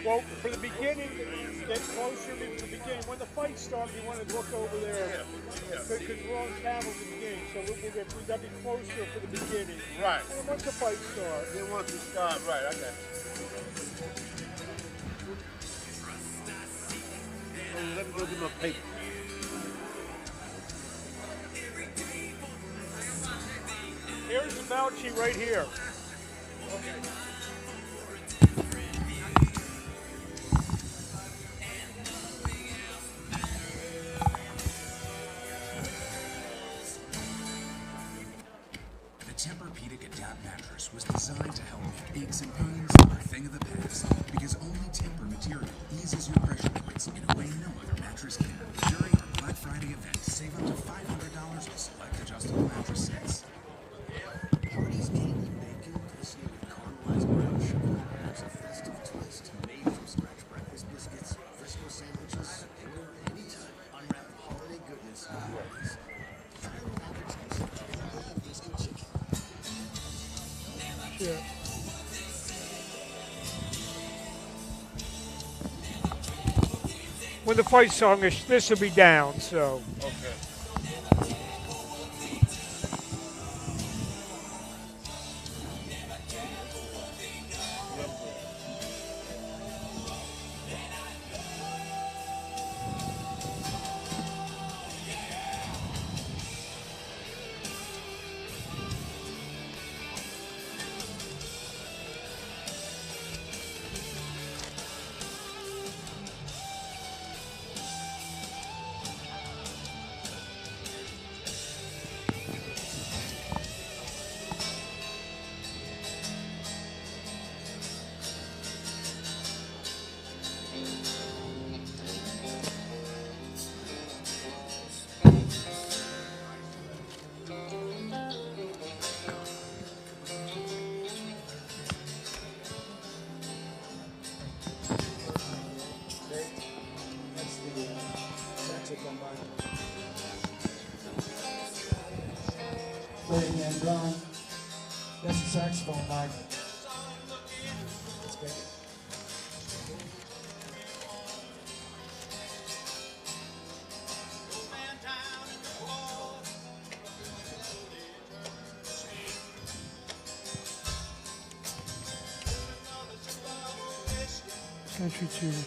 Well, for the beginning, get closer to the beginning. When the fight starts, you want to look over there because we're on camera at the beginning. So we got to be closer for the beginning. Right. And then once the fight starts. Then once it starts, right, I got you. Let me go get my paper. Here's the bout sheet right here. Okay. The Tempur-Pedic Adapt mattress was designed to help make aches and pains a thing of the past, because only Tempur material eases your pressure points in a way no other mattress can. During our Black Friday event, save up to $500 on select adjustable mattress sets. Hardy's candy bacon, crispy with caramelized brown sugar, has a festive twist made from scratch breakfast biscuits, Frisco sandwiches, anywhere, anytime. Unwrap the holiday goodness with Yoelis. Yeah. When the fight song is, this will be down, so. Okay. Playing and drum. That's the saxophone, Mike. That's great. Country tune.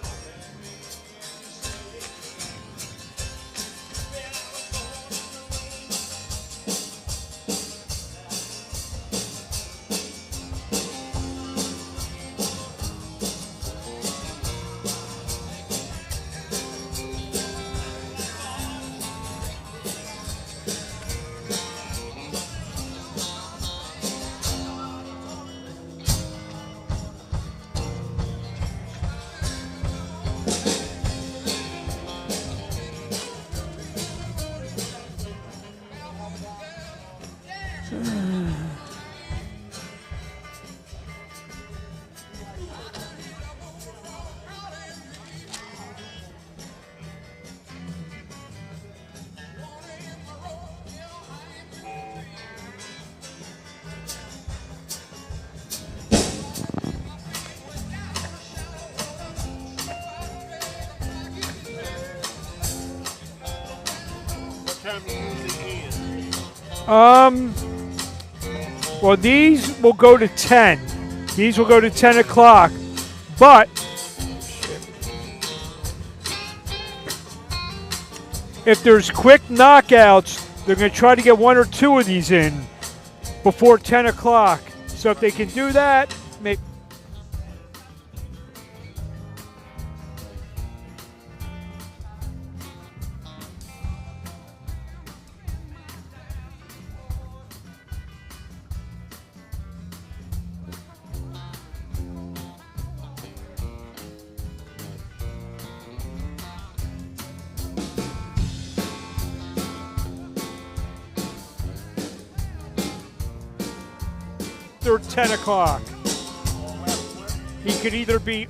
Well, these will go to 10. These will go to 10 o'clock. But if there's quick knockouts, they're going to try to get one or two of these in before 10 o'clock. So if they can do that, make. Or 10 o'clock. He could either be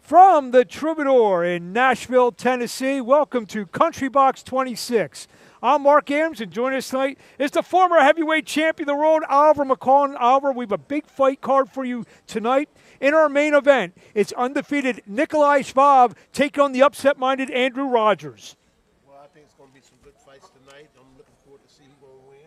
From the Troubadour in Nashville, Tennessee, welcome to Country Box 26. I'm Mark Ames, and joining us tonight is the former heavyweight champion of the world, Oliver McCall. Oliver, we have a big fight card for you tonight. In our main event, it's undefeated Nikolai Schwab taking on the upset-minded Andrew Rogers. Well, I think it's going to be some good fights tonight. I'm looking forward to see who's going to win,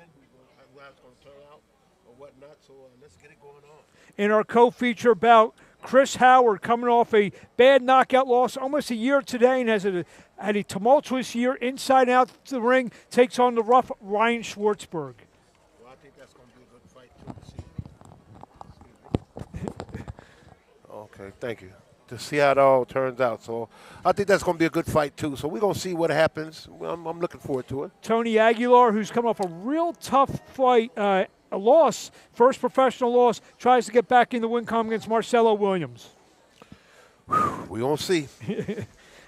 how it's going to turn out, or whatnot. So let's get it going on. In our co-feature bout, Chris Howard, coming off a bad knockout loss almost a year today and has had a tumultuous year inside and out the ring, takes on the rough Ryan Schwarzber. Well, I think that's going to be a good fight, too. Okay, thank you. To see how it all turns out. So I think that's going to be a good fight, too. So we're going to see what happens. I'm looking forward to it. Tony Aguilar, who's come off a real tough fight, a loss, first professional loss, tries to get back in the win column against Marcelo Williams. We're going to see.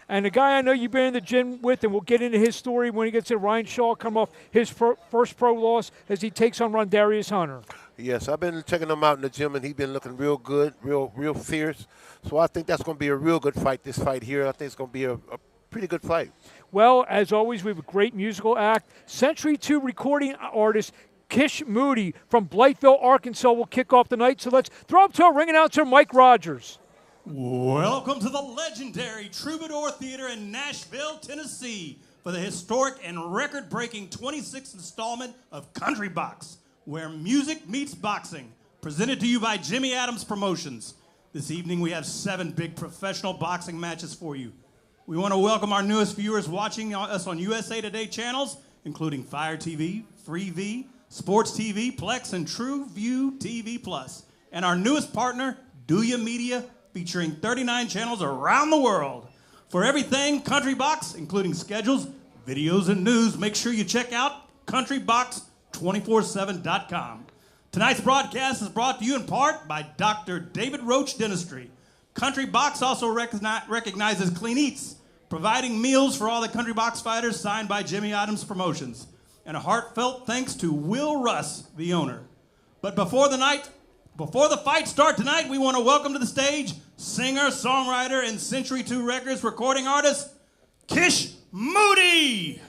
And the guy I know you've been in the gym with, and we'll get into his story when he gets to Ryan Shaw, come off his first pro loss as he takes on Rondarius Hunter. Yes, I've been checking him out in the gym, and he's been looking real good, real fierce. So I think that's going to be a real good fight, this fight here. I think it's going to be a pretty good fight. Well, as always, we have a great musical act. Century 2 recording artist Kish Moody from Blytheville, Arkansas will kick off the night. So let's throw up to our ring announcer, Mike Rogers. Welcome to the legendary Troubadour Theatre in Nashville, Tennessee for the historic and record-breaking 26th installment of Country Box, where music meets boxing, presented to you by Jimmy Adams Promotions. This evening we have 7 big professional boxing matches for you. We want to welcome our newest viewers watching us on USA Today channels, including Fire TV, Freevee, Sports TV, Plex, and True View TV Plus. And our newest partner, Do Ya Media, featuring 39 channels around the world. For everything Country Box, including schedules, videos, and news, make sure you check out countrybox247.com. Tonight's broadcast is brought to you in part by Dr. David Roach Dentistry. Country Box also recognizes Clean Eats, providing meals for all the Country Box fighters, signed by Jimmy Adams Promotions. And a heartfelt thanks to Will Russ, the owner. But before the fight start tonight, we want to welcome to the stage singer, songwriter, and Century 2 Records recording artist, Kish Moody.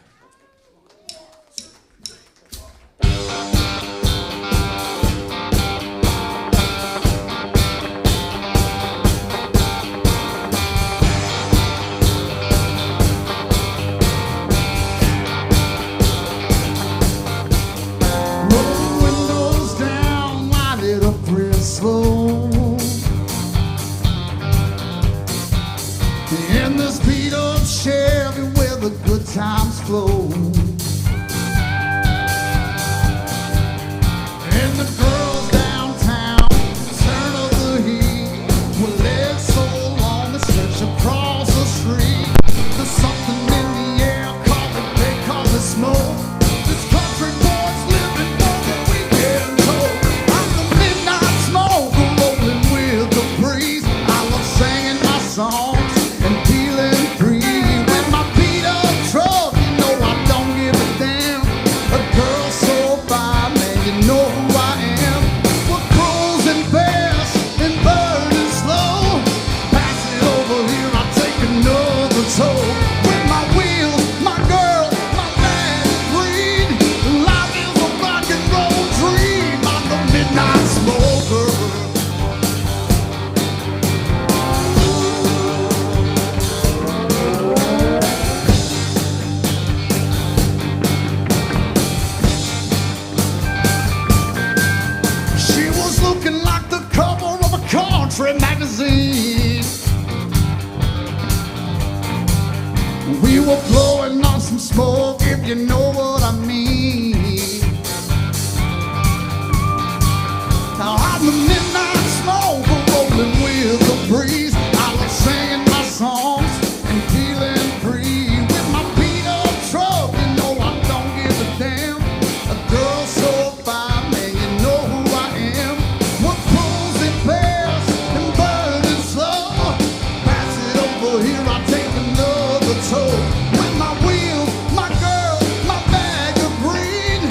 In this beat up Chevy where the good times flow, and the girls downtown turn of the heat with legs so long they stretch across the street. There's something in the air, they call it smoke. This country boys living for the weekend cold. I'm the midnight smoker rolling with the breeze. I love singing my songs and feeling free. With my beat up truck, you know I don't give a damn. A girl so fine, man, you know who I am. We're cruising fast and burning slow. Pass it over here, I'll take another toll. With my wheels, my girl, my bag of green. Life is a rock and roll dream. I'm the midnight smoker. She was looking like the cover of a country magazine. We were blowing on some smoke, if you know what I mean. Now I'm the midnight smoker rolling with the breeze. I love singing my songs and feeling free. With my beat up truck, you know I don't give a damn. A girl so fine, man, you know who I am. We're cruising fast and burning slow. Pass it over here, I'll take another toll. With my wheels, my girl, my bag of green.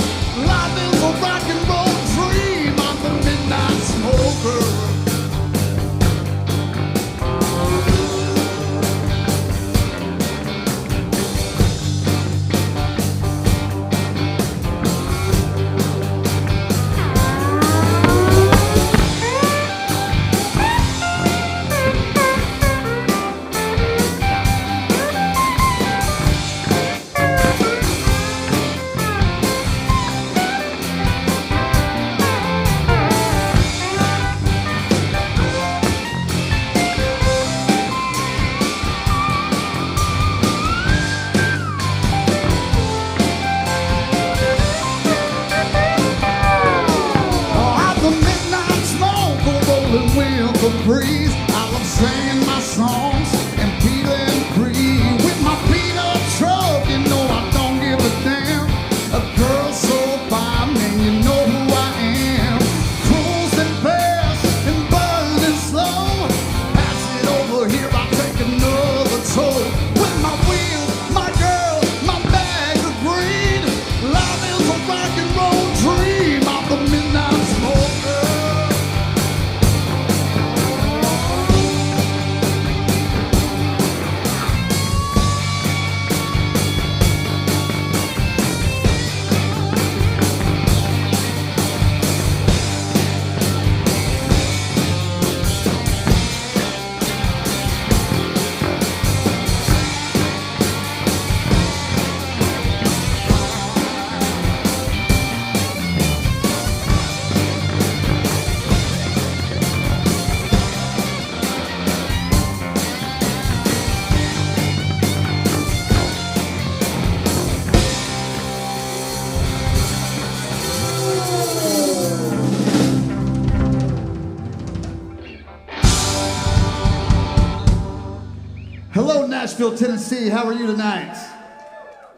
Nashville, Tennessee. How are you tonight?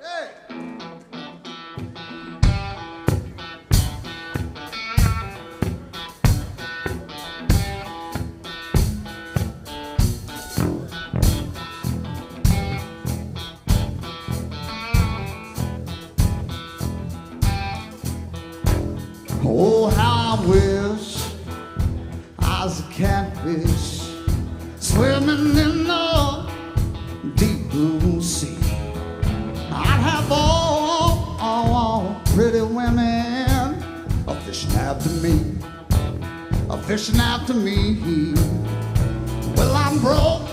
Hey. Oh, how I wish I was a catfish swimming in the deep blue sea. I'd have all pretty women fishing after me, fishing after me. Well, I'm broke,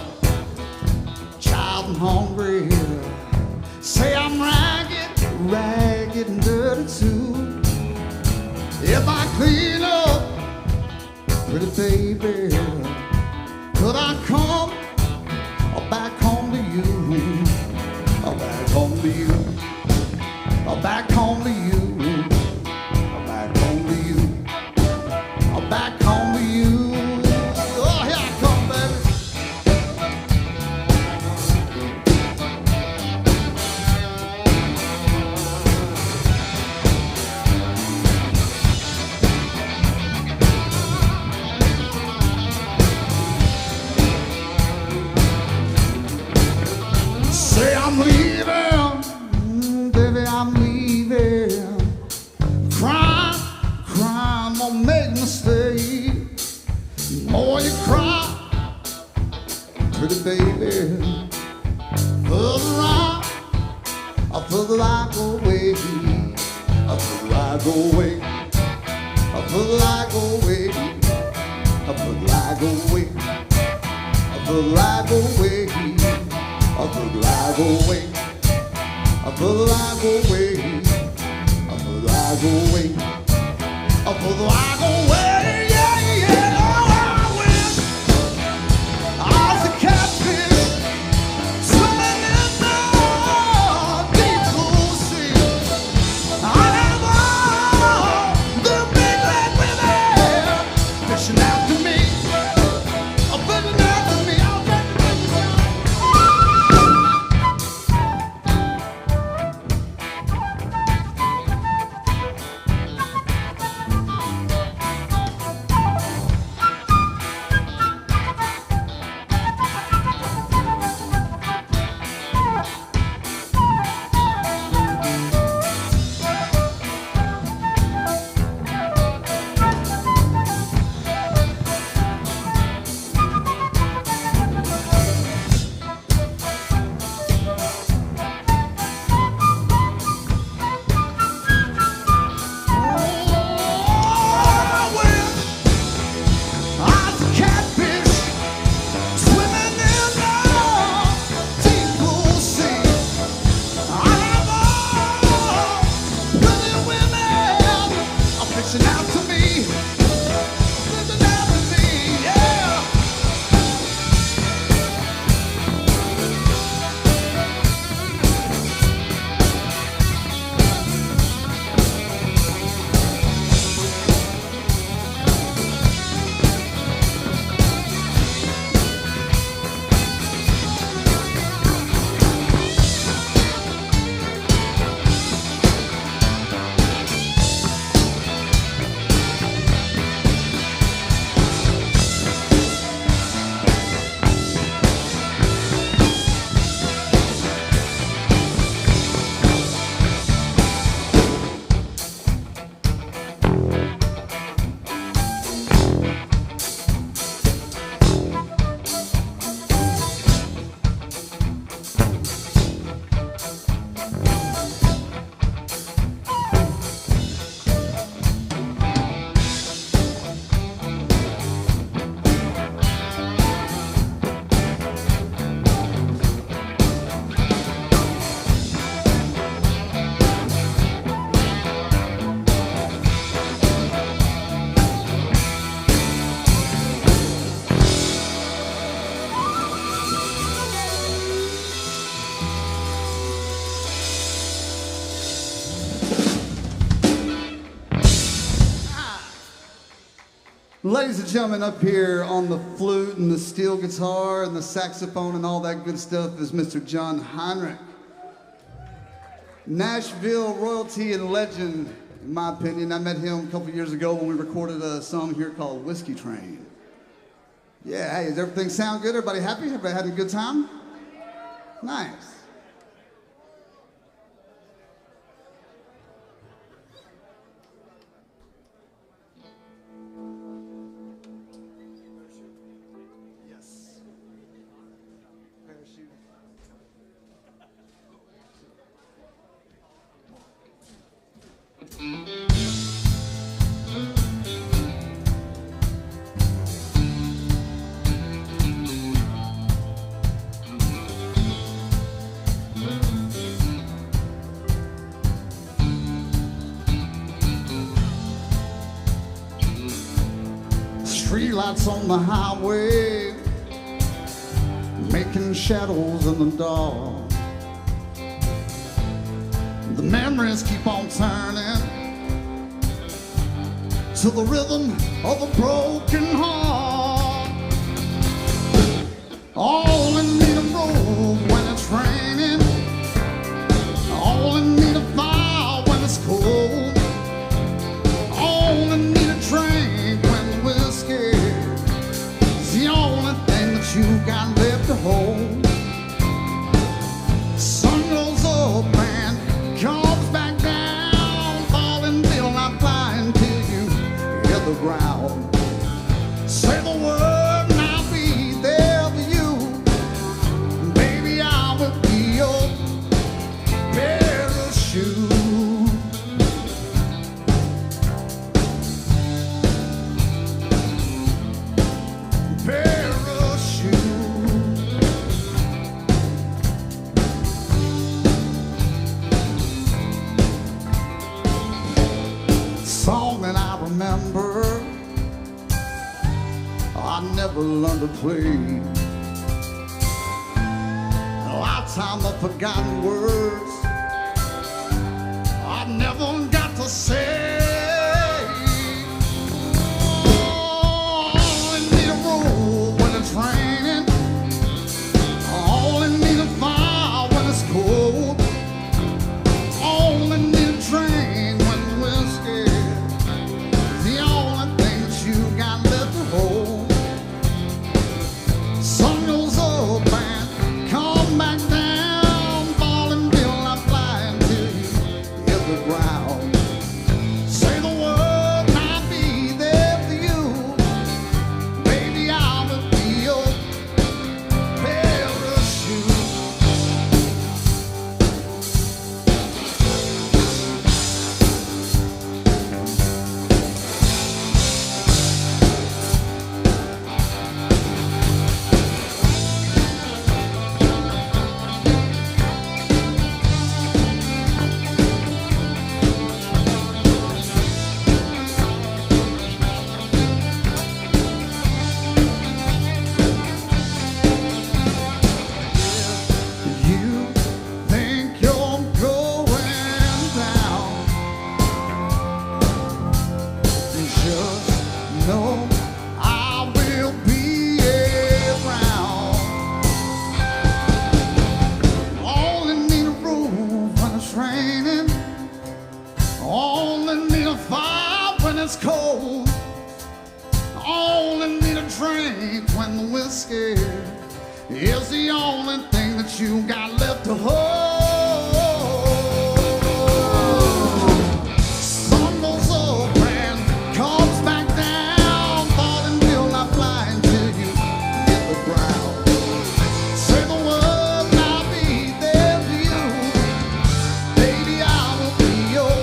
child, and hungry. Say I'm ragged and dirty too. If I clean up, pretty baby, could I come back home to you? Back home to you. Back home to you. Back home to you. Back home to you. Oh, here I come, baby. Say I'm leaving, baby, I'm leaving. Crime won't make me stay. The more you cry, pretty baby, further I go away, further I go away, further I go away, further I go away, further I go away. Further I go away, further I go away, further I go away, further I go away, yeah, yeah. Oh, I wish I was a catfish swimming in the deep blue sea. I have all the big black women fishing after me, fishing after me. Ladies and gentlemen, up here on the flute and the steel guitar and the saxophone and all that good stuff is Mr. John Heinrich. Nashville royalty and legend, in my opinion. I met him a couple years ago when we recorded a song here called Whiskey Train. Yeah, hey, does everything sound good? Everybody happy? Everybody having a good time? Nice. Streetlights on the highway, making shadows in the dark. The memories keep on turning to the rhythm of a broken heart. All in need of road when it's raining, all in need of fire when it's cold, all in need of drink when the whiskey is the only thing that you got left to hold. Sun goes up and comes back down, falling till I'm flying till you hit the ground. Say the word and I'll be there for you. Baby, I will be your parachute. Song that I remember, I never learned to play. A lifetime of forgotten words I never got to say. All in need of road when it's raining, all in need of fire when it's cold, all in need of train when the whiskey is the only thing that you got left to hold. Sun goes up and come back down, falling till I'm flying till you hit the ground. Say the word and I'll be there for you. Baby, I will be your parachute. You think you're going down, just know I will be around. All in need of roof when it's raining, all in need of fire when it's cold, all in need of drink when the whiskey is the only thing that you got left to hold. Sun goes up and comes back down, falling till I'm flying till you hit the ground. Say the word and I'll be there for you. Baby, I will be your,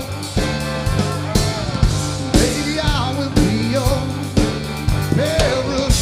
baby, I will be your parachute.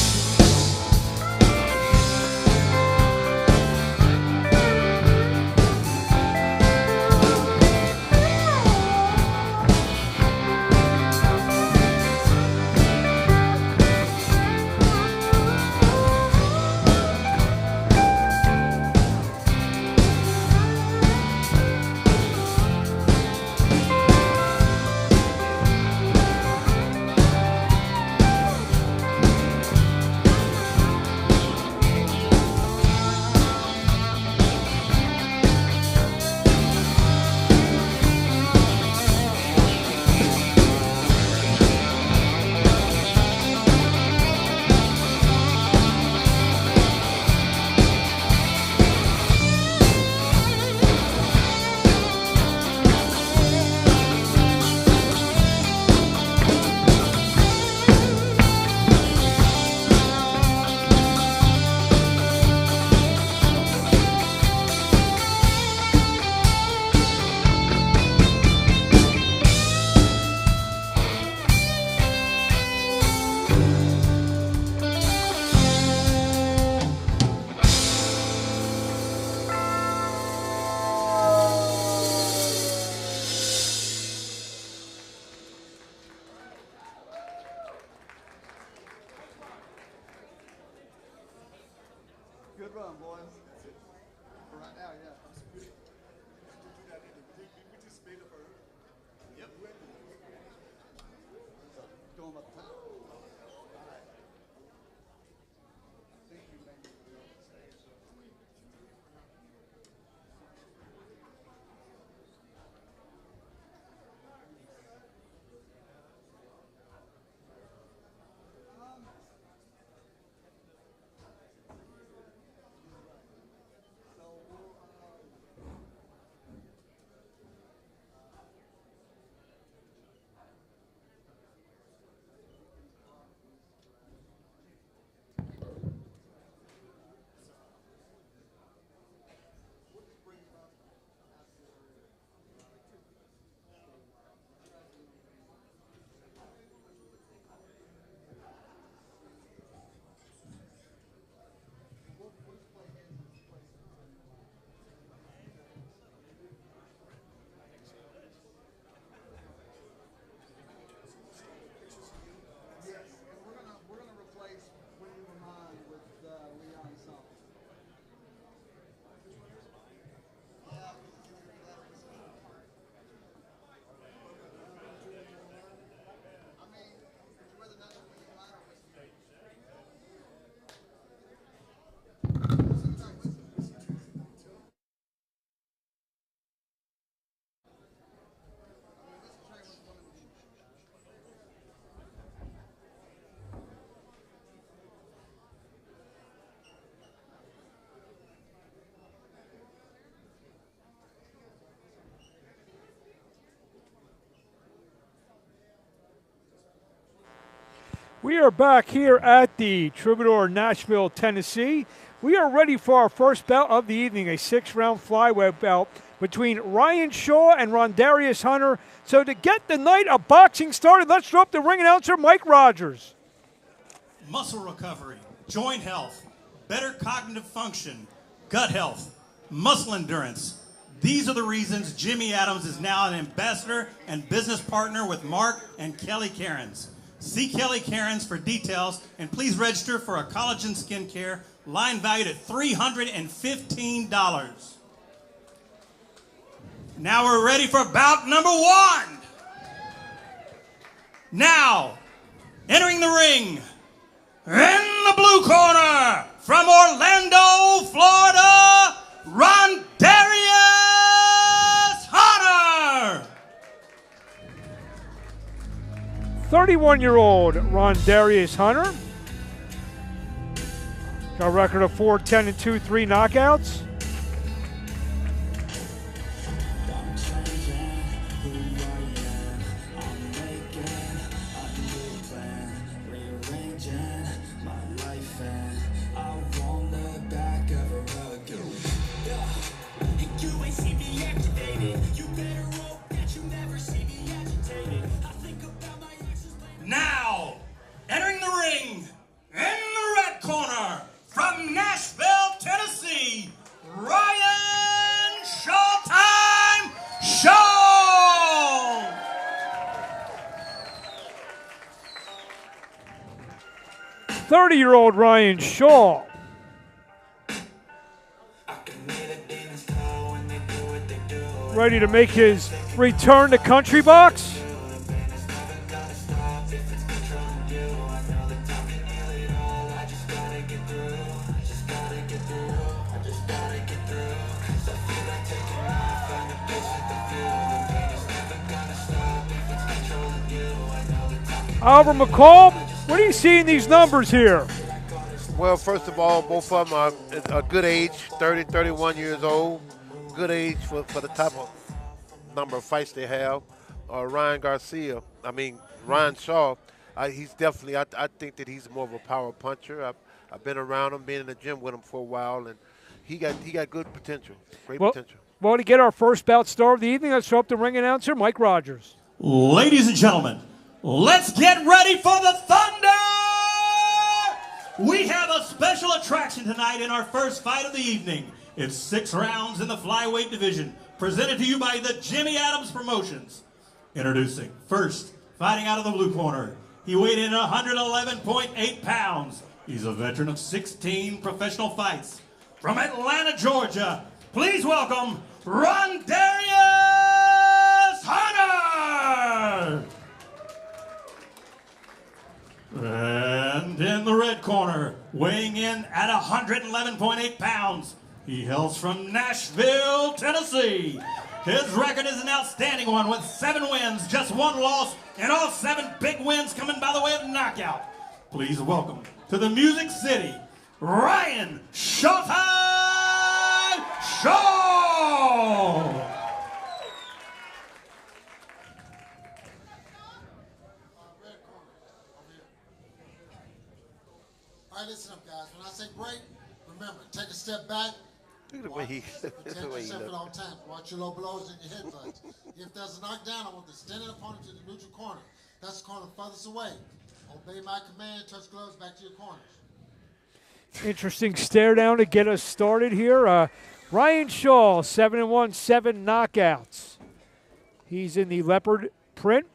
We are back here at the Troubadour, Nashville, Tennessee. We are ready for our first bout of the evening, a 6-round flyweight bout between Ryan Shaw and Rondarius Hunter. So to get the night of boxing started, let's throw up the ring announcer, Mike Rogers. Muscle recovery, joint health, better cognitive function, gut health, muscle endurance. These are the reasons Jimmy Adams is now an ambassador and business partner with Mark and Kelly Cairns. See Kelly Cairns for details, and please register for a collagen skincare line valued at $315. Now we're ready for bout number 1. Now, entering the ring, in the blue corner, from Orlando, Florida, Rondarius Hunter. 31-year-old Rondarius Hunter. Got a record of 4-10-2, 3 knockouts. Now, entering the ring, in the red corner, from Nashville, Tennessee, Ryan Showtime Shaw! 30-year-old Ryan Shaw. Ready to make his return to country box. Albert McCall, what do you see in these numbers here? Well, first of all, both of them are a good age, 30, 31 years old. Good age for the type of number of fights they have. Ryan Shaw, he's definitely, I think that he's more of a power puncher. I've been around him, been in the gym with him for a while, and he got good potential, great potential. Well, to get our first bout star of the evening, let's throw up the ring announcer, Mike Rogers. Ladies and gentlemen, let's get ready for the thunder! We have a special attraction tonight in our first fight of the evening. It's 6 rounds in the flyweight division, presented to you by the Jimmy Adams Promotions. Introducing, first, fighting out of the blue corner. He weighed in 111.8 pounds. He's a veteran of 16 professional fights. From Atlanta, Georgia, please welcome Rondarius Hunter! And in the red corner, weighing in at 111.8 pounds, he hails from Nashville, Tennessee. His record is an outstanding one with 7 wins, just 1 loss, and all 7 big wins coming by the way of knockout. Please welcome to the Music City, Ryan Showtime Shaw! All right, listen up, guys. When I say break, remember, take a step back. Look at the way he Protect yourself at all times. Watch your low blows and your headbutts. If there's a knockdown, I want the standing opponent to the neutral corner. That's the corner furthest away. Obey my command. Touch gloves back to your corners. Interesting stare down to get us started here. Ryan Shaw, 7-1, 7 knockouts. He's in the leopard print.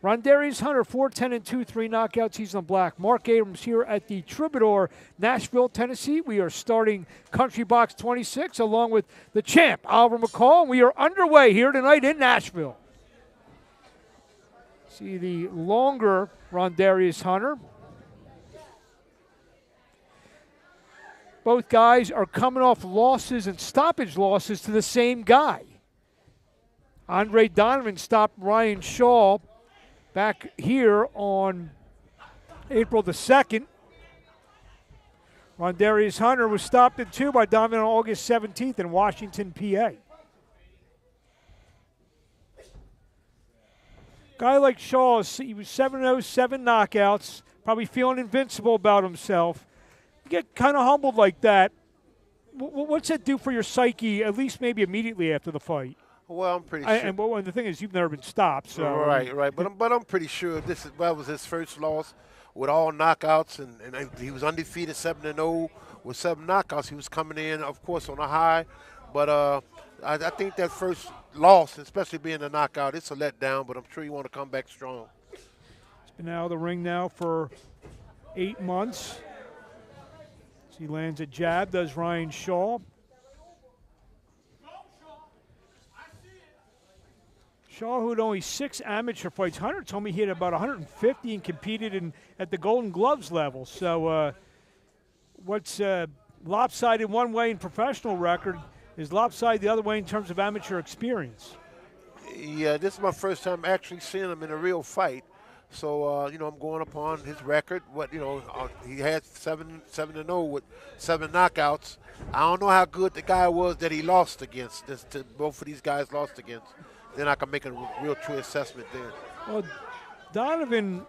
Rondarius Hunter, 4-10-2, 3 knockouts. He's on black. Mark Abrams here at the Troubadour, Nashville, Tennessee. We are starting Country Box 26 along with the champ, Albert McCall. We are underway here tonight in Nashville. See the longer Rondarius Hunter. Both guys are coming off losses and stoppage losses to the same guy. Andre Donovan stopped Ryan Shaw back here on April the 2nd. Rondarius Hunter was stopped in 2 by Donovan on August 17th in Washington, PA. Guy like Shaw, he was 7-0, 7 knockouts. probably feeling invincible about himself. You get kind of humbled like that. What's that do for your psyche, at least maybe immediately after the fight? Well, I'm pretty sure. And the thing is, you've never been stopped. So Right. But I'm pretty sure that was his first loss with all knockouts, and he was undefeated 7-0 with 7 knockouts. He was coming in, of course, on a high. But I think that first loss, especially being a knockout, it's a letdown. But I'm sure you want to come back strong. He's been out of the ring now for 8 months. So he lands a jab, does Ryan Shaw. Shaw, who had only 6 amateur fights. Hunter told me he had about 150 and competed at the Golden Gloves level. So what's lopsided one way in professional record is lopsided the other way in terms of amateur experience. Yeah, this is my first time actually seeing him in a real fight. So, I'm going upon his record. He had 7-0 with 7 knockouts. I don't know how good the guy was that he lost against. Both of these guys lost against. Then I can make a real true assessment there. Well, Donovan,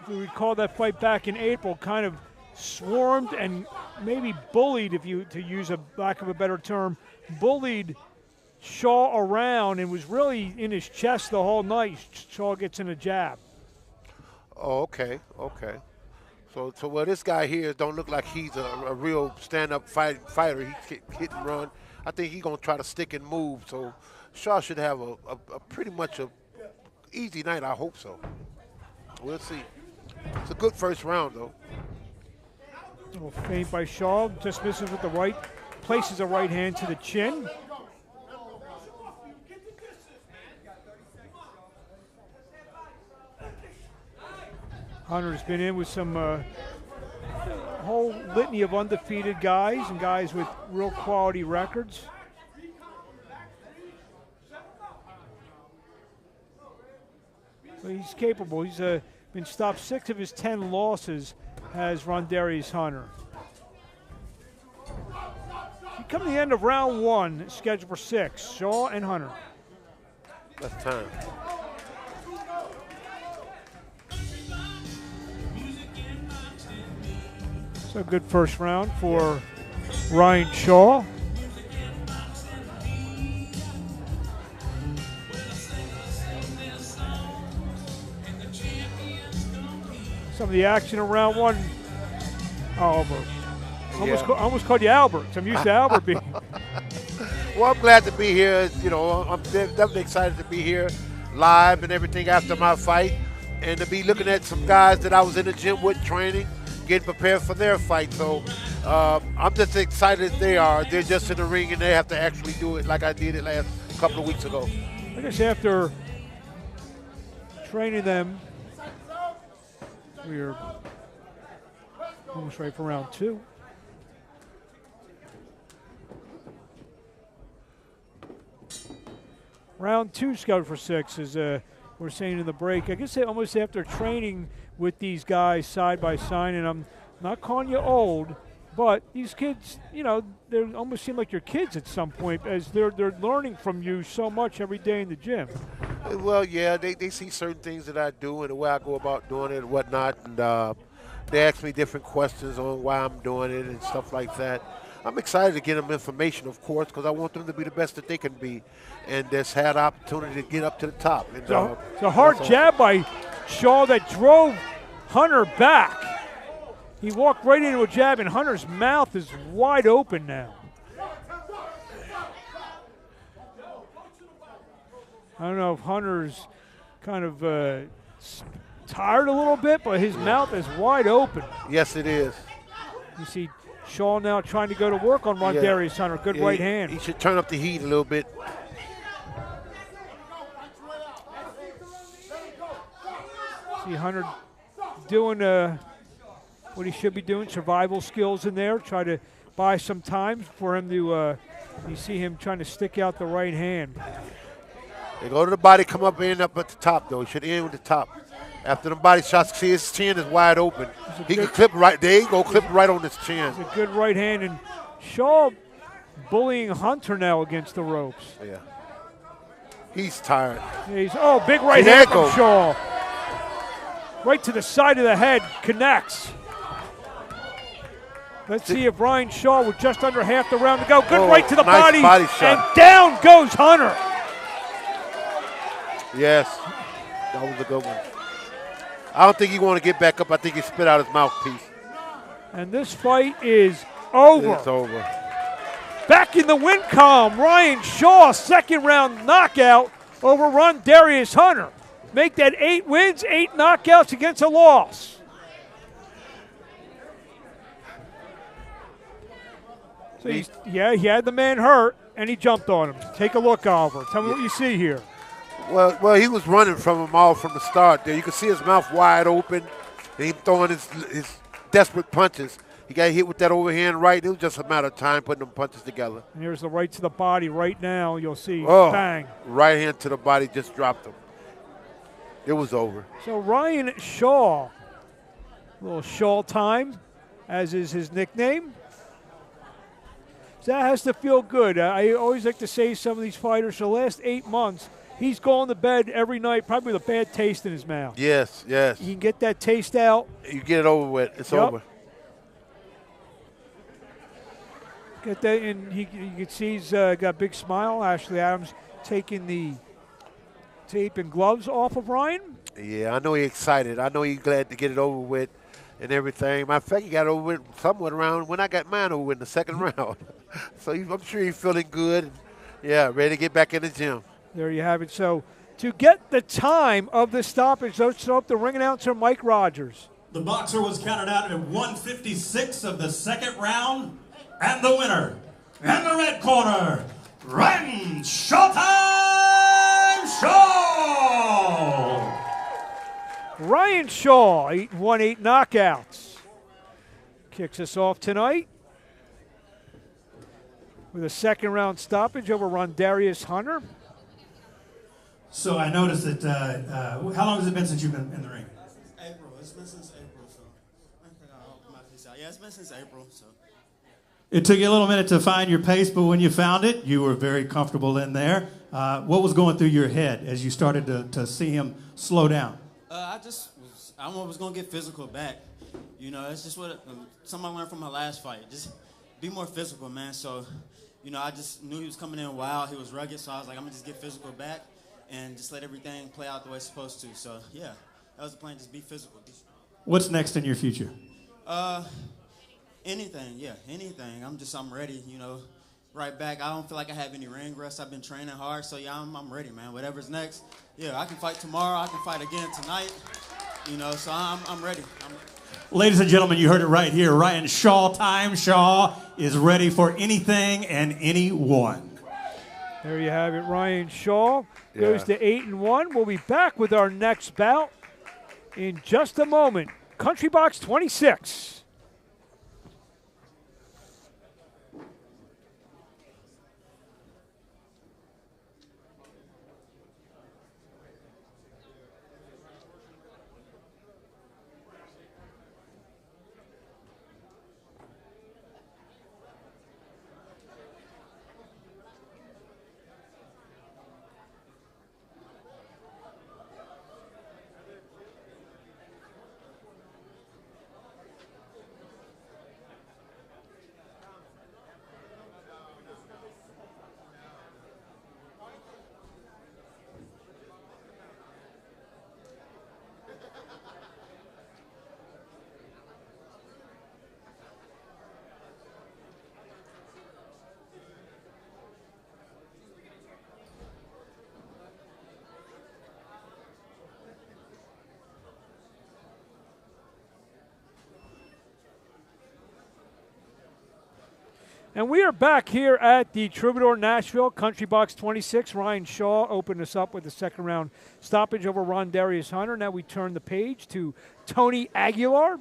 if you recall that fight back in April, kind of swarmed and maybe bullied, to use a lack of a better term, bullied Shaw around and was really in his chest the whole night. Shaw gets in a jab. Oh, okay. So this guy here don't look like he's a real stand-up fighter. He hit and run. I think he's gonna try to stick and move. So Shaw should have a pretty much a easy night. I hope so. We'll see. It's a good first round though. A little feint by Shaw. Just misses with the right. Places a right hand to the chin. Hunter's been in with some whole litany of undefeated guys and guys with real quality records. But he's capable. He's been stopped 6 of his 10 losses as Rondarius Hunter. We come to the end of round 1, scheduled for 6. Shaw and Hunter. That's time. So good first round for Ryan Shaw. Some of the action in round 1. Albert. Almost called you Albert. I'm used to Albert being. Well, I'm glad to be here. I'm definitely excited to be here live and everything after my fight, and to be looking at some guys that I was in the gym with training, getting prepared for their fight. So I'm just excited they are. They're just in the ring and they have to actually do it like I did it last couple of weeks ago. I guess after training them, we're almost ready for round 2. Round 2 scheduled for 6, as we're saying in the break. I guess almost after training with these guys side by side, and I'm not calling you old, but these kids, they almost seem like your kids at some point, as they're learning from you so much every day in the gym. Well, yeah, they see certain things that I do and the way I go about doing it and whatnot, and they ask me different questions on why I'm doing it and stuff like that. I'm excited to get them information, of course, because I want them to be the best that they can be, and just had the opportunity to get up to the top. And, it's a hard jab by Shaw that drove Hunter back. He walked right into a jab, and Hunter's mouth is wide open now. I don't know if Hunter's kind of tired a little bit, but his mouth is wide open. Yes, it is. You see Shaw now trying to go to work on Rondarius Hunter. Good right hand. He should turn up the heat a little bit. See Hunter doing what he should be doing, survival skills in there. Try to buy some time for him to, you see him trying to stick out the right hand. They go to the body, come up at the top, though. He should end with the top. After the body shots, see his chin is wide open. He can clip right there. He go clip right on his chin. It's a good right hand, and Shaw bullying Hunter now against the ropes. Yeah. He's tired. Big right hand from Shaw. right to the side of the head, connects. Let's see if Ryan Shaw with just under half the round to go. Good right to the nice body shot. And down goes Hunter. Yes, that was a good one. I don't think he want to get back up. I think he spit out his mouthpiece. And this fight is over. It's over. Back in the win column, Ryan Shaw, second round knockout over Rondarius Hunter. Make that 8 wins, 8 knockouts against a loss. So he had the man hurt, and he jumped on him. Take a look, Oliver. Tell me what you see here. Well, he was running from him all from the start there. You could see his mouth wide open, and he throwing his desperate punches. He got hit with that overhand right. It was just a matter of time putting them punches together. And here's the right to the body right now. You'll see, bang. Right hand to the body just dropped him. It was over. So Ryan Shaw, a little Shaw time, as is his nickname. That has to feel good. I always like to say some of these fighters, for the last 8 months, he's gone to bed every night probably with a bad taste in his mouth. Yes. You can get that taste out. You get it over with. It's over. Get that, and you can see he's got a big smile. Ashley Adams taking the tape and gloves off of Ryan. Yeah, I know he's excited. I know he's glad to get it over with and everything. Matter of fact, he got over with somewhat around when I got mine over in the second round. So I'm sure he's feeling good. Yeah, ready to get back in the gym. There you have it. So to get the time of the stoppage, let's throw up the ring announcer, Mike Rogers. The boxer was counted out at 156 of the second round. And the winner, in the red corner, Ryan Showtime Shaw! Ryan Shaw, 8 knockouts. Kicks us off tonight with a second round stoppage over Rondarius Hunter. So I noticed that, how long has it been since you've been in the ring? April. It's been since April, so. Yeah, it's been since April, so. It took you a little minute to find your pace, but when you found it, you were very comfortable in there. What was going through your head as you started to see him slow down? I was going to get physical back. You know, it's just what something I learned from my last fight. Just be more physical, man. So, you know, I just knew he was coming in wild. He was rugged, so I was like, I'm going to just get physical back and just let everything play out the way it's supposed to. So, yeah, that was the plan, just be physical. Be strong. What's next in your future? Anything. I'm ready, you know, right back. I don't feel like I have any ring rust. I've been training hard, so yeah, I'm ready, man. Whatever's next, yeah, I can fight tomorrow. I can fight again tonight, you know, so I'm ready. Ladies and gentlemen, you heard it right here. Ryan Showtime Shaw is ready for anything and anyone. There you have it. Ryan Shaw goes to 8-1. We'll be back with our next bout in just a moment. Country Box 26. And we are back here at the Troubadour Nashville, Country Box 26. Ryan Shaw opened us up with the second round stoppage over Rondarius Hunter. Now we turn the page to Tony Aguilar,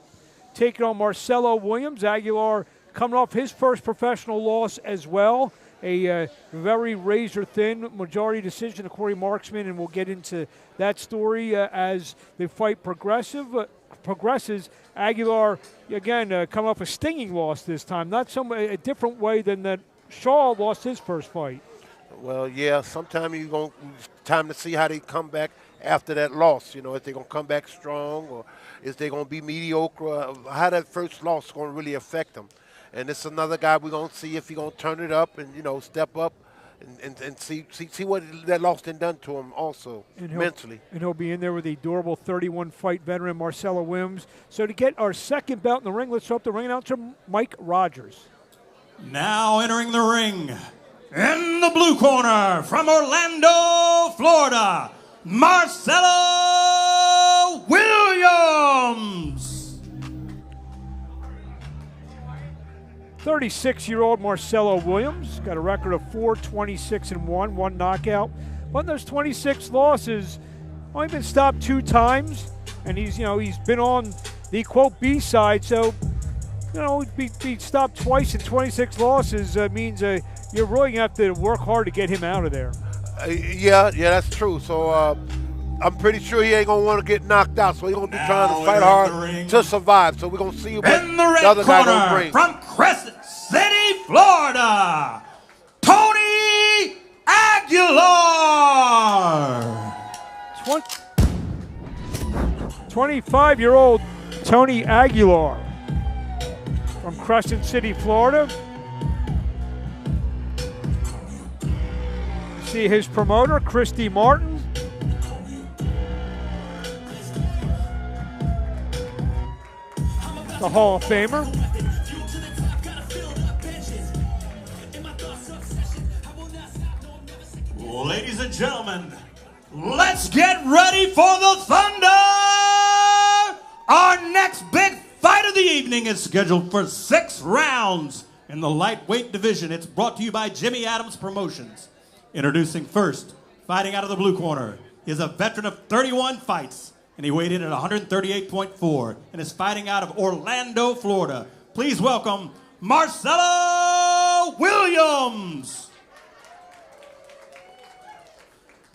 taking on Marcelo Williams. Aguilar coming off his first professional loss as well. A very razor-thin majority decision to Corey Marksman, and we'll get into that story as the fight progresses. Aguilar, again, come off a stinging loss this time. Not a different way than that Shaw lost his first fight. Well, yeah, sometime it's time to see how they come back after that loss. You know, if they're going to come back strong or is they going to be mediocre, how that first loss is going to really affect them. And it's another guy we're going to see if he's going to turn it up and, you know, step up and see what that loss done to him also mentally. And he'll be in there with the durable 31-fight veteran Marcelo Williams. So to get our second bout in the ring, let's throw up the ring announcer, Mike Rogers. Now entering the ring, in the blue corner, from Orlando, Florida, Marcelo Williams. 36-year-old Marcelo Williams got a record of 4-26-1, one knockout. But in those 26 losses, only been stopped 2 times, and he's been on the quote B side. So, you know, be stopped twice in 26 losses means you're really gonna have to work hard to get him out of there. Yeah, that's true. So I'm pretty sure he ain't gonna want to get knocked out. So he's gonna be trying to fight hard to survive. So we're gonna see what in the red other guy gonna corner bring. from Crescent City, Florida, Tony Aguilar. 25-year-old Tony Aguilar from Crescent City, Florida. See his promoter, Christy Martin. The Hall of Famer. Ladies and gentlemen, let's get ready for the Thunder! Our next big fight of the evening is scheduled for 6 rounds in the lightweight division. It's brought to you by Jimmy Adams Promotions. Introducing first, fighting out of the blue corner, is a veteran of 31 fights, and he weighed in at 138.4 and is fighting out of Orlando, Florida. Please welcome Marcelo Williams.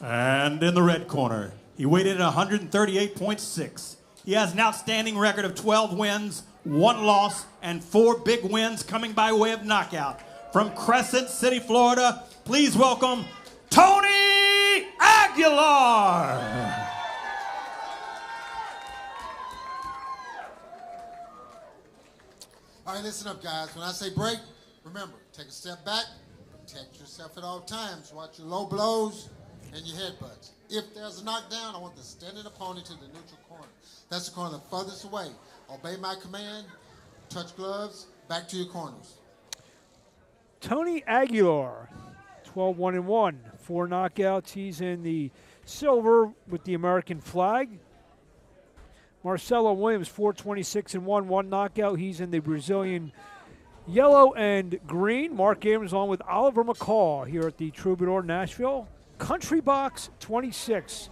And in the red corner, he weighed in at 138.6. He has an outstanding record of 12 wins, 1 loss, and 4 big wins coming by way of knockout. From Crescent City, Florida, please welcome Tony Aguilar. All right, listen up, guys. When I say break, remember, take a step back, protect yourself at all times. Watch your low blows and your headbutts. If there's a knockdown, I want the standing opponent to the neutral corner. That's the corner furthest away. Obey my command, touch gloves, back to your corners. Tony Aguilar, 12-1-1, 4 knockouts. He's in the silver with the American flag. Marcelo Williams, 4-26-1, 1 knockout. He's in the Brazilian yellow and green. Mark Abrams on with Oliver McCall here at the Troubadour Nashville. Country Box 26,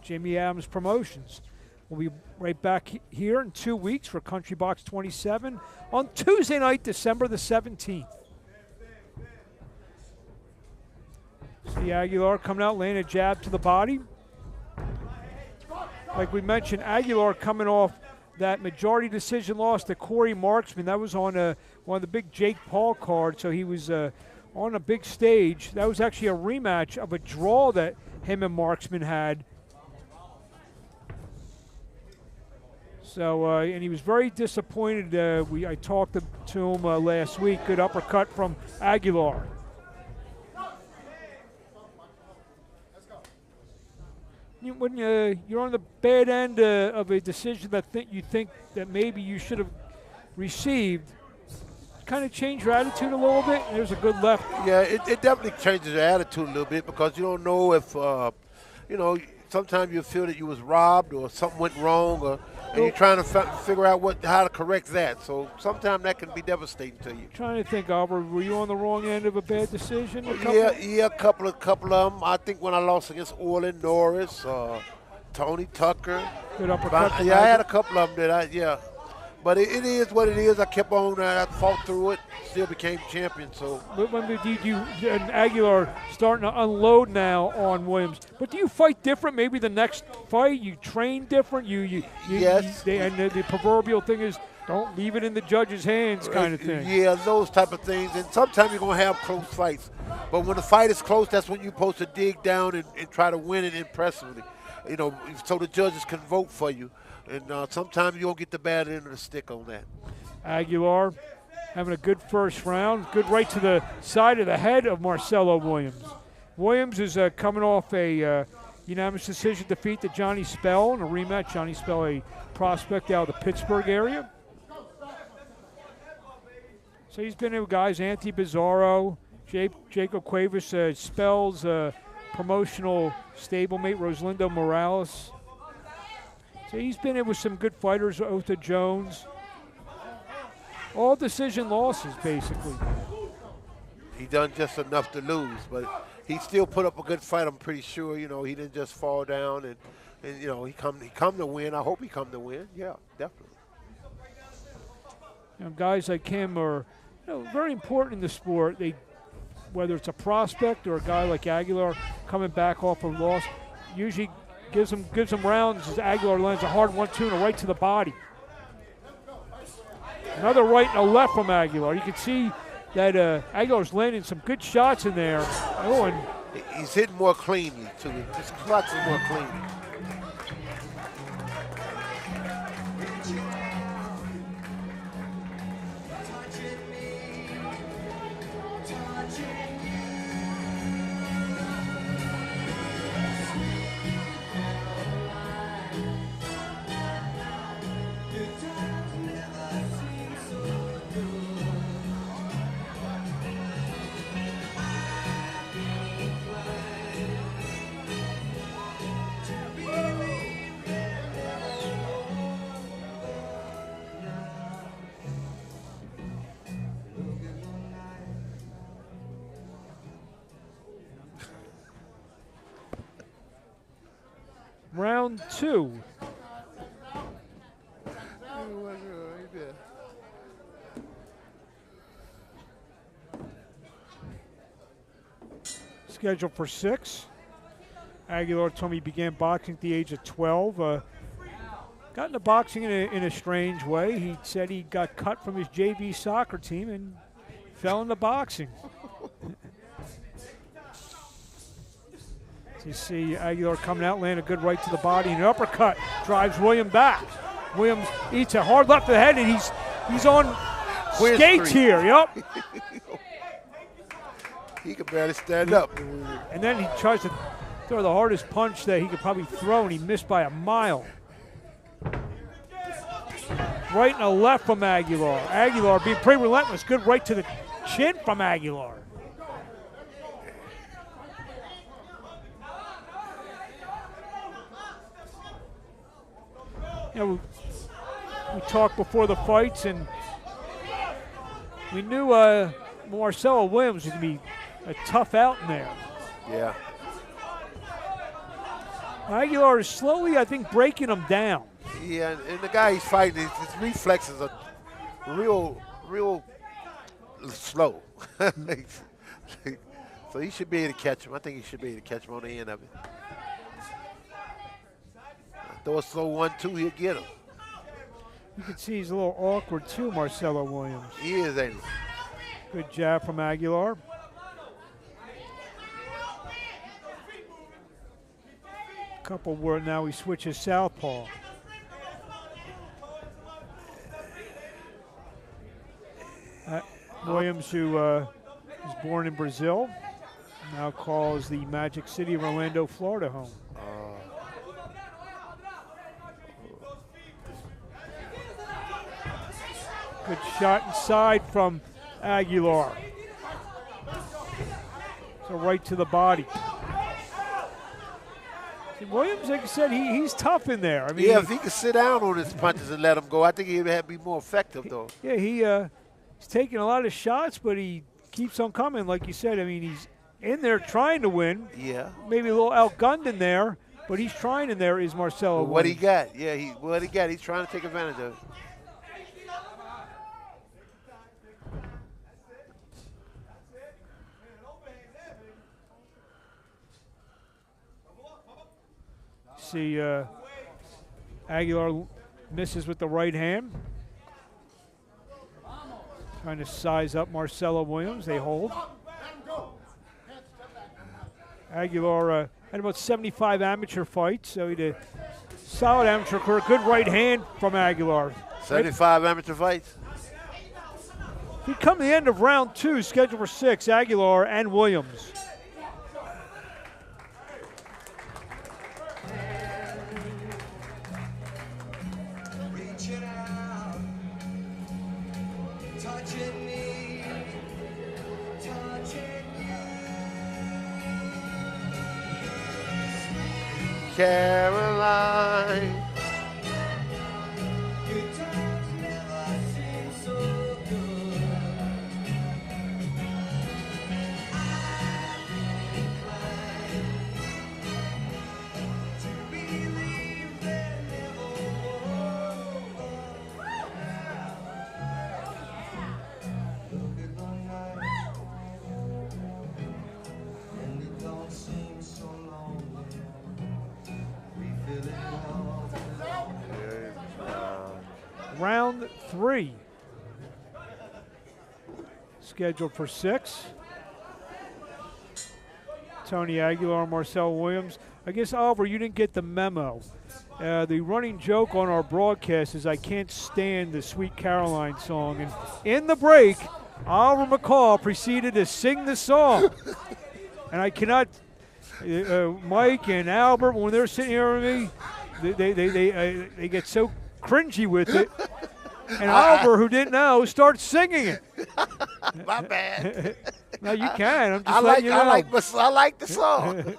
Jimmy Adams Promotions. We'll be right back here in 2 weeks for Country Box 27 on Tuesday night, December the 17th. See Aguilar coming out, laying a jab to the body. Like we mentioned, Aguilar coming off that majority decision loss to Corey Marksman. That was on one of the big Jake Paul cards, so he was on a big stage. That was actually a rematch of a draw that him and Marksman had. So, and he was very disappointed. I talked to him last week. Good uppercut from Aguilar. When you're on the bad end of a decision that you think that maybe you should have received, kind of change your attitude a little bit. There's a good left. Yeah, it definitely changes your attitude a little bit because you don't know if, sometimes you feel that you was robbed or something went wrong, and you're trying to figure out how to correct that. So sometimes that can be devastating to you. Trying to think, Albert, were you on the wrong end of a bad decision? A couple of them. I think when I lost against Rondarius, Tony Tucker. Good uppercut. I had a couple of them But it is what it is. I kept on. I fought through it. Still became champion. So. But when you and Aguilar starting to unload now on Williams. But do you fight different? Maybe the next fight you train different. Yes. And the proverbial thing is don't leave it in the judge's hands, kind of thing. Yeah, those type of things. And sometimes you're gonna have close fights. But when the fight is close, that's when you're supposed to dig down and try to win it impressively. so the judges can vote for you. And sometimes you don't get the bad end of the stick on that. Aguilar having a good first round. Good right to the side of the head of Marcelo Williams. Williams is coming off a unanimous decision defeat to Johnny Spell in a rematch. Johnny Spell, a prospect out of the Pittsburgh area. So he's been in with guys, Anthony Bizarro, Jacob Cuevas, Spell's promotional stablemate, Rosalindo Morales. So he's been in with some good fighters, Otha Jones. All decision losses, basically. He done just enough to lose, but he still put up a good fight, I'm pretty sure. He didn't just fall down, and he come to win. I hope he come to win. Yeah, definitely. Guys like him are very important in the sport. Whether it's a prospect or a guy like Aguilar coming back off a loss, usually gives them rounds as Aguilar lands a hard 1-2 and a right to the body. Another right and a left from Aguilar. You can see that Aguilar's landing some good shots in there. Oh, and he's hitting more cleanly, too. His clutch is more cleanly. round 2. Scheduled for 6. Aguilar told me he began boxing at the age of 12. Got into boxing in a strange way. He said he got cut from his JV soccer team and fell into boxing. So you see Aguilar coming out, landing a good right to the body, and an uppercut drives Williams back. Williams eats a hard left to the head, and he's on skates here. Yep. He could barely stand up. And then he tries to throw the hardest punch that he could probably throw, and he missed by a mile. Right and a left from Aguilar. Aguilar being pretty relentless. Good right to the chin from Aguilar. We talked before the fights, and we knew Marcelo Williams was going to be a tough out in there. Yeah. Aguilar is slowly, I think, breaking him down. Yeah, and the guy he's fighting, his reflexes are real slow. So he should be able to catch him. I think he should be able to catch him on the end of it. Throw a slow 1-2, he'll get him. You can see he's a little awkward too, Marcelo Williams. He is, ain't he? Good jab from Aguilar. Couple where now he switches southpaw. Williams, who is born in Brazil, now calls the Magic City of Orlando, Florida home. Good shot inside from Aguilar. So right to the body. Williams, like I said, he's tough in there. I mean, yeah, if he could sit down on his punches and let them go, I think he'd have to be more effective, though. Yeah, he's taking a lot of shots, but he keeps on coming, like you said. I mean, he's in there trying to win. Yeah. Maybe a little outgunned in there, but he's trying in there is Marcelo. What he got, yeah, what he got, he's trying to take advantage of it. See, Aguilar misses with the right hand. Trying to size up Marcelo Williams. They hold. Aguilar had about 75 amateur fights, so he had a solid amateur career. Good right hand from Aguilar. 75 amateur fights. We come to the end of round 2, scheduled for 6, Aguilar and Williams. Reaching out, touching me, touching Caroline. Good times never seem so good. I'm inclined to believe there never was. Look at the night, and it don't seem so long. We feel it well. Round 3, scheduled for 6. Tony Aguilar, Marcelo Williams. I guess, Oliver, you didn't get the memo. The running joke on our broadcast is I can't stand the Sweet Caroline song. And in the break, Oliver McCall proceeded to sing the song. And I cannot, Mike and Albert, when they're sitting here with me, they get so cringy with it. And Oliver, who didn't know, starts singing it. My bad. No, you can. I'm just letting you know. I like the song.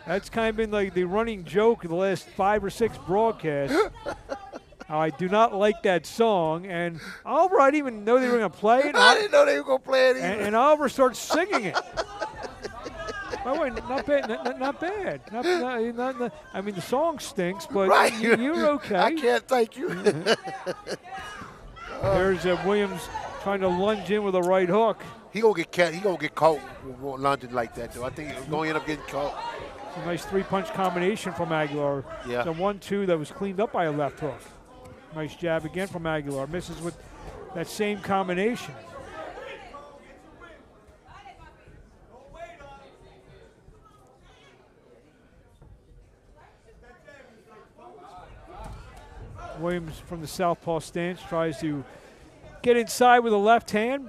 That's kind of been like the running joke of the last 5 or 6 broadcasts. How I do not like that song. And Oliver, I didn't even know they were going to play it. I didn't know they were going to play it either. And Oliver starts singing it. By the way, not bad. Not bad. Not, I mean, the song stinks, but right. You're okay. I can't thank you. There's Williams trying to lunge in with a right hook. He gonna get caught lunging like that, though. I think he's gonna end up getting caught. It's a nice 3-punch combination from Aguilar. Yeah. It's a 1-2 that was cleaned up by a left hook. Nice jab again from Aguilar. Misses with that same combination. Williams from the southpaw stance tries to get inside with a left hand.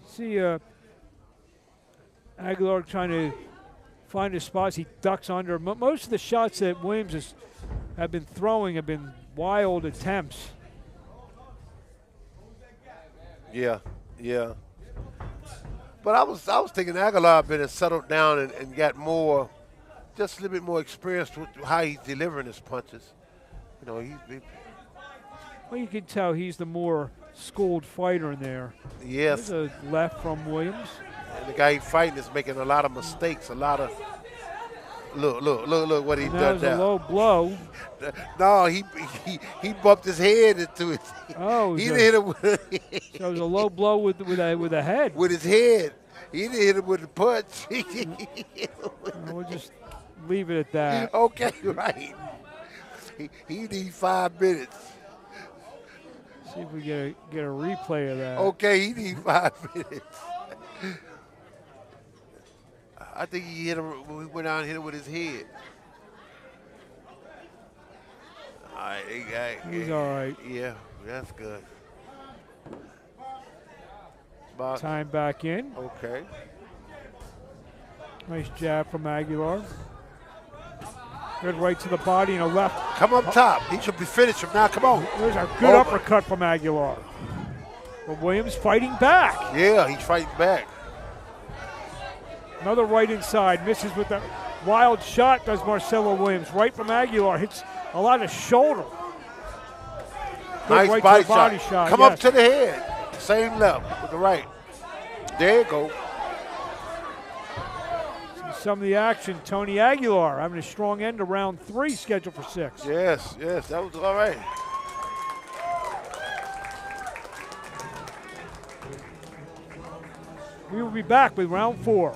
See Aguilar trying to find his spots. He ducks under. Most of the shots that Williams have been throwing have been wild attempts. Yeah. But I was thinking Aguilar been settled down and got more, just a little bit more experienced with how he's delivering his punches. You know, Well, you can tell he's the more schooled fighter in there. Yes. There's a left from Williams. And the guy he's fighting is making a lot of mistakes, a lot of. Look what he done That was a low blow. No, he bumped his head into it. Oh, he didn't hit him with so it was a low blow with a head. With his head. He didn't hit him with a punch. We'll just leave it at that. Okay, right. He needs 5 minutes. See if we get a replay of that. Okay, he needs 5 minutes. I think he hit him when we went out and hit him with his head. He's all right. Yeah, that's good. Time back in. Okay. Nice jab from Aguilar. Good right to the body and a left. Come up top. He should be finished him now. Come on. There's a good uppercut from Aguilar. But Williams fighting back. Yeah, he's fighting back. Another right inside. Misses with a wild shot, does Marcelo Williams. Right from Aguilar. Hits a lot of shoulder. Good Nice right body shot. Come up to the head. Same left with the right. There you go. See some of the action. Tony Aguilar having a strong end to round 3, scheduled for 6. Yes, that was all right. We will be back with round 4.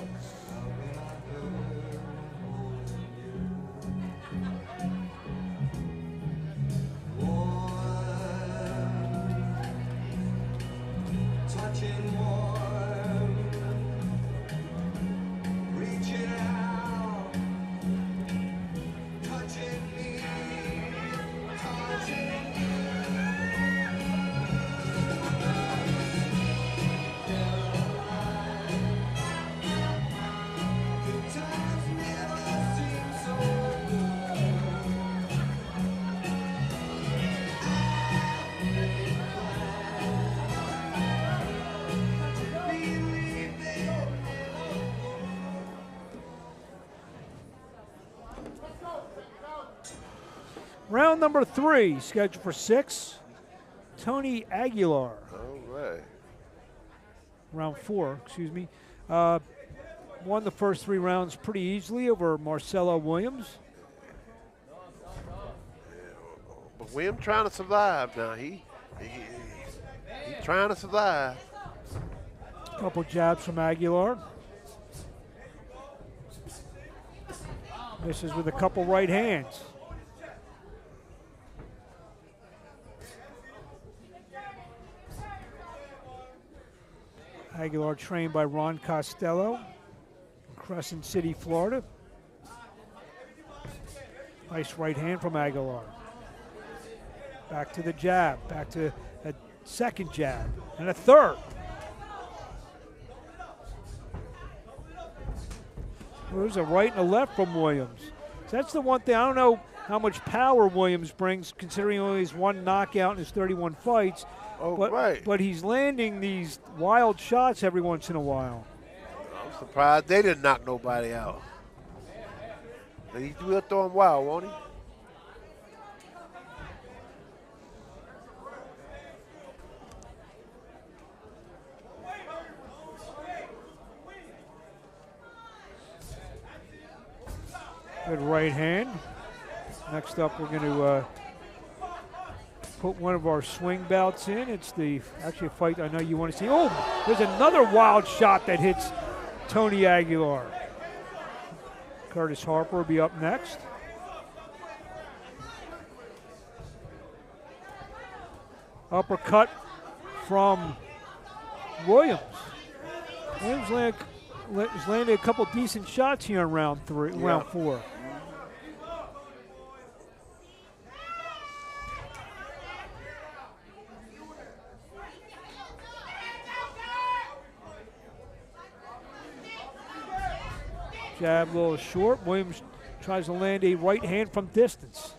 Round number 3, scheduled for 6. Tony Aguilar. All right. Round 4, excuse me. Won the first 3 rounds pretty easily over Marcelo Williams. But Williams trying to survive now. He trying to survive. Couple jabs from Aguilar. Misses with a couple right hands. Aguilar trained by Ron Costello, Crescent City, Florida. Nice right hand from Aguilar. Back to the jab, back to a second jab, and a third. There's a right and a left from Williams. So that's the one thing. I don't know how much power Williams brings, considering he only has 1 knockout in his 31 fights. Oh, but, right. But he's landing these wild shots every once in a while. I'm surprised they didn't knock nobody out. But he will throw him wild, won't he? Good right hand. Next up, we're going to put one of our swing bouts in. It's actually a fight I know you want to see. Oh, there's another wild shot that hits Tony Aguilar. Curtis Harper will be up next. Uppercut from Williams. Williams landed a couple decent shots here in round 4. Jab a little short. Williams tries to land a right hand from distance.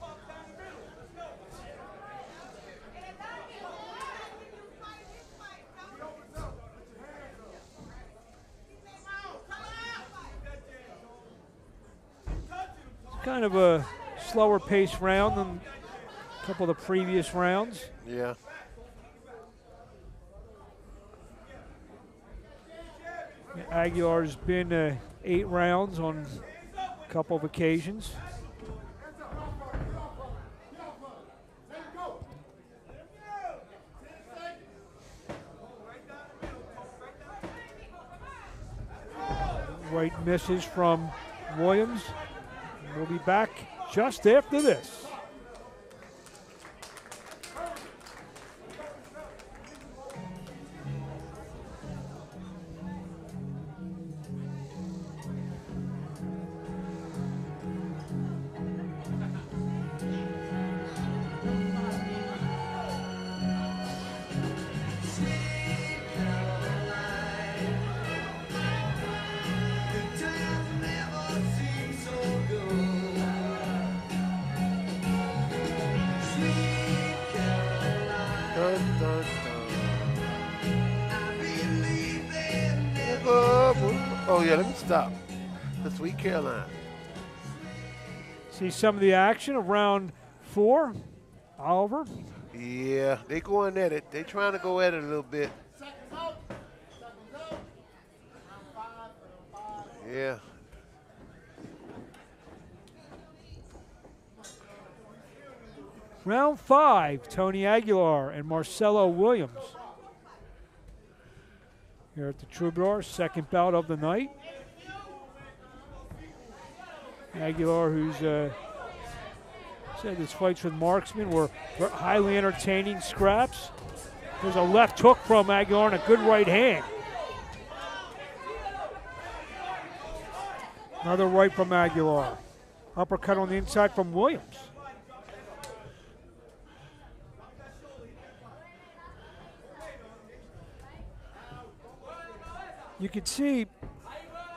It's kind of a slower pace round than a couple of the previous rounds. Yeah. Aguilar's been 8 rounds on a couple of occasions. Right misses from Williams. We'll be back just after this. Oh, yeah, let me stop. The Sweet Caroline. See some of the action of round 4. Oliver. Yeah, they going at it. They trying to go at it a little bit. Yeah. Round 5, Tony Aguilar and Marcelo Williams. Here at the Troubadour, second bout of the night. Aguilar, who's said his fights with marksmen were highly entertaining scraps. There's a left hook from Aguilar and a good right hand. Another right from Aguilar. Uppercut on the inside from Williams. You can see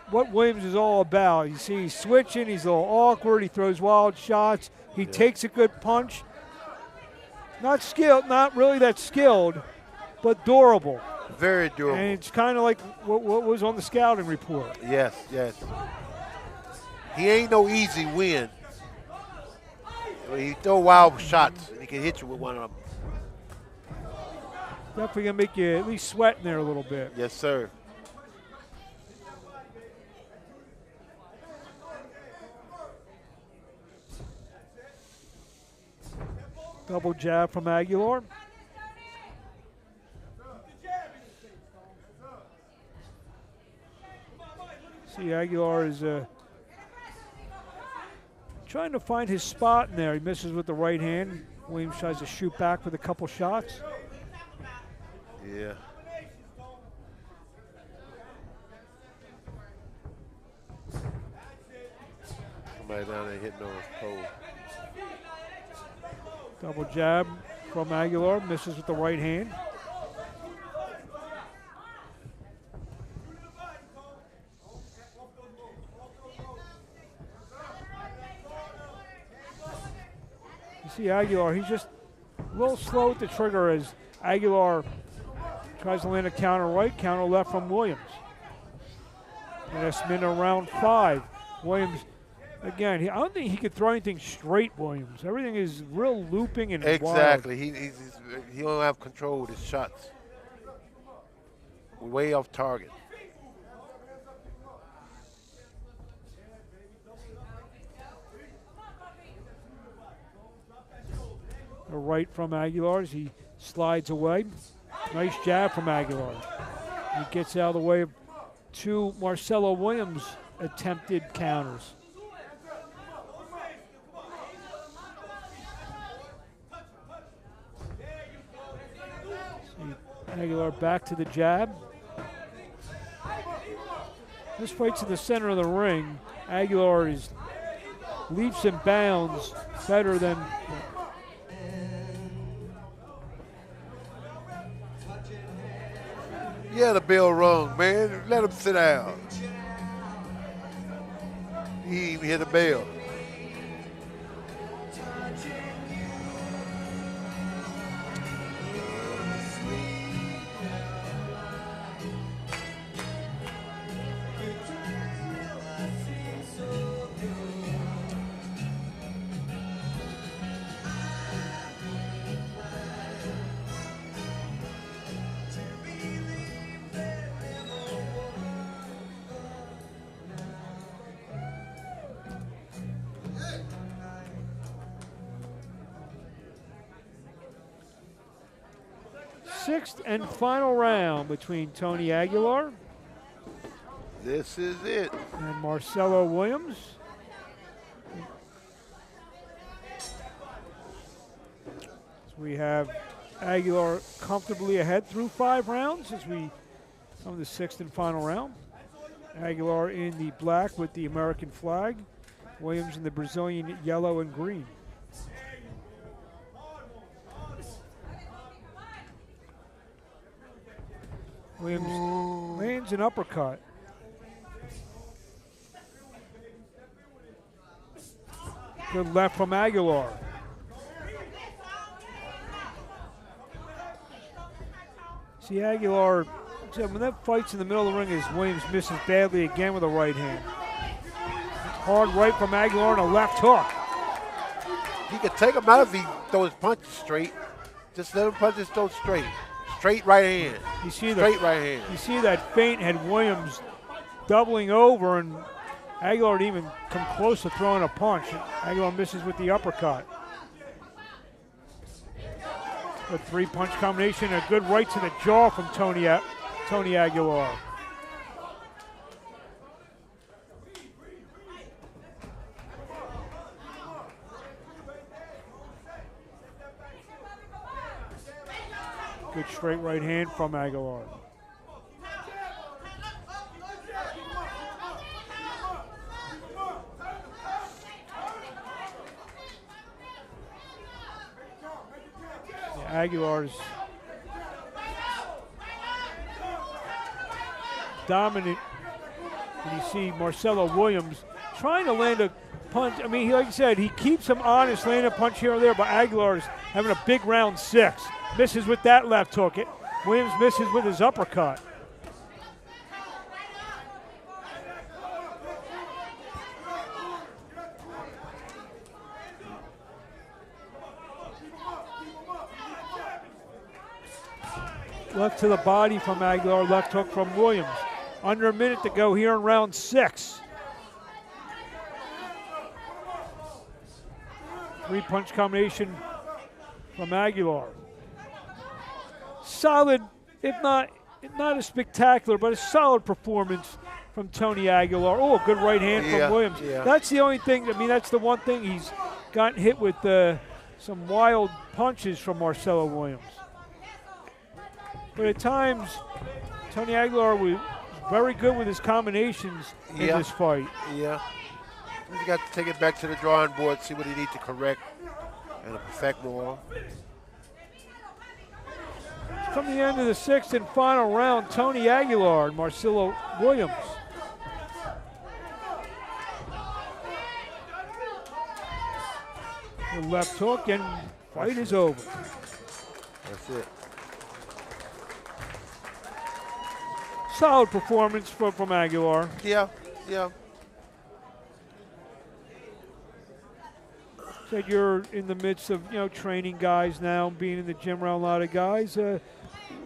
what Williams is all about. You see he's switching, he's a little awkward, he throws wild shots, he takes a good punch. Not skilled, not really that skilled, but durable. Very durable. And it's kind of like what was on the scouting report. Yes, yes. He ain't no easy win. He throw wild shots. He can hit you with one of them. Definitely going to make you at least sweat in there a little bit. Yes, sir. Double jab from Aguilar. See, Aguilar is trying to find his spot in there. He misses with the right hand. Williams tries to shoot back with a couple shots. Yeah. Somebody down there hitting on his pole. Double jab from Aguilar, misses with the right hand. You see Aguilar, he's just a little slow with the trigger as Aguilar tries to land a counter right, counter left from Williams. And that's been around 5. Williams, again, I don't think he could throw anything straight, Williams. Everything is real looping and exactly. wild. He don't have control with his shots. Way off target. A right from Aguilar as he slides away. Nice jab from Aguilar. He gets out of the way of 2 Marcelo Williams attempted counters. See Aguilar back to the jab. This fight's in the center of the ring. Aguilar is leaps and bounds better than. Yeah, the bell rung, man. Let him sit down. He didn't even hit the bell. Sixth and final round between Tony Aguilar This is it. and Marcelo Williams. So we have Aguilar comfortably ahead through 5 rounds as we come to the 6th and final round. Aguilar in the black with the American flag. Williams in the Brazilian yellow and green. Williams lands an uppercut. Good left from Aguilar. See Aguilar, when that fight's in the middle of the ring, is Williams misses badly again with a right hand. Hard right from Aguilar and a left hook. He could take him out if he throws his punches straight. Just let him punch his throw straight. Straight right hand. You see straight right hand. You see that feint had Williams doubling over, and Aguilar didn't even come close to throwing a punch. Aguilar misses with the uppercut. A 3-punch combination, a good right to the jaw from Tony Aguilar. Good straight right hand from Aguilar. Aguilar's dominant. And you see Marcelo Williams trying to land a punch. I mean, like I said, he keeps him honest, landing a punch here or there, but Aguilar's having a big round 6. Misses with that left hook. Williams misses with his uppercut. Left to the body from Aguilar, left hook from Williams. Under a minute to go here in round 6. 3-punch combination from Aguilar. Solid, if not as spectacular, but a solid performance from Tony Aguilar. Oh, a good right hand from Williams. Yeah. That's the only thing, that's the one thing he's gotten hit with some wild punches from Marcelo Williams. But at times, Tony Aguilar was very good with his combinations in this fight. Yeah. He's got to take it back to the drawing board, see what he needs to correct and perfect more. From the end of the 6th and final round, Tony Aguilar and Marcelo Williams. The left hook, and fight is over. That's it. Solid performance from Aguilar. Yeah, yeah. Said you're in the midst of training guys now, being in the gym around a lot of guys.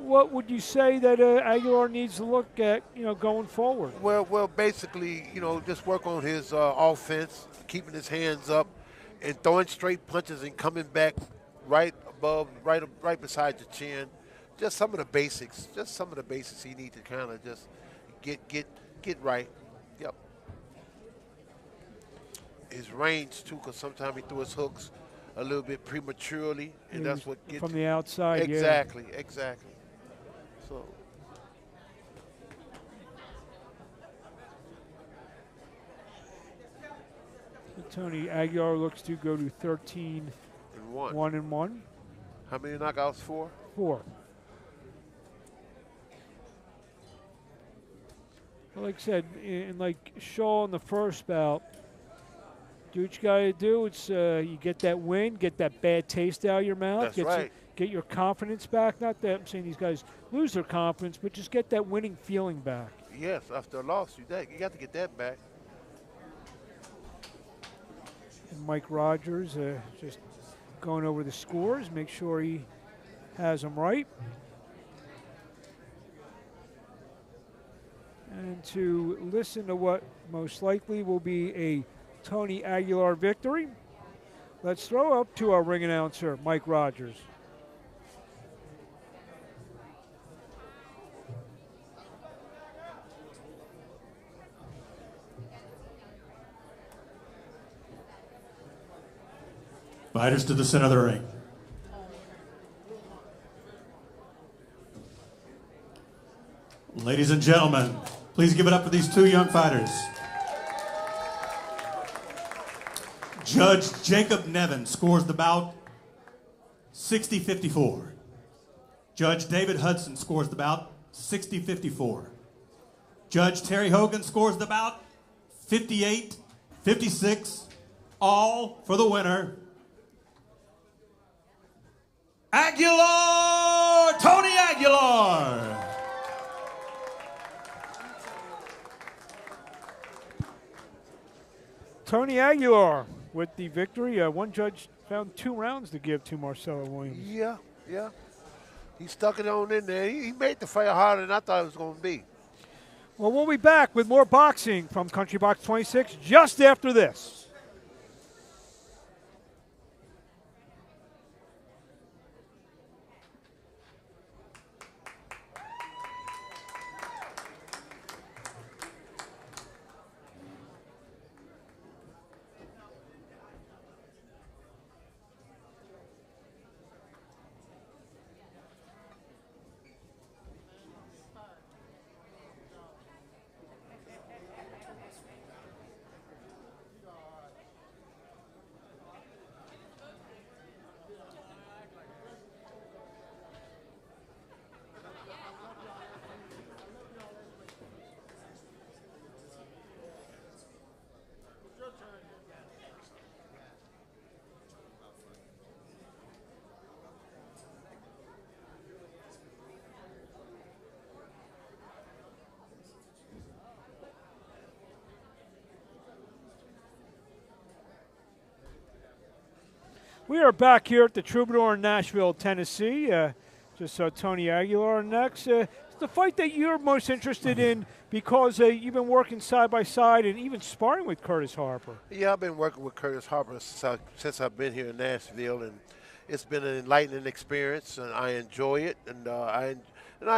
What would you say that Aguilar needs to look at going forward? Well, basically, just work on his offense, keeping his hands up, and throwing straight punches and coming back right above, right beside your chin. Just some of the basics. Just some of the basics he needs to kind of just get right. Yep. His range too, because sometimes he threw his hooks a little bit prematurely, and that's what gets from the outside. Exactly. So. Tony Aguilar looks to go to 13-1. 1-1. How many knockouts? 4? 4. Well, like I said, and like Shaw in the first bout, do what you got to do. It's you get that win, get that bad taste out of your mouth. That's right. Get your confidence back. Not that I'm saying these guys lose their confidence, but just get that winning feeling back. Yes, after a loss, you got to get that back. And Mike Rogers just going over the scores, make sure he has them right. And to listen to what most likely will be a Tony Aguilar victory, let's throw up to our ring announcer, Mike Rogers. Fighters to the center of the ring. Ladies and gentlemen, please give it up for these 2 young fighters. Judge Jacob Nevin scores the bout 60-54. Judge David Hudson scores the bout 60-54. Judge Terry Hogan scores the bout 58-56. All for the winner, Aguilar, Tony Aguilar. Tony Aguilar with the victory. One judge found 2 rounds to give to Marcelo Williams. Yeah. He stuck it on in there. He made the fight harder than I thought it was going to be. Well, we'll be back with more boxing from Country Box 26 just after this. We are back here at the Troubadour in Nashville, Tennessee. Just saw Tony Aguilar next. It's the fight that you're most interested in because you've been working side by side and even sparring with Curtis Harper. Yeah, I've been working with Curtis Harper since I've been here in Nashville, and it's been an enlightening experience, and I enjoy it, and I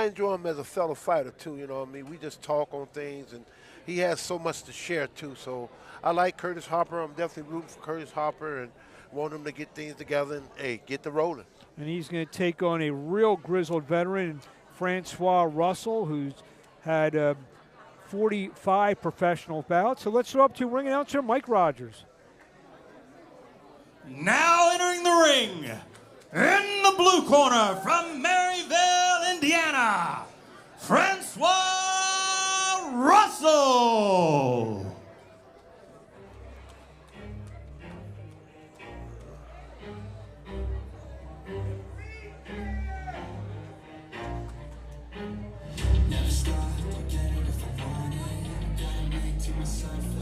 enjoy him as a fellow fighter too. You know what I mean? We just talk on things, and he has so much to share too. So I like Curtis Harper. I'm definitely rooting for Curtis Harper and want him to get things together and, hey, get the rolling. And he's going to take on a real grizzled veteran, Francois Russell, who's had 45 professional bouts. So let's throw up to ring announcer Mike Rogers. Now entering the ring, in the blue corner from Maryville, Indiana, Francois Russell.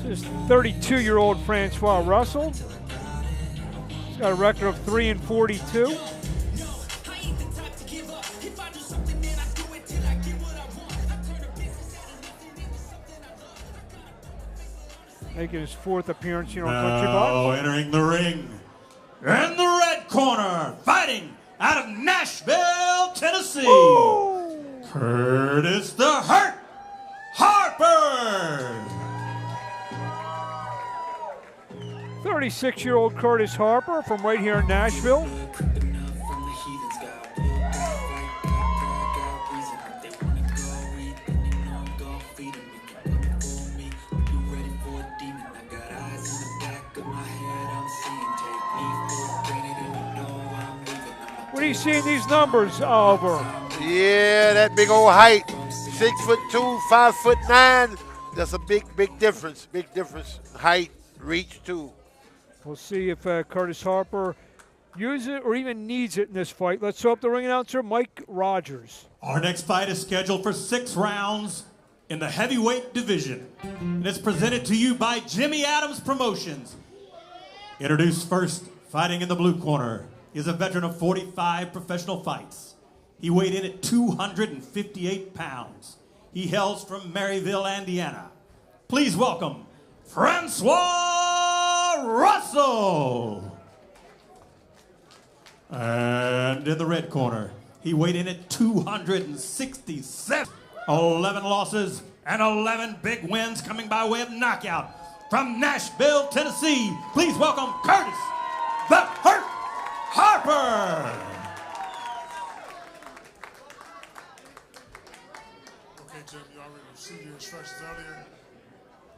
This is 32-year-old Francois Russell. He's got a record of 3-42. Making his 4th appearance here on Country Box. Now entering the ring, in the red corner, fighting out of Nashville, Tennessee, Ooh. Curtis the Hurt Harper. 36-year-old Curtis Harper from right here in Nashville. What do you see in these numbers, Oliver? Yeah, that big old height, 6'2", 5'9". That's a big difference. Big difference. Height, reach too. We'll see if Curtis Harper uses it or even needs it in this fight. Let's throw up the ring announcer, Mike Rogers. Our next fight is scheduled for 6 rounds in the heavyweight division. And it's presented to you by Jimmy Adams Promotions. Introduced first, fighting in the blue corner. He is a veteran of 45 professional fights. He weighed in at 258 pounds. He hails from Maryville, Indiana. Please welcome Francois Russell. And in the red corner, he weighed in at 267. 11 losses and 11 big wins coming by way of knockout. From Nashville, Tennessee, please welcome Curtis the Hurt Harper. Okay, Jim, you already received your instructions earlier.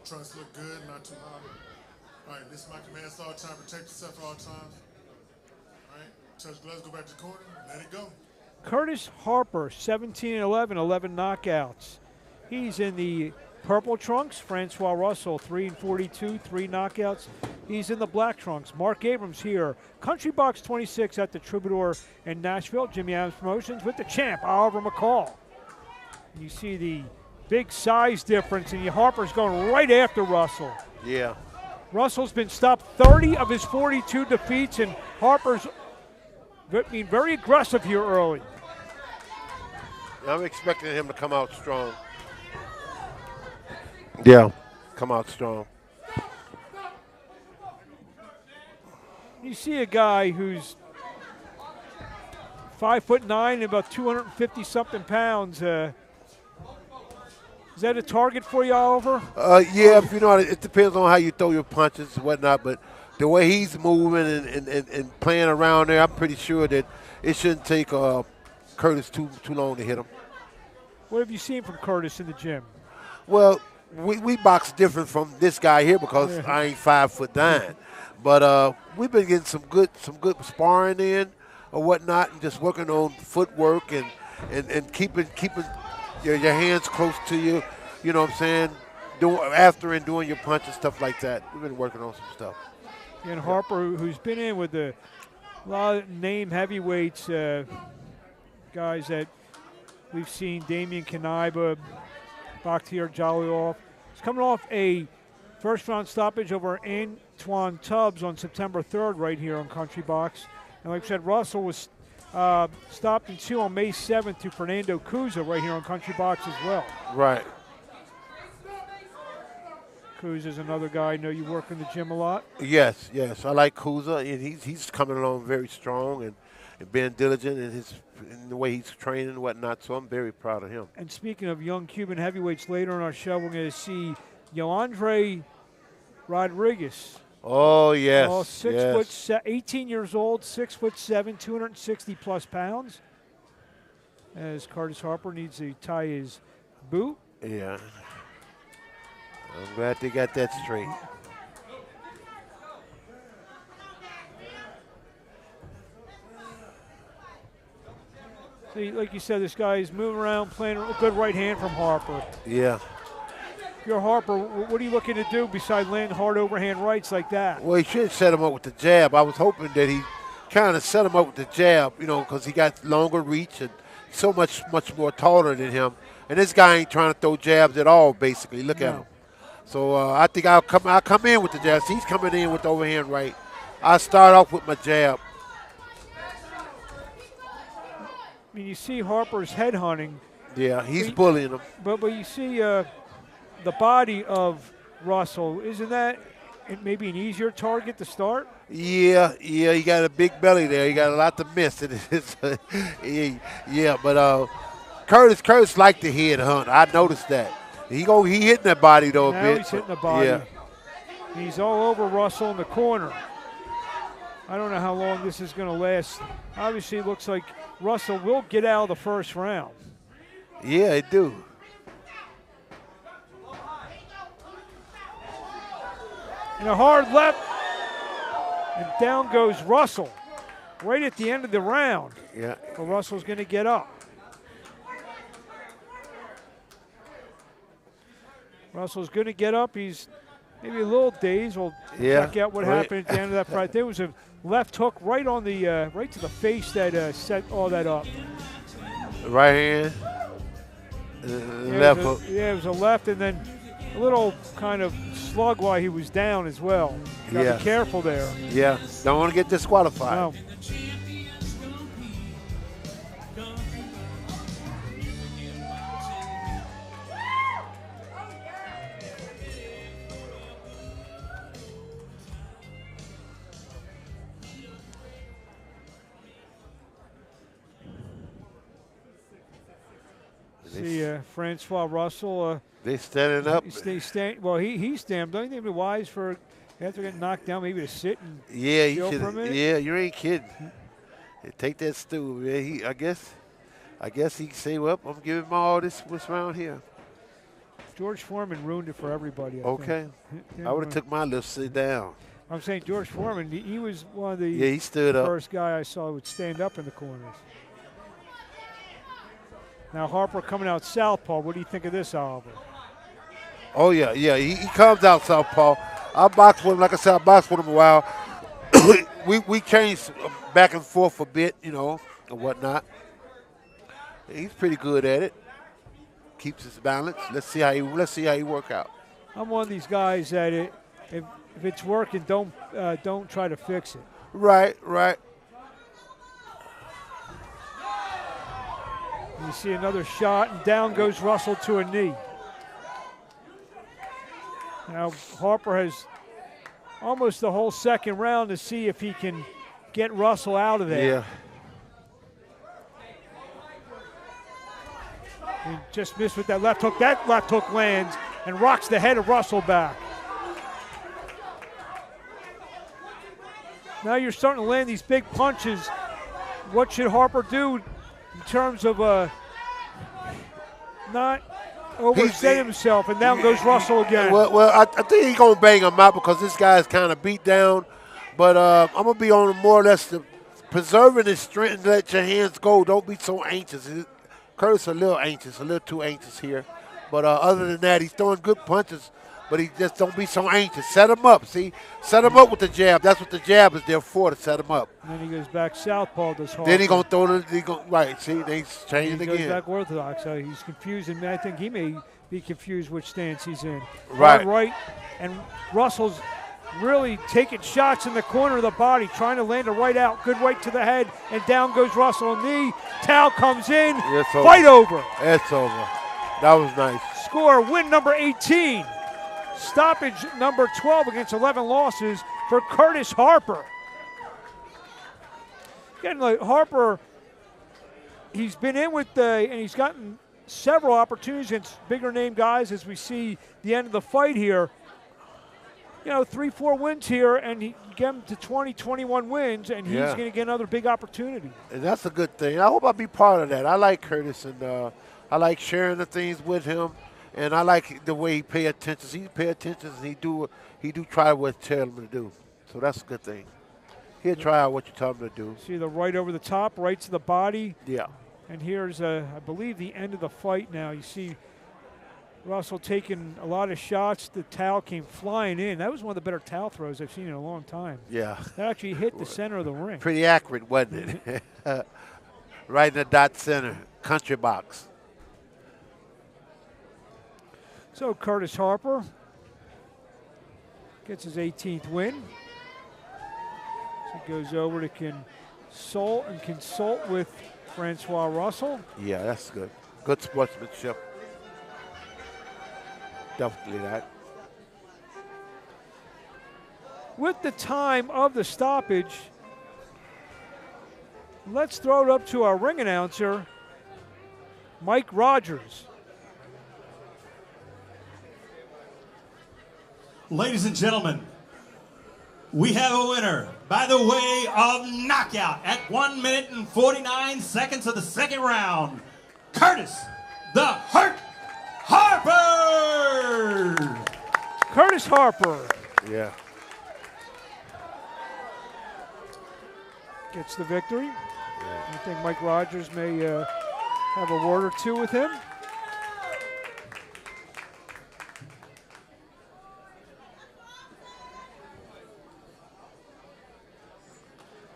Trust look good, not too hot. All right, this is my command all time. Protect yourself at all times. All right, touch gloves, go back to the corner, let it go. Curtis Harper, 17-11, 11 knockouts. He's in the purple trunks. Francois Russell, 3-42, 3 knockouts. He's in the black trunks. Mark Abrams here. Country Box 26 at the Troubadour in Nashville. Jimmy Adams Promotions with the champ, Oliver McCall. You see the big size difference, and Harper's going right after Russell. Yeah. Russell's been stopped 30 of his 42 defeats, and Harper's being very aggressive here early. I'm expecting him to come out strong. Yeah, come out strong. You see a guy who's 5'9" and about 250-something pounds. Is that a target for you, Oliver? Yeah, you know, it depends on how you throw your punches and whatnot, but the way he's moving and playing around there, I'm pretty sure that it shouldn't take Curtis too long to hit him. What have you seen from Curtis in the gym? Well, we box different from this guy here because I ain't 5'9", but we've been getting some good sparring in or whatnot, and just working on footwork and keeping your hands close to you. You know what I'm saying? After and doing your punch and stuff like that. We've been working on some stuff. And Harper, who's been in with a lot of name heavyweights, guys that we've seen, Damian Kanaiba, Bakhtiar Jalilov. He's coming off a first-round stoppage over Antoine Tubbs on September 3rd right here on Country Box. And like I said, Russell was stopped in 2 on May 7th to Fernando Cuza right here on Country Box as well. Right. Cuza's another guy I know you work in the gym a lot. Yes, yes. I like Cuza, and he's coming along very strong and being diligent in the way he's training and whatnot, so I'm very proud of him. And speaking of young Cuban heavyweights, later in our show, we're going to see Yoandre Rodriguez. Oh, yes. Oh, 18 years old, 6'7", 260-plus pounds. As Curtis Harper needs to tie his boot. Yeah. I'm glad they got that straight. See, like you said, this guy is moving around, playing a good right hand from Harper. Yeah. If you're Harper, what are you looking to do besides landing hard overhand rights like that? Well, he should set him up with the jab. I was hoping that he kind of set him up with the jab, because he got longer reach and so much more taller than him. And this guy ain't trying to throw jabs at all, basically. Look at him. So I think I'll come in with the jabs. He's coming in with the overhand right. I'll start off with my jab. I mean, you see Harper's head hunting. Yeah, he's bullying him. But you see the body of Russell. Isn't that maybe an easier target to start? Yeah, he got a big belly there. He got a lot to miss. But Curtis liked the head hunt. I noticed that. He hitting that body though a bit. Now he's hitting the body. Yeah. He's all over Russell in the corner. I don't know how long this is going to last. Obviously, it looks like Russell will get out of the first round. Yeah, it do. And a hard left, and down goes Russell right at the end of the round. Yeah. But Russell's going to get up. Russell's going to get up. He's maybe a little dazed. We'll check out what happened at the end of that fight. There was a left hook right on the right to the face that set all that up. Right hand, left hook. Yeah, it was a left, and then a little kind of slug while he was down as well. Got to be careful there. Yeah, don't want to get disqualified. No. See, Francois Russell. They standing up. He's standing. Don't you think it'd be wise for after getting knocked down, maybe to sit and chill for a minute? Yeah, you ain't kidding. Take that stool, man. I guess he can say, "Well, I'm giving him all this what's around here." George Foreman ruined it for everybody. I would have took my little sit down. I'm saying George Foreman. He was one of the he stood up. First guy I saw would stand up in the corners. Now Harper coming out southpaw. What do you think of this, Oliver? Oh, yeah. He comes out southpaw. I boxed with him. Like I said, I boxed with him a while. we changed back and forth a bit, and whatnot. He's pretty good at it. Keeps his balance. Let's see how he work out. I'm one of these guys that if it's working, don't try to fix it. Right. You see another shot, and down goes Russell to a knee. Now Harper has almost the whole second round to see if he can get Russell out of there. Yeah. He just missed with that left hook. That left hook lands and rocks the head of Russell back. Now you're starting to land these big punches. What should Harper do in terms of not overextend himself? And down goes Russell again. Well, I think he's going to bang him out because this guy's kind of beat down. But I'm going to be on him more or less preserving his strength and let your hands go. Don't be so anxious. Curtis a little anxious, a little too anxious here. But other than that, he's throwing good punches. But he just don't be so anxious. Set him up, see? Set him up with the jab. That's what the jab is there for, to set him up. And then he goes back southpaw this Harper. Then he's going to throw right, see? Then he's changing again. He goes back orthodox. So he's confused, and I think he may be confused which stance he's in. Right. Right. And Russell's really taking shots in the corner of the body, trying to land a right out. Good weight to the head, and down goes Russell. Knee, towel comes in, fight over. It's over. That was nice. Score, win number 18. Stoppage number 12 against 11 losses for Curtis Harper. Again, like Harper, he's been in with and he's gotten several opportunities against bigger name guys as we see the end of the fight here. 3-4 wins here, and he get him to 20, 21 wins, and he's going to get another big opportunity. And that's a good thing. I hope I'll be part of that. I like Curtis, and I like sharing the things with him, and I like the way he pay attention. He pay attention, and he do try what you tell him to do. So that's a good thing. He'll try out what you tell him to do. See the right over the top, right to the body. Yeah. And here's, I believe, the end of the fight now. You see Russell taking a lot of shots. The towel came flying in. That was one of the better towel throws I've seen in a long time. Yeah. That actually hit the center of the ring. Pretty accurate, wasn't it? Right in the dot center, country box. So Curtis Harper gets his 18th win. So he goes over to consult with Francois Russell. Yeah, that's good. Good sportsmanship. Definitely that. With the time of the stoppage, let's throw it up to our ring announcer, Mike Rogers. Ladies and gentlemen, we have a winner by the way of knockout at 1 minute and 49 seconds of the second round, Curtis the Hurt Harper! Curtis Harper. Yeah. Gets the victory. Yeah. I think Mike Rogers may have a word or two with him.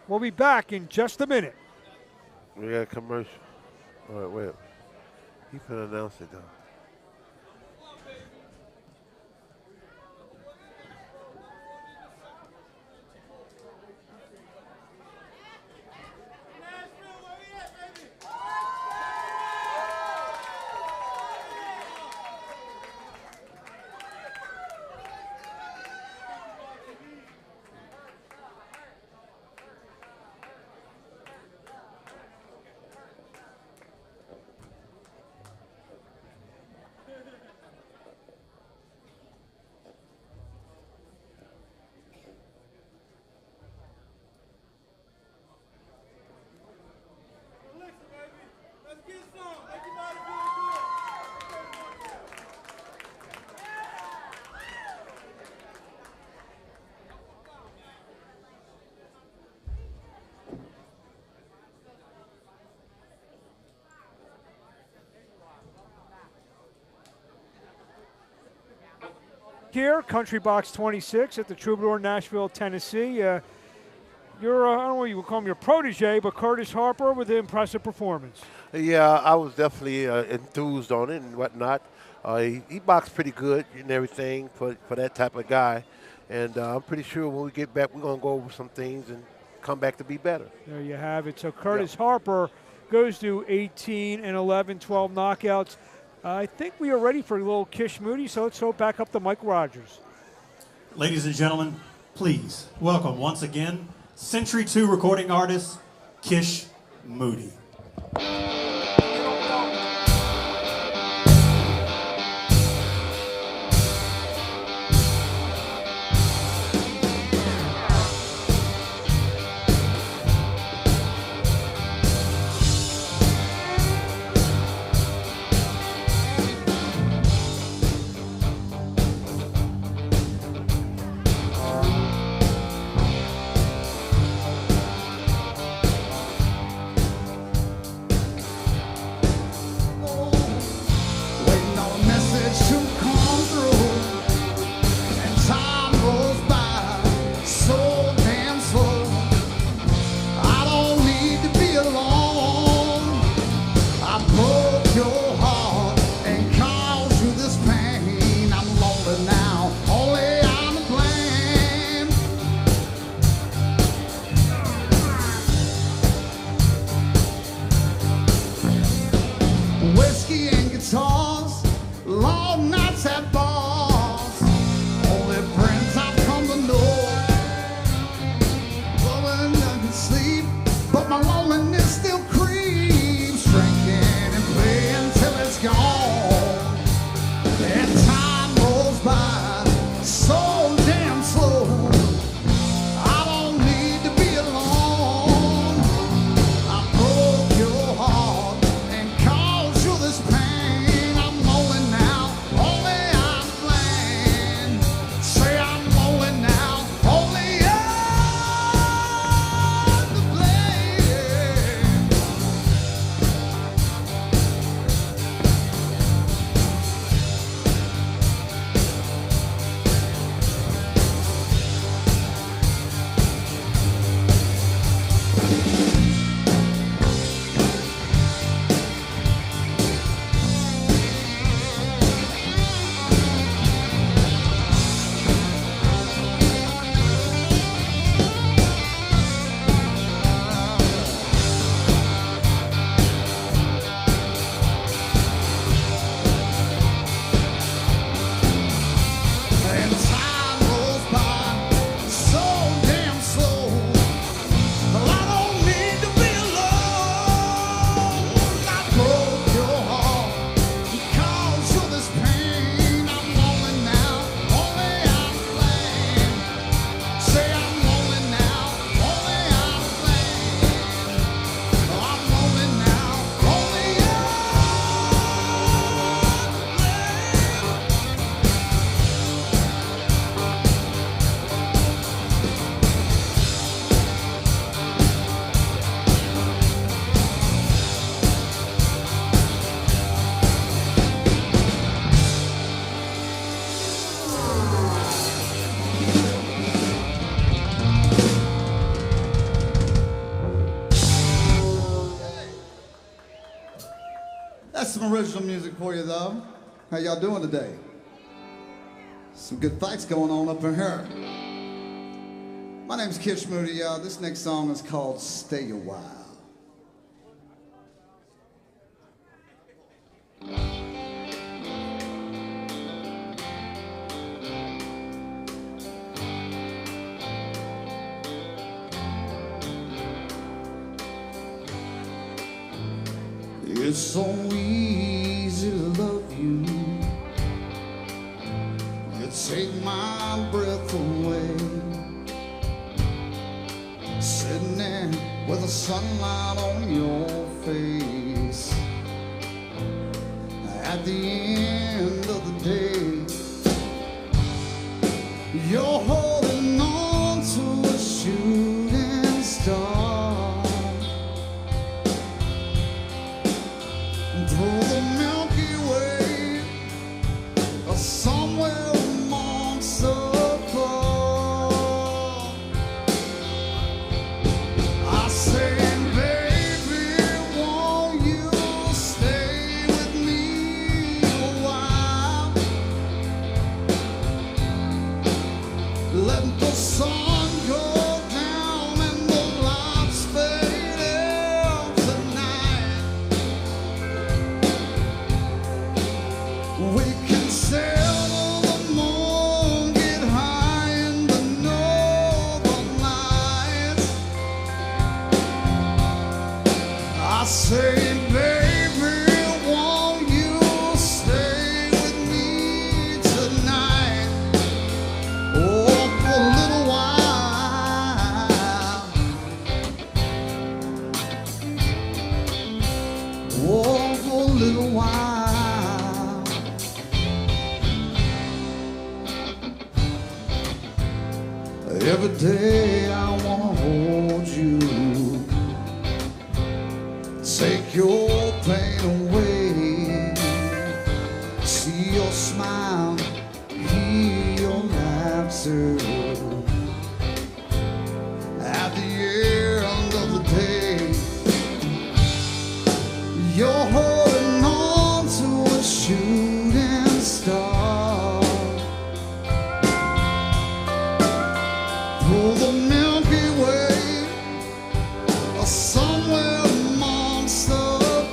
We'll be back in just a minute. We got a commercial. All right, wait. You can announce it, though. Here, Country Box 26 at the Troubadour, Nashville, Tennessee. You're, I don't know what you would call him, your protege, but Curtis Harper with an impressive performance. Yeah, I was definitely enthused on it and whatnot. He boxed pretty good and everything for that type of guy. And I'm pretty sure when we get back, we're going to go over some things and come back to be better. There you have it. So Curtis Harper goes to 18 and 11, 12 knockouts. I think we are ready for a little Kish Moody, so let's throw it back up to Mike Rogers. Ladies and gentlemen, please welcome once again Century 2 recording artist, Kish Moody. That's some original music for you, though. How y'all doing today? Some good fights going on up in here. My name's Kitch Moody. This next song is called Stay a While. It's so easy to love you. You take my breath away. Sitting there with the sunlight on your face. At the end of the day, you're holding on to a shooting star. Through the Milky Way, or somewhere amongst the clouds. I say, baby, won't you stay with me a while? Let the sun go down and the lights fade out tonight. We can sail on the moon, get high in the northern lights. I say, baby, won't you stay with me tonight? Oh, for a little while. Oh, for a little while. Every day I wanna hold you, take your pain away, see your smile, hear your laughter. At the end of the day, you're holding on to a shooting star. Through the Milky Way, or somewhere amongst the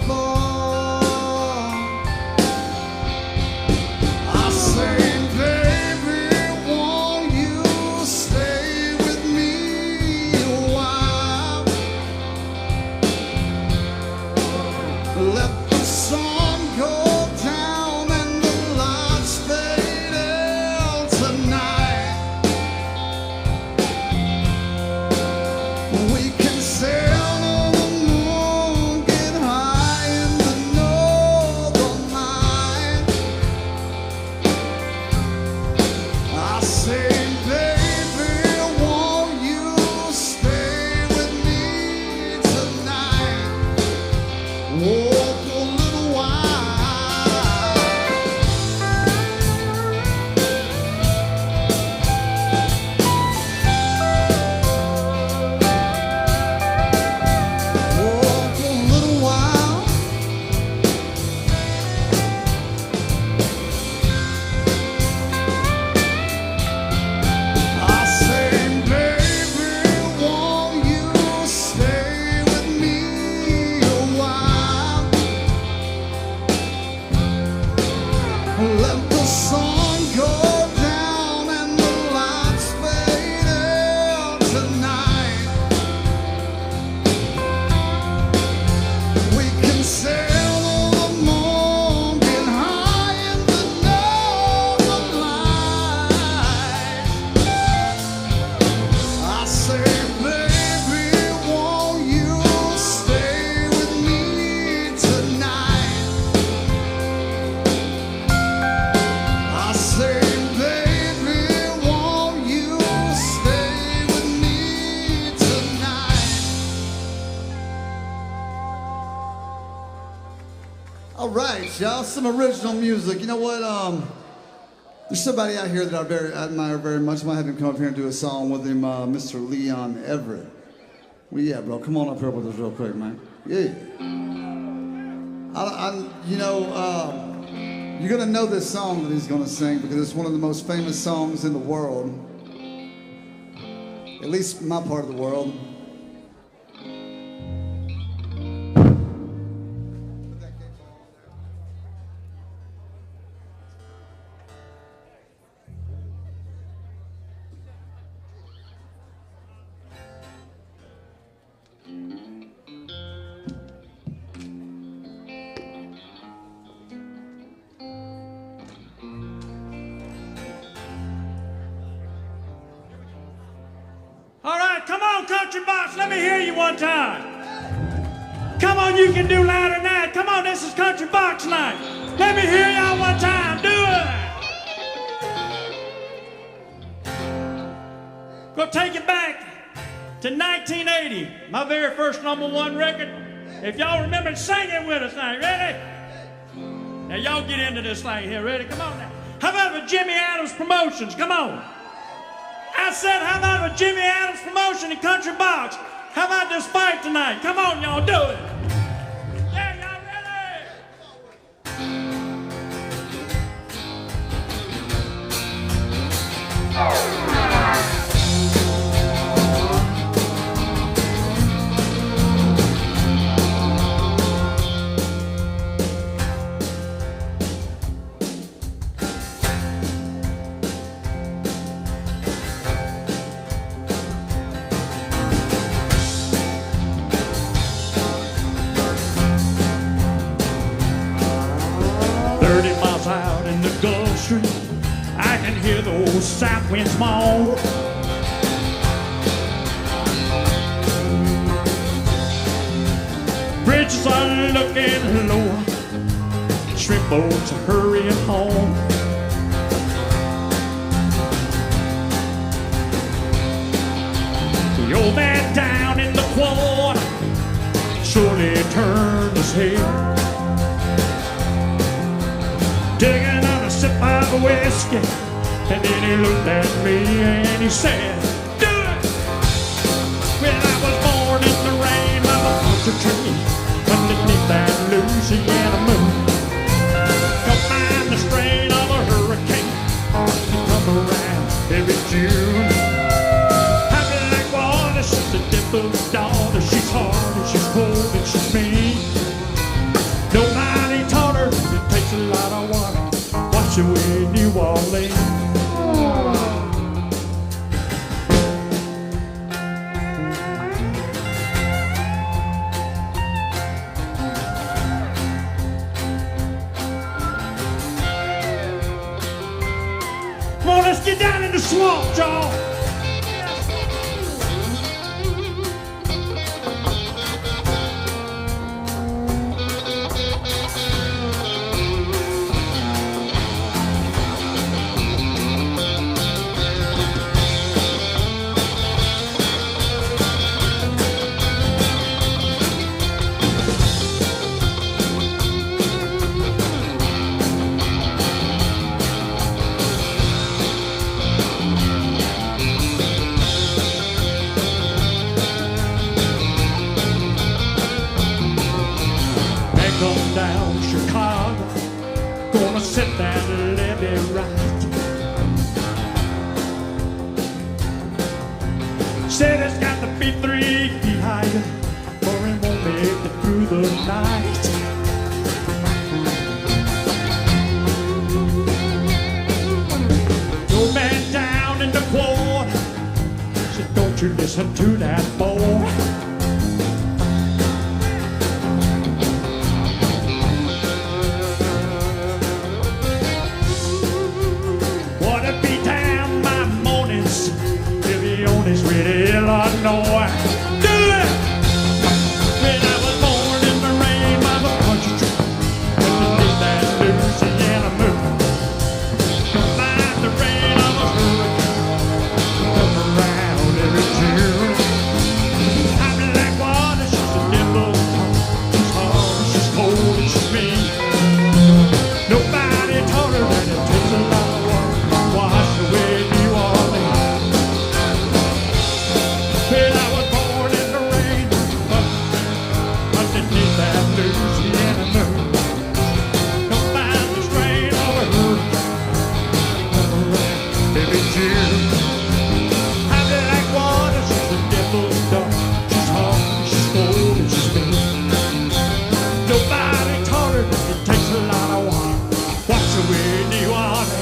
clouds. I say, baby, won't you stay with me a while? Let the sun go down and the lights fade out tonight. We can sail on the moon, get high in the northern light. I say, baby, won't you stay with me tonight? Oh, for a little while. Oh, for a little while. I say, baby, won't you stay with me a while? Let the sun go down and the lights fade out tonight. We can sail on the moon, get high in the northern light. I say, baby, won't you stay with me tonight? I say, baby, won't you stay with me tonight? All right, y'all, some original music. You know what? There's somebody out here that I admire very much. I might have him come up here and do a song with him, Mr. Leon Everett. Well, yeah, bro, come on up here with us real quick, man. Yeah. You're going to know this song that he's going to sing because it's one of the most famous songs in the world. At least my part of the world. All right, come on, country box. Let me hear you one time. Come on, you can do louder than that. Come on, this is country box night. Let me hear y'all one time. Do it. Go take it back to 1980, my very first #1 record. If y'all remember, sing it with us now. Ready? Now y'all get into this thing here. Ready? Come on now. How about the Jimmy Adams Promotions? Come on. I said, how about a Jimmy Adams promotion in Country Box? How about this fight tonight? Come on, y'all, do it. Yeah, y'all ready? 30 miles out in the Gulf Stream, I can hear those south winds moan. Bridges are looking low, shrimp boats are hurrying home. The old man down in the quad surely turned his head, taking out a sip of whiskey, and then he looked at me and he said, do it! When I was born in the rain of a country tree, underneath that Louisiana moon, don't mind the strain of a hurricane, it come around every June. Happy like water, she's the devil's daughter, she's hard and she's cold and she's mean. Nobody taught her it takes a lot of water, wash away New Orleans. Come on, let's get down in the swamp, y'all. Down Chicago, gonna set that levee right. Said it's got to be 3 feet higher, or it won't make it through the night. Your man down in the quad said, don't you listen to that boy. Illinois. Do it! When I was born in the rain by the country tree, underneath that Louisiana moon. Don't mind the rain of a hurricane, come around every June. I it's just me. Nobody taught her it takes a lot of water. What's the way you want it?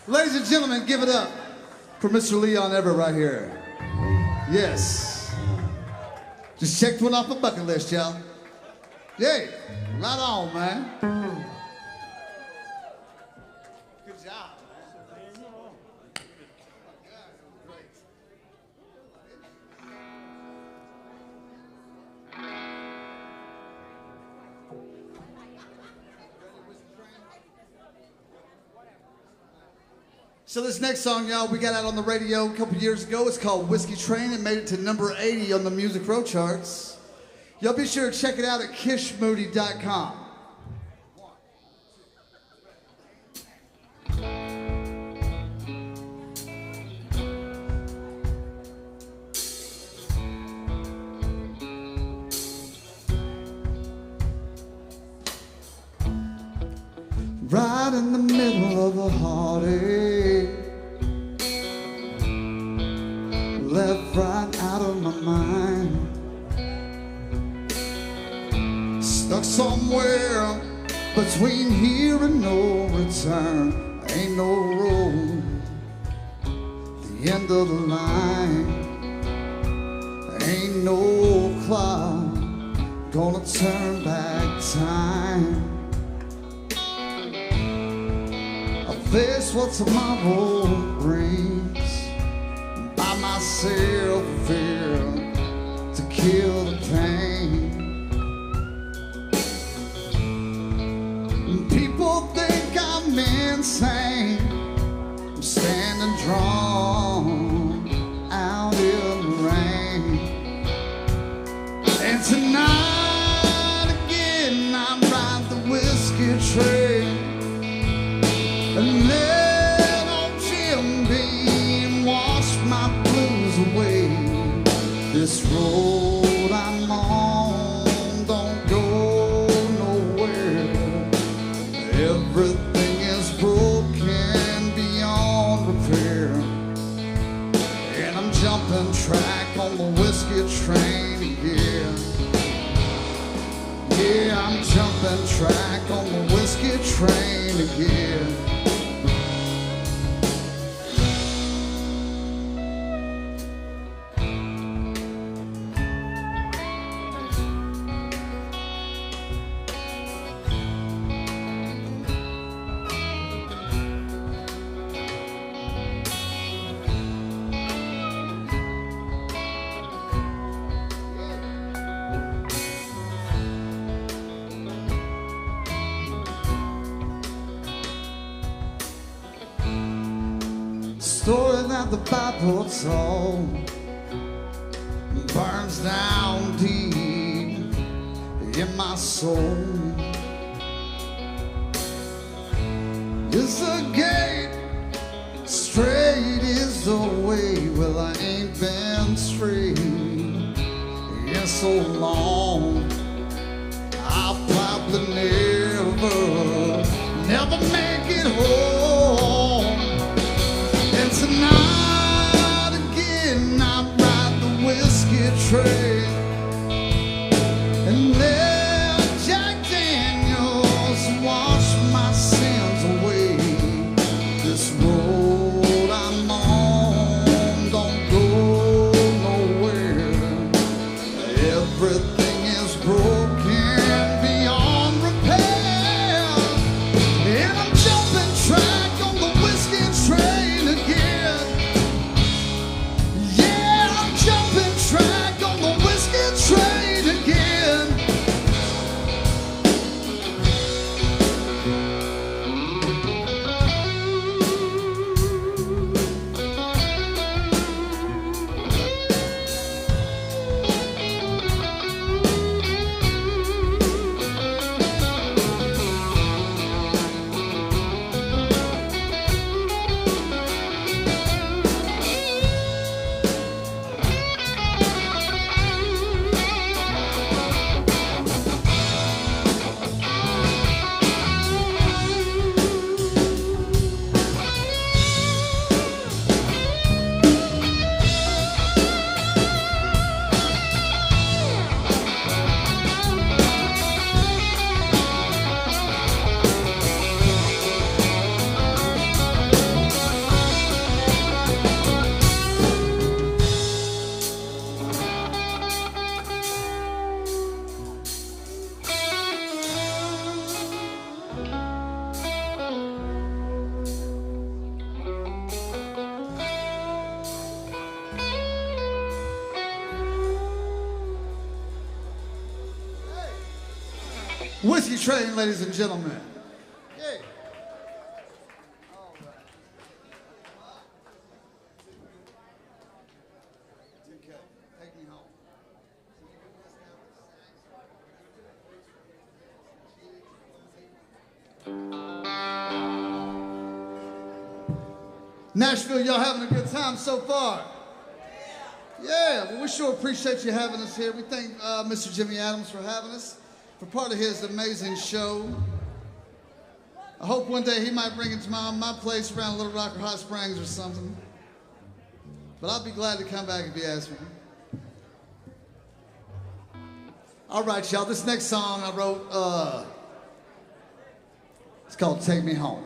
Ladies and gentlemen, give it up for Mr. Leon Everett right here. Yes. Just checked one off the bucket list, y'all. Yay. Right on, man. Good job, man. So this next song, y'all, we got out on the radio a couple years ago. It's called Whiskey Train. It made it to number 80 on the Music Row charts. Y'all be sure to check it out at kishmoody.com. Right in the middle of the heartache, left right out of my mind, stuck somewhere between here and no return. Ain't no road, the end of the line. Ain't no clock gonna turn back time. Face what tomorrow brings, by myself fear to kill the pain. People think I'm insane, I'm standing drawn out in the rain. And tonight again I'm riding the whiskey train. And let old Jim Beam wash my blues away. This road I'm on don't go nowhere. Everything is broken beyond repair. And I'm jumping track on the whiskey train again. Yeah, I'm jumping track on the whiskey train again. story that the Bible told burns down deep in my soul. It's a gate, straight is the way. Well, I ain't been straight in so long. I'll probably never make it home. And tonight again, I ride the whiskey train and let Jack Daniels wash my sins away. This road I'm on don't go nowhere. Everything is broken beyond repair, and I'm jumping track on the whiskey train again. Yeah, I'm jumping track on the whiskey train again. Whiskey train, ladies and gentlemen. Yay. All right. Okay, take me home. Nashville, y'all having a good time so far? Yeah, well, we sure appreciate you having us here. We thank Mr. Jimmy Adams for having us, for part of his amazing show. I hope one day he might bring it to my place around Little Rock or Hot Springs or something. But I'll be glad to come back if you ask me. All right, y'all, this next song I wrote, it's called Take Me Home.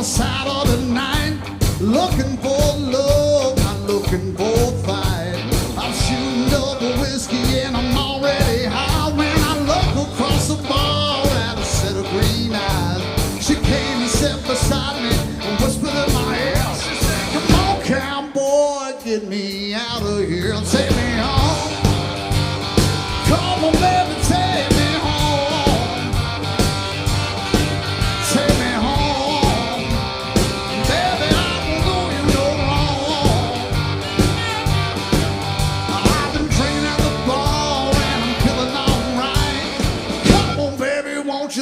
Saturday night, looking for love, not looking for a fight. I'm shooting up a whiskey and I'm already high when I look across the bar at a set of green eyes. She came and sat beside me and whispered in my ear. She said, "Come on, cowboy, get me out of here and take me home. Come on, baby, take me home. Take me home.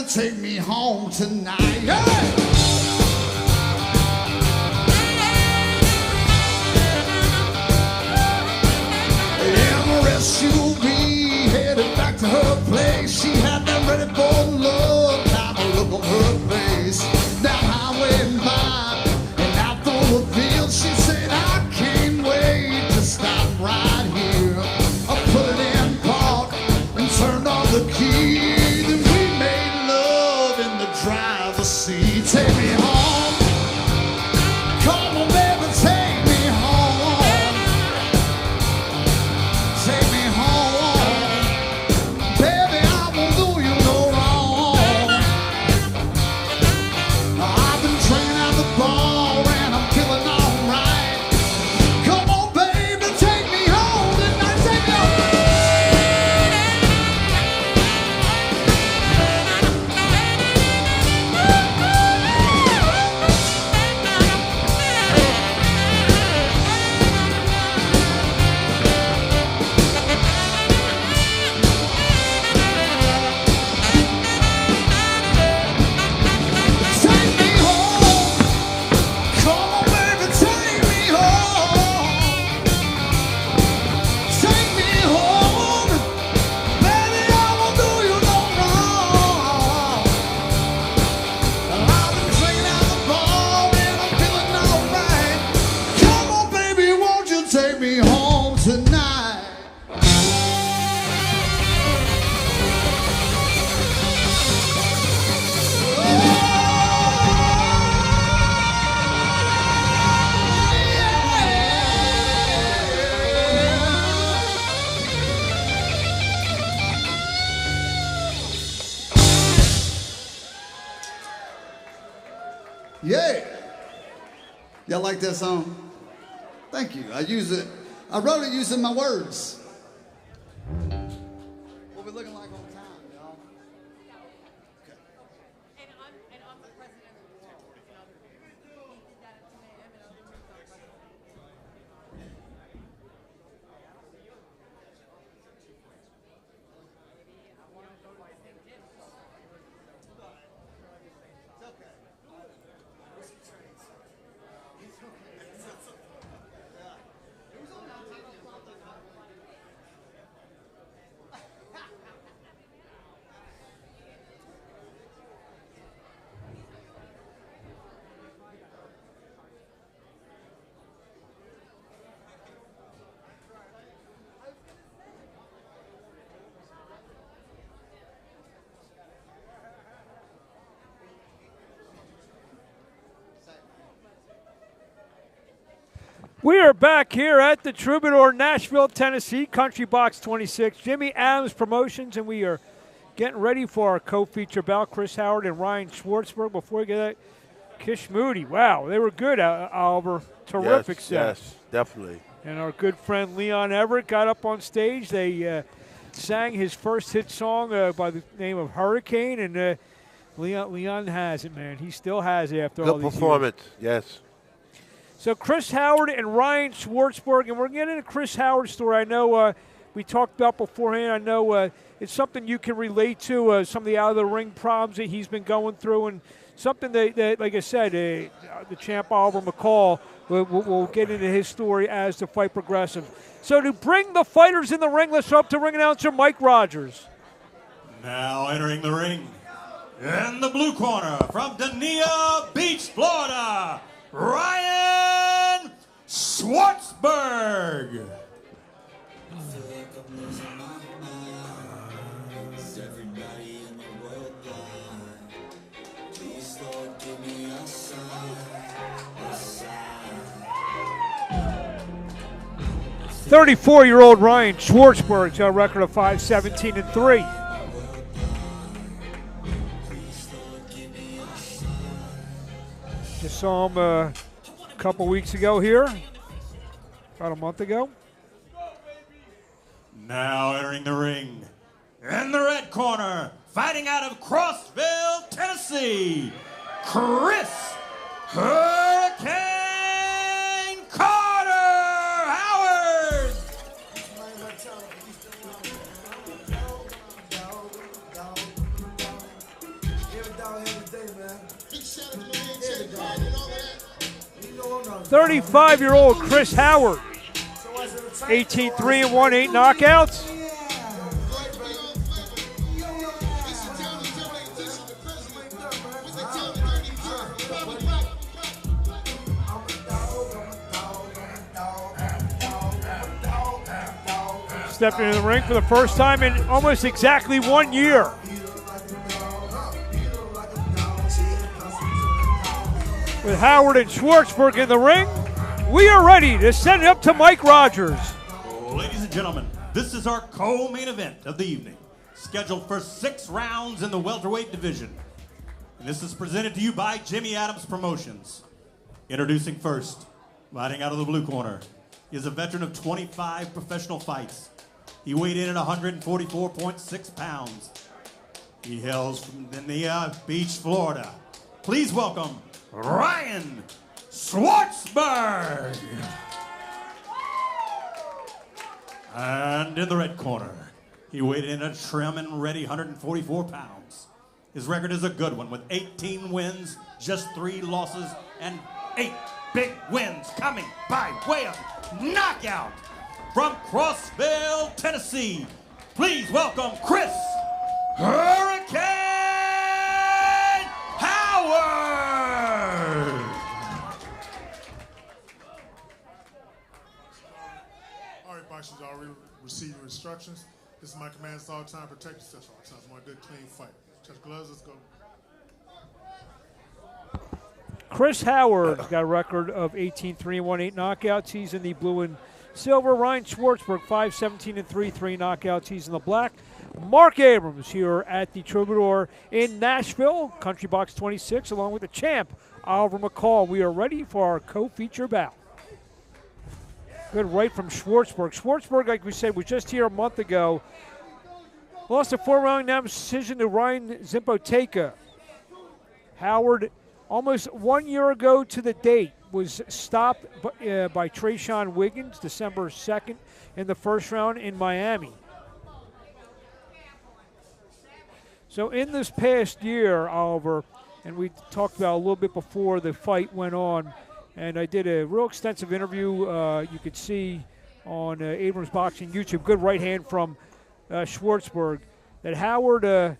Take me home tonight." Hey! In a SUV, headed back to her place. She had that ready for love, time to look on her face. Down Highway 5 and out through the field, she said, "I can't wait to stop right here." I put it in park and turned on the key. Then we made love in the driver's Y'all like that song? Thank you. I use it. I wrote it using my words. What we looking like on time, y'all? Okay. And I'm the president of the world. He did that at 10 a.m. and other news on Monday. We are back here at the Troubadour, Nashville, Tennessee, Country Box 26, Jimmy Adams Promotions, and we are getting ready for our co-feature bout, Chris Howard and Ryan Schwarzber. Before we get that, Kish Moody. Wow, they were good, Oliver. Terrific set. Yes, definitely. And our good friend Leon Everett got up on stage. They sang his first hit song by the name of Hurricane, and Leon has it, man. He still has it after all Good these performance, years. yes. So Chris Howard and Ryan Schwarzberg, and we're getting a Chris Howard story. I know we talked about beforehand. I know it's something you can relate to, some of the out-of-the-ring problems that he's been going through, and something that like I said, the champ Oliver McCall will get into his story as the fight progresses. So to bring the fighters in the ring, let's up to ring announcer Mike Rogers. Now entering the ring, in the blue corner, from Dania Beach, Florida, Ryan Schwarzberg. Everybody in the world blind. Please, Lord, give me a sign, a sign. 34-year-old Ryan Schwarzberg's got a record of 5-17-3. Just saw him a couple weeks ago here, about a month ago. Now entering the ring, in the red corner, fighting out of Crossville, Tennessee, Chris Hurricane Carter Howard. $35. 35-year-old Chris Howard, 18-3-1, 8 knockouts. Stepped into the ring for the first time in almost exactly 1 year. With Howard and Schwarzberg in the ring, we are ready to send it up to Mike Rogers. Ladies and gentlemen, this is our co-main event of the evening, scheduled for 6 rounds in the welterweight division. And this is presented to you by Jimmy Adams Promotions. Introducing first, fighting out of the blue corner, he is a veteran of 25 professional fights. He weighed in at 144.6 pounds. He hails from Dania Beach, Florida. Please welcome Ryan Schwarzberg. And in the red corner, he weighed in at trim and ready 144 pounds. His record is a good one with 18 wins, just 3 losses, and 8 big wins coming by way of knockout. From Crossville, Tennessee, please welcome Chris Hurricane Howard. All right, boxers, y'all already received your instructions. This is my command. It's all time. Protect yourself all the time. I want a good, clean fight. Touch gloves. Let's go. Chris Howard's got a record of 18-3-1, 8 knockouts. He's in the blue and silver. Ryan Schwarzberg, 5-17-3, 3 knockouts. He's in the black. Mark Abrams here at the Troubadour in Nashville, Country Box 26, along with the champ, Oliver McCall. We are ready for our co-feature bout. Good right from Schwarzberg. Schwarzberg, like we said, was just here a month ago. Lost a 4-round decision to Ryan Zimpoteka. Howard, almost 1 year ago to the date, was stopped by Trayshawn Wiggins December 2nd in the first round in Miami. So in this past year, Oliver, and we talked about a little bit before the fight went on, and I did a real extensive interview you could see on Abrams Boxing YouTube. Good right hand from Schwarzberg. That Howard,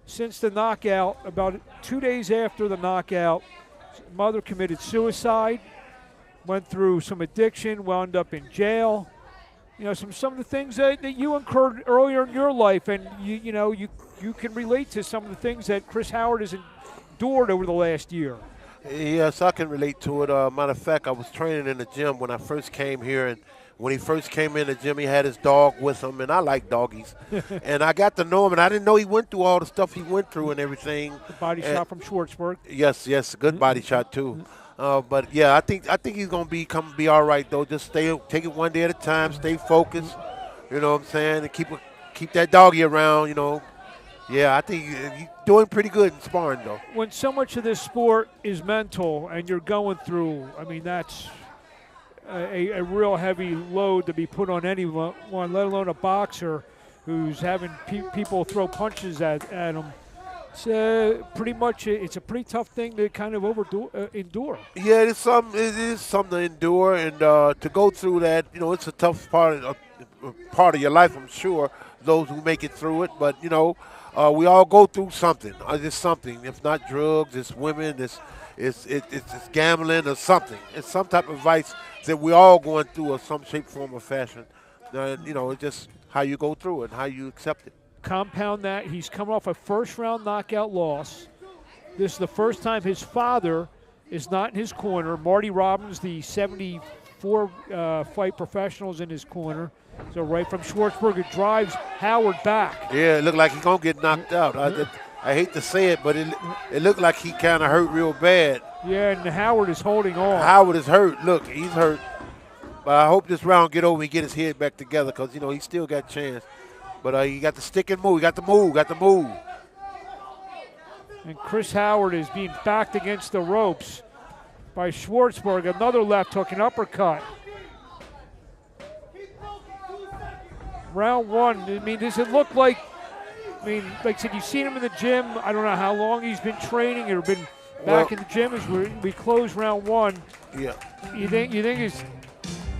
since the knockout, about 2 days after the knockout, mother committed suicide, went through some addiction, wound up in jail. You know, some of the things that you incurred earlier in your life, and you can relate to some of the things that Chris Howard has endured over the last year. Yes, I can relate to it. Matter of fact, I was training in the gym when I first came here, and when he first came in the gym, he had his dog with him, and I like doggies. And I got to know him, and I didn't know he went through all the stuff he went through and everything. The body shot from Schwarzberg. Yes, good body shot too. But yeah, I think he's gonna be all right though. Just take it one day at a time, stay focused. You know what I'm saying, and keep that doggy around. You know. Yeah, I think he's doing pretty good in sparring though. When so much of this sport is mental, and you're going through, I mean, that's a real heavy load to be put on anyone, let alone a boxer who's having people throw punches at him. It's pretty much it's a pretty tough thing to kind of endure. Yeah, it is something to endure, and to go through that. You know, it's a tough part of your life, I'm sure. Those who make it through it, but you know, we all go through something. It's something. If not drugs, it's women. It's gambling or something. It's some type of vice that we all going through in some shape, form, or fashion. You know, it's just how you go through it and how you accept it. Compound that, he's coming off a first-round knockout loss. This is the first time his father is not in his corner. Marty Robbins, the 74 fight professional, is in his corner. So right from Schwarzberg, it drives Howard back. Yeah, it looked like he's going to get knocked out. I hate to say it, but it looked like he kind of hurt real bad. Yeah, and Howard is holding on. Howard is hurt. Look, he's hurt. But I hope this round get over and get his head back together because, you know, he still got a chance. But he got the stick and move. He got the move. And Chris Howard is being backed against the ropes by Schwarzberg. Another left hook and uppercut. Round one. I mean, does it look like, like I said, you've seen him in the gym. I don't know how long he's been training or been back in the gym as we close round one. Yeah. You think it's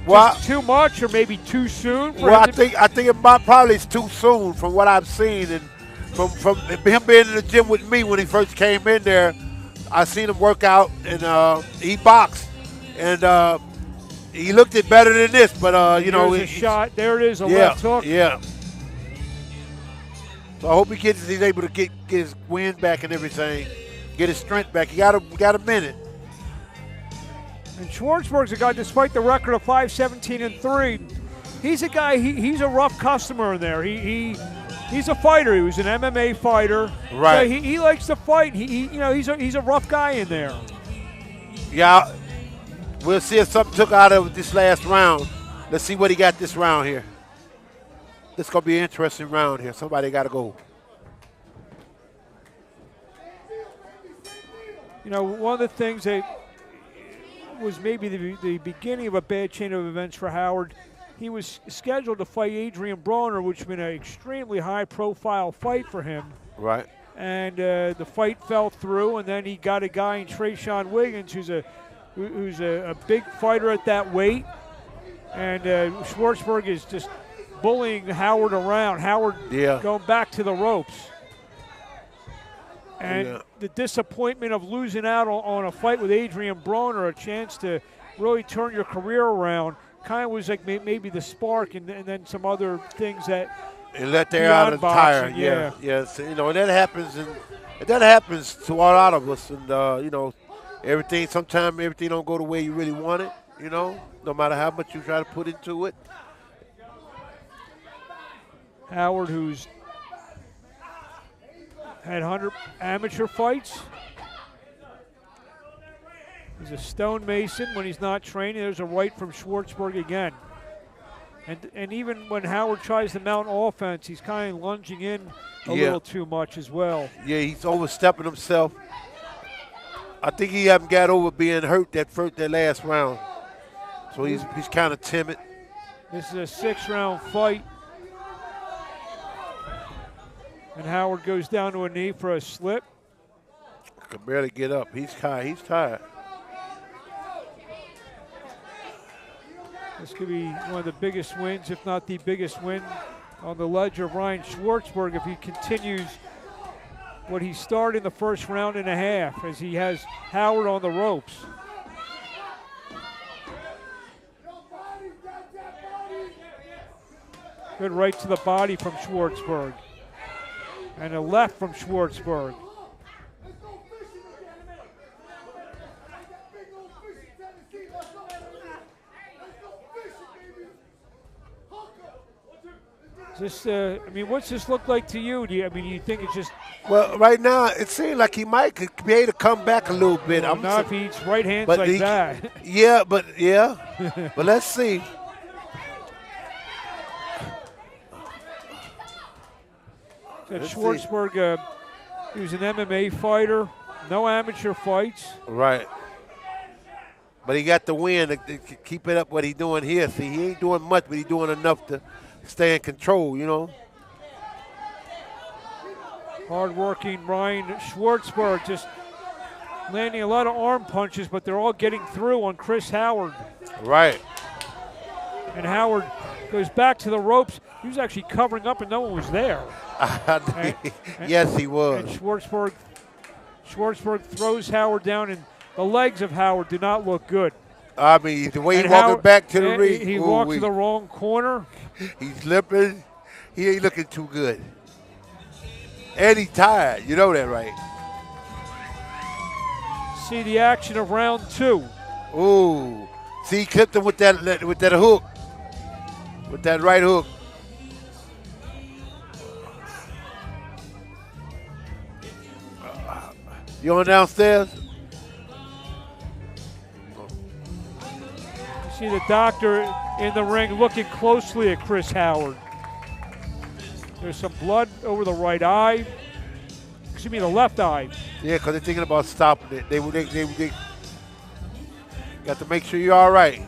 just too much or maybe too soon? I think it probably is too soon from what I've seen, and from him being in the gym with me when he first came in there. I seen him work out and he boxed, and he looked it better than this. But you know, a shot. There it is, left hook. Yeah. So I hope he's able to get his wind back and everything, get his strength back. He got a minute. And Schwarzberg's a guy, despite the record of 5-17-3, he's a guy. He's a rough customer in there. He's a fighter. He was an MMA fighter. Right. So he likes to fight. He's a rough guy in there. Yeah. We'll see if something took out of this last round. Let's see what he got this round here. This is going to be an interesting round here. Somebody got to go. You know, one of the things that was maybe the beginning of a bad chain of events for Howard, he was scheduled to fight Adrian Broner, which has been an extremely high-profile fight for him. Right. And the fight fell through, and then he got a guy in Trayshawn Wiggins who's a big fighter at that weight. And Schwarzberg is just bullying Howard around. Howard going back to the ropes. And the disappointment of losing out on a fight with Adrian Broner, a chance to really turn your career around, kind of was like maybe the spark, and then some other things that and let their out of tire. Yes. You know, that happens, and that happens to a lot of us. And you know, sometimes everything don't go the way you really want it. You know, no matter how much you try to put into it. Howard, who's had 100 amateur fights, He's a stonemason when he's not training. There's a right from Schwarzberg again. And even when Howard tries to mount offense, he's kind of lunging in a little too much as well. Yeah, he's overstepping himself. I think he haven't got over being hurt that last round. So he's kind of timid. This is a 6-round fight. And Howard goes down to a knee for a slip. Can barely get up. He's tired. This could be one of the biggest wins, if not the biggest win on the ledger of Ryan Schwarzberg if he continues what he started in the first round and a half, as he has Howard on the ropes. Good right to the body from Schwarzberg. And a left from Schwarzberg. This, I mean, what's this look like to you? Do you think it's just? Well, right now it seems like he might be able to come back a little bit. Well, not if he eats right hands like that. Yeah, but let's see. Schwarzberg, he was an MMA fighter, no amateur fights. Right. But he got the win to keep it up what he's doing here. See, he ain't doing much, but he's doing enough to stay in control, you know. Hard-working Ryan Schwarzberg just landing a lot of arm punches, but they're all getting through on Chris Howard. Right. And Howard goes back to the ropes. He was actually covering up and no one was there. Yes, he was. And Schwarzberg throws Howard down, and the legs of Howard do not look good. I mean, the way he's walking back to the ring. He walked to the wrong corner. He's limping. He ain't looking too good. And he's tired. You know that, right? See the action of round 2. Ooh. See, he clipped him with that hook. With that right hook. You on downstairs? See the doctor in the ring looking closely at Chris Howard. There's some blood over the right eye. Excuse me, the left eye. Yeah, because they're thinking about stopping it. They got to make sure you're all right.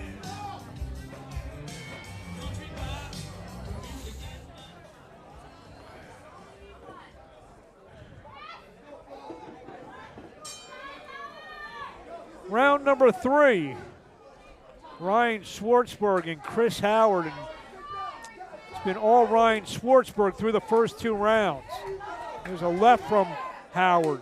Round number 3. Ryan Schwarzberg and Chris Howard. And it's been all Ryan Schwarzberg through the first 2 rounds. There's a left from Howard.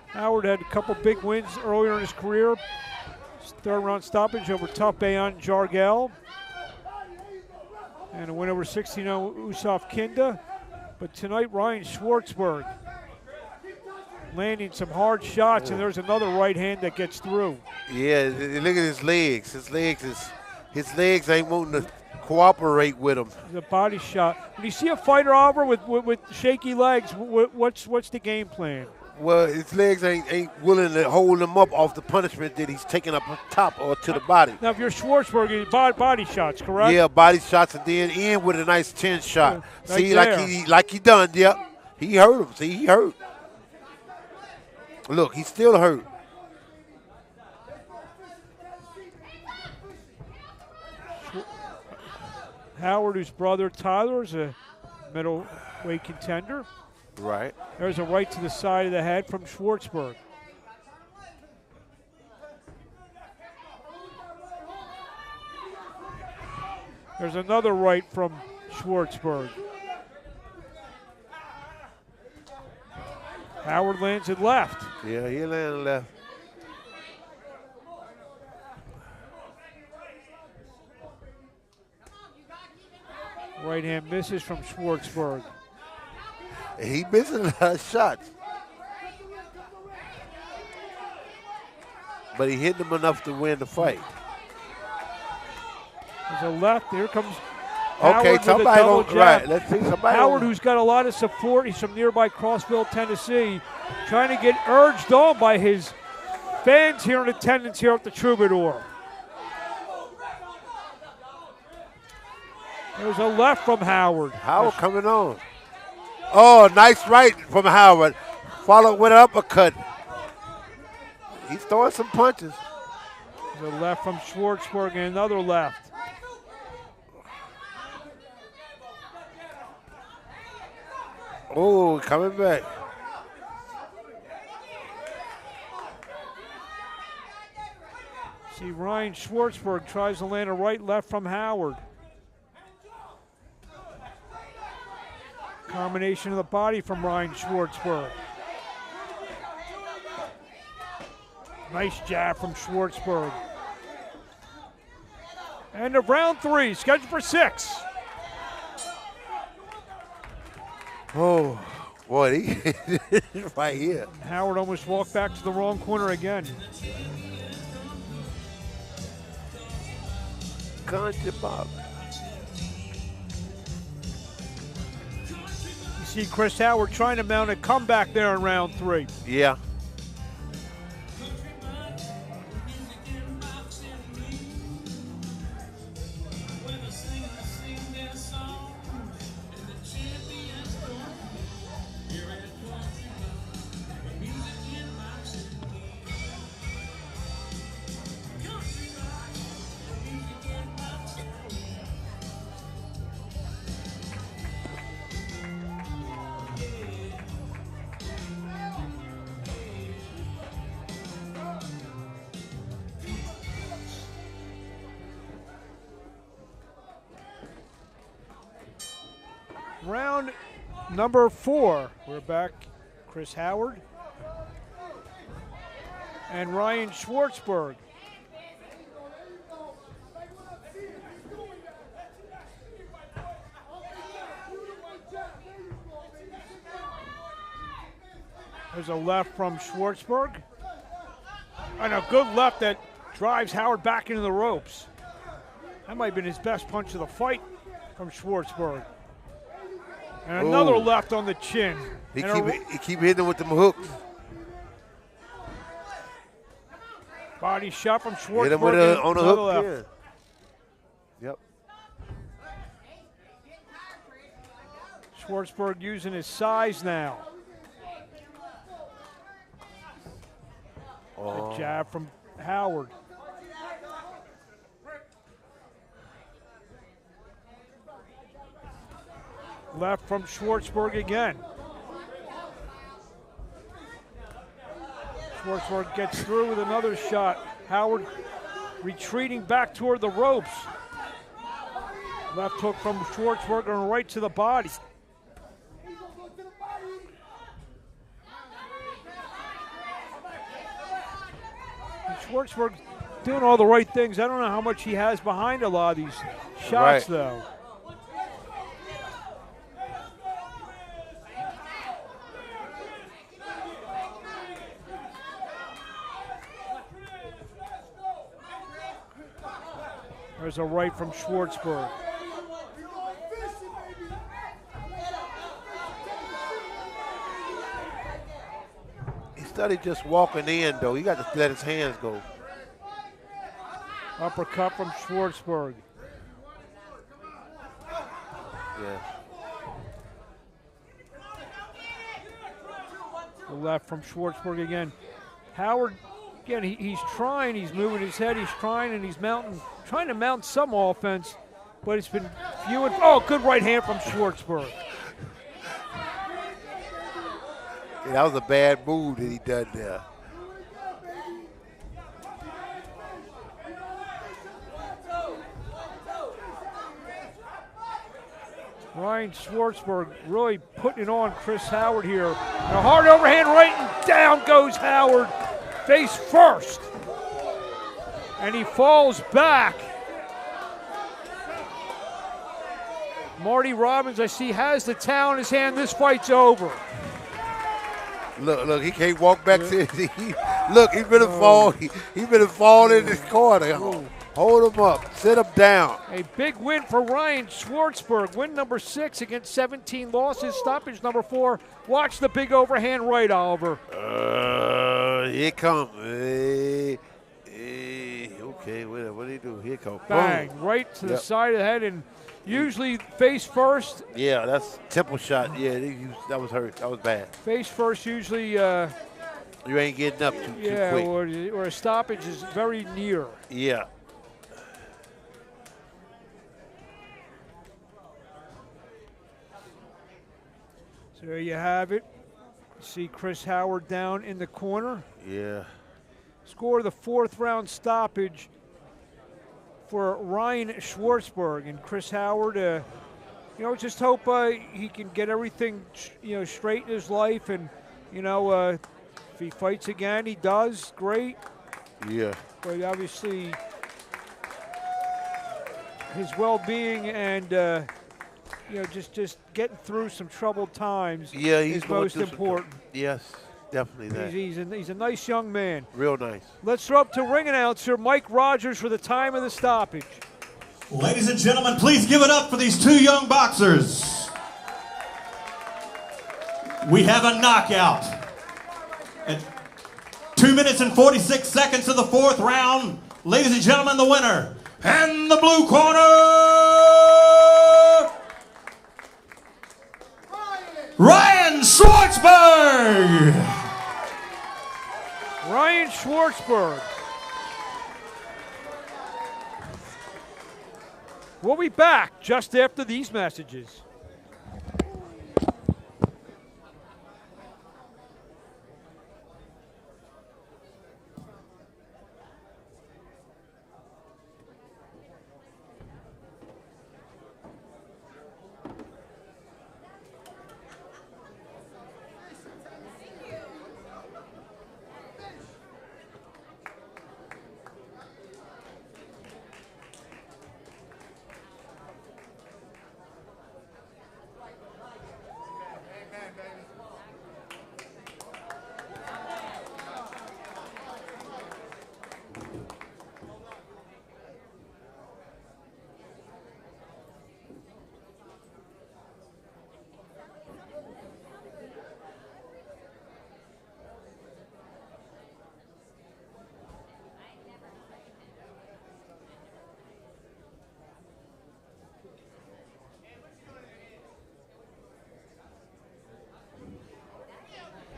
Howard had a couple big wins earlier in his career. 3rd round stoppage over Tough Bayon Jargel. And a win over 16-0 Usaf Kinda. But tonight, Ryan Schwarzberg landing some hard shots, and there's another right hand that gets through. Yeah, look at his legs. His legs ain't wanting to cooperate with him. The body shot. When you see a fighter, Oliver, with shaky legs, what's the game plan? Well, his legs ain't willing to hold him up off the punishment that he's taking up top or to the body. Now, if you're Schwarzberg, body shots, correct? Yeah, body shots, and then in with a nice chin shot. Right See, there. like he done, yep. He hurt him. See, he hurt. Look, he's still hurt. Howard, whose brother Tyler is a middleweight contender. Right. There's a right to the side of the head from Schwarzberg. There's another right from Schwarzberg. Howard lands it left. Yeah, he landed left. Right hand misses from Schwarzberg. He missing a lot of shots. But he hit him enough to win the fight. There's a left. Here comes Okay, with a somebody double gonna, jab. right. Let's see somebody. Howard, who's got a lot of support. He's from nearby Crossville, Tennessee, trying to get urged on by his fans here in attendance here at the Troubadour. There's a left from Howard. Howard coming on. Oh, nice right from Howard. Followed with an uppercut. He's throwing some punches. There's a left from Schwarzber and another left. Oh, coming back. See, Ryan Schwarzberg tries to land a right left from Howard. Combination of the body from Ryan Schwarzberg. Nice jab from Schwarzberg. And of round 3, scheduled for 6. Oh, boy, he right here. Howard almost walked back to the wrong corner again. Country Bob. You see Chris Howard trying to mount a comeback there in round 3. Yeah. Round number 4. We're back. Chris Howard and Ryan Schwarzberg. There's a left from Schwarzberg. And a good left that drives Howard back into the ropes. That might have been his best punch of the fight from Schwarzberg. And another Ooh. left on the chin. He keep hitting him with them hooks. Body shot from Schwarzberg. Hit him with on the another hook. left. Yeah. Yep. Schwarzberg using his size now. Oh. A jab from Howard. Left from Schwarzberg again. Schwarzberg gets through with another shot. Howard retreating back toward the ropes. Left hook from Schwarzberg and right to the body. And Schwarzberg doing all the right things. I don't know how much he has behind a lot of these shots, Right. though. There's a right from Schwarzberg. He started just walking in, though. He got to let his hands go. Uppercut from Schwarzberg. Yeah. The left from Schwarzberg again. Howard, again, he's trying, he's moving his head, he's trying, and he's trying to mount some offense, but it's been few and, oh, good right hand from Schwarzberg. Yeah, that was a bad move that he done there. Ryan Schwarzberg really putting it on Chris Howard here. A hard overhand right, and down goes Howard, face first. And he falls back. Marty Robbins, I see, has the towel in his hand. This fight's over. Look, he can't walk back to look, he's gonna fall. He's gonna fall in this corner. Hold him up. Sit him down. A big win for Ryan Schwarzberg. Win number 6 against 17 losses. Stoppage number 4. Watch the big overhand right, Oliver. Here come. Okay, what do he do? Here come. Bang, Boom. right to the side of the head, and usually face first. Yeah, that's temple shot. Yeah, that was hurt. That was bad. Face first usually. You ain't getting up too quick. Or a stoppage is very near. Yeah. So there you have it. See Chris Howard down in the corner. Yeah. Score the 4th round stoppage for Ryan Schwarzberg. And Chris Howard, just hope he can get everything, straight in his life. And, if he fights again, he does. Great. Yeah. But obviously, his well-being and, just getting through some troubled times is most important. Yes, definitely that. He's a nice young man. Real nice. Let's throw up to ring announcer Mike Rogers for the time of the stoppage. Ladies and gentlemen, please give it up for these 2 young boxers. We have a knockout. At 2 minutes and 46 seconds of the 4th round, ladies and gentlemen, the winner, and the blue corner, Ryan Schwarzberg. Ryan Schwarzberg. We'll be back just after these messages.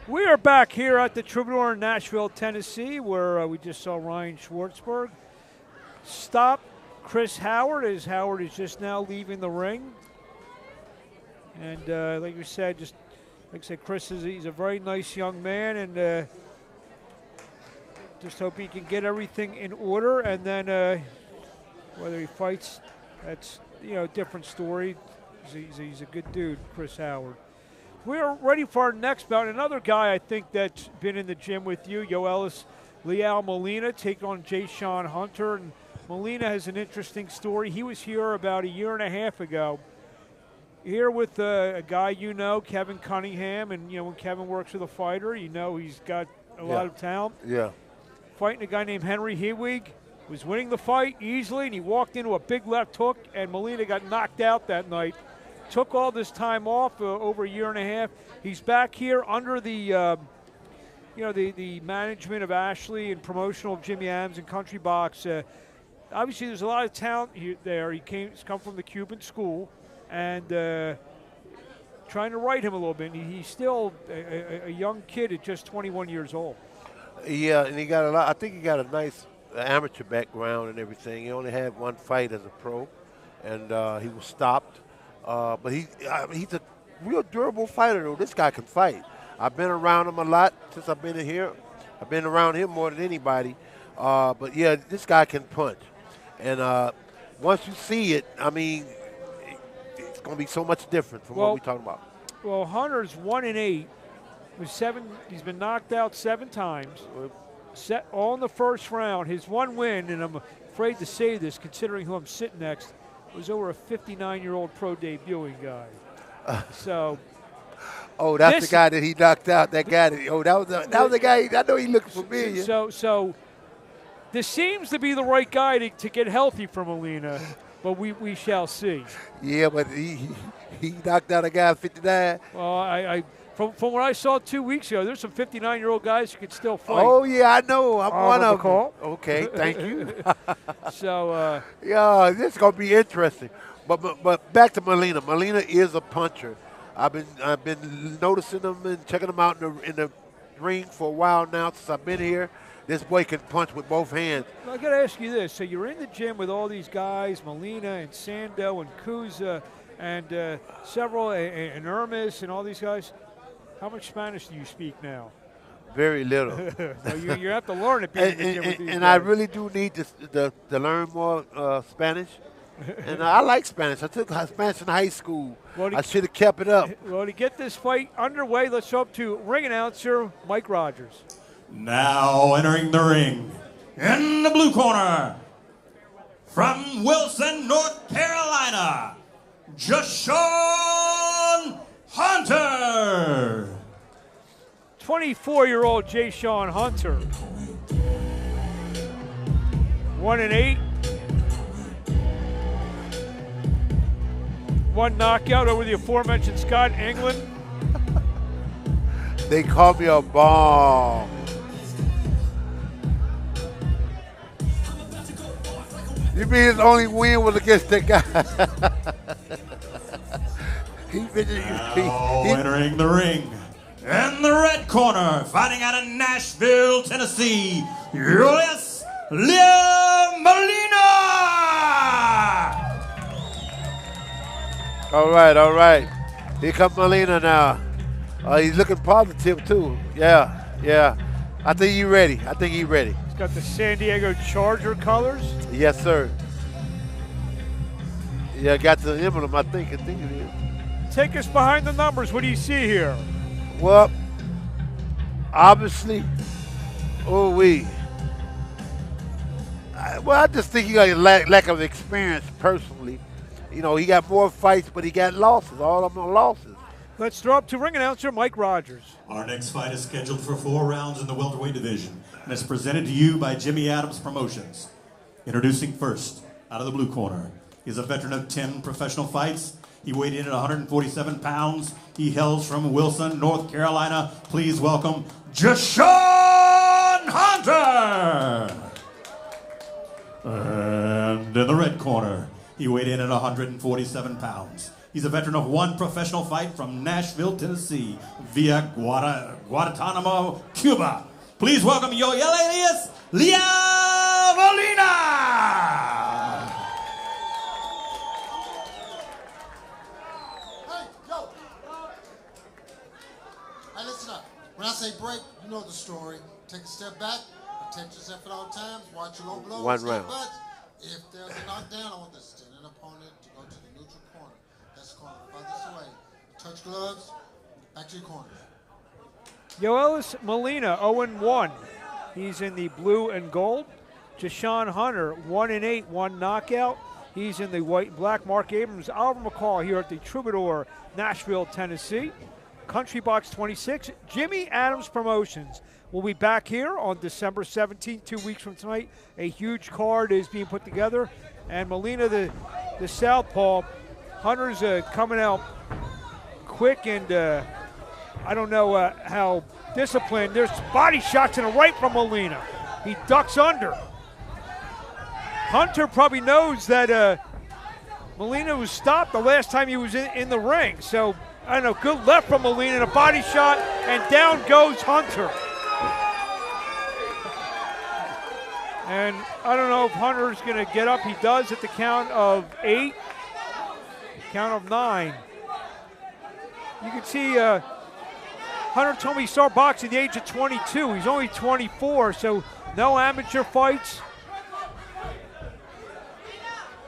We are back here at the Troubadour in Nashville, Tennessee, where we just saw Ryan Schwarzberg stop Chris Howard, as Howard is just now leaving the ring. And like we said, Chris he's a very nice young man, and just hope he can get everything in order. And then whether he fights, that's a different story. He's a good dude, Chris Howard. We're ready for our next bout. Another guy I think that's been in the gym with you, Yoelis Molina, take on Jashawn Hunter. And Molina has an interesting story. He was here about 1.5 years ago, here with a guy Kevin Cunningham. And, when Kevin works with a fighter, he's got a lot of talent. Yeah. Fighting a guy named Henry Hewig, was winning the fight easily, and he walked into a big left hook, and Molina got knocked out that night. Took all this time off, over 1.5 years. He's back here under the, the management of Ashley and promotional of Jimmy Adams and Country Box. Obviously, there's a lot of talent there. He's come from the Cuban school, and trying to write him a little bit. He's still a young kid at just 21 years old. Yeah, and he got a lot. I think he got a nice amateur background and everything. He only had 1 fight as a pro, and he was stopped. But he's a real durable fighter, though. This guy can fight. I've been around him a lot since I've been in here. I've been around him more than anybody. But, yeah, this guy can punch. And once you see it, it's going to be so much different from what we're talking about. Well, Hunter's 1-8 with 7. He's been knocked out 7 times. All in the first round. His 1 win, and I'm afraid to say this considering who I'm sitting next, was over a 59-year-old pro debuting guy. Oh, that's the guy that he knocked out. That guy. That was the guy. I know he looked familiar. So This seems to be the right guy to get healthy for Molina, but we shall see. Yeah, but he knocked out a guy at 59. Well, from what I saw 2 weeks ago, there's some 59-year-old guys who could still fight. Oh, yeah, I know. I'm one of them. McCall. Okay, thank you. So, yeah, this is going to be interesting. But back to Molina. Molina is a puncher. I've been noticing him and checking him out in the ring for a while now since I've been here. This boy can punch with both hands. I got to ask you this. So you're in the gym with all these guys, Molina and Sando and Kuza and several, and Hermes and all these guys. How much Spanish do you speak now? Very little. So you have to learn it. And I really do need to learn more Spanish. And I like Spanish. I took Spanish in high school. Well, I should have kept it up. Well, to get this fight underway, let's go up to ring announcer Mike Rogers. Now entering the ring, in the blue corner, from Wilson, North Carolina, Jashawn Hunter. 24-year-old Jashawn Hunter. 1-8. One knockout over the aforementioned Scott England. They call me a bomb. You mean his only win was against that guy? Now entering the ring, in the red corner, fighting out of Nashville, Tennessee, Yoelis Molina. All right. Here comes Molina now. He's looking positive too. Yeah. I think he's ready. He's got the San Diego Charger colors. Yes, sir. Yeah, got the emblem, I think it is. Take us behind the numbers. What do you see here? Well, obviously, I just think he got a lack of experience personally. You know, he got more fights, but he got losses. All of them are losses. Let's throw up to ring announcer Mike Rogers. Our next fight is scheduled for 4 rounds in the welterweight division, and it's presented to you by Jimmy Adams Promotions. Introducing first, out of the blue corner, he's a veteran of 10 professional fights. He weighed in at 147 pounds. He hails from Wilson, North Carolina. Please welcome Jashawn Hunter. And in the red corner, he weighed in at 147 pounds. He's a veteran of 1 professional fight from Nashville, Tennessee, via Guantanamo, Cuba. Please welcome Yoelis Molina. Hey, listen up. When I say break, you know the story. Take a step back, protect yourself at all times, watch your low blows. One round. But if there's a knockdown, I want the standing opponent to go to the neutral corner. That's the corner farthest away. Touch gloves, back to your corner. Yoelis Molina, 0-1. He's in the blue and gold. Jashawn Hunter, 1-8, 1 knockout. He's in the white and black. Mark Abrams, Oliver McCall here at the Troubadour, Nashville, Tennessee. Country Box 26, Jimmy Adams Promotions. We'll be back here on December 17th, 2 weeks from tonight. A huge card is being put together. And Molina, the southpaw, Hunter's coming out quick and I don't know how disciplined. There's body shots and a right from Molina. He ducks under. Hunter probably knows that Molina was stopped the last time he was in the ring. So, I don't know, good left from Molina and a body shot, and down goes Hunter. And I don't know if Hunter's going to get up. He does at the count of 8, count of 9. You can see Hunter told me he started boxing at the age of 22. He's only 24, so no amateur fights.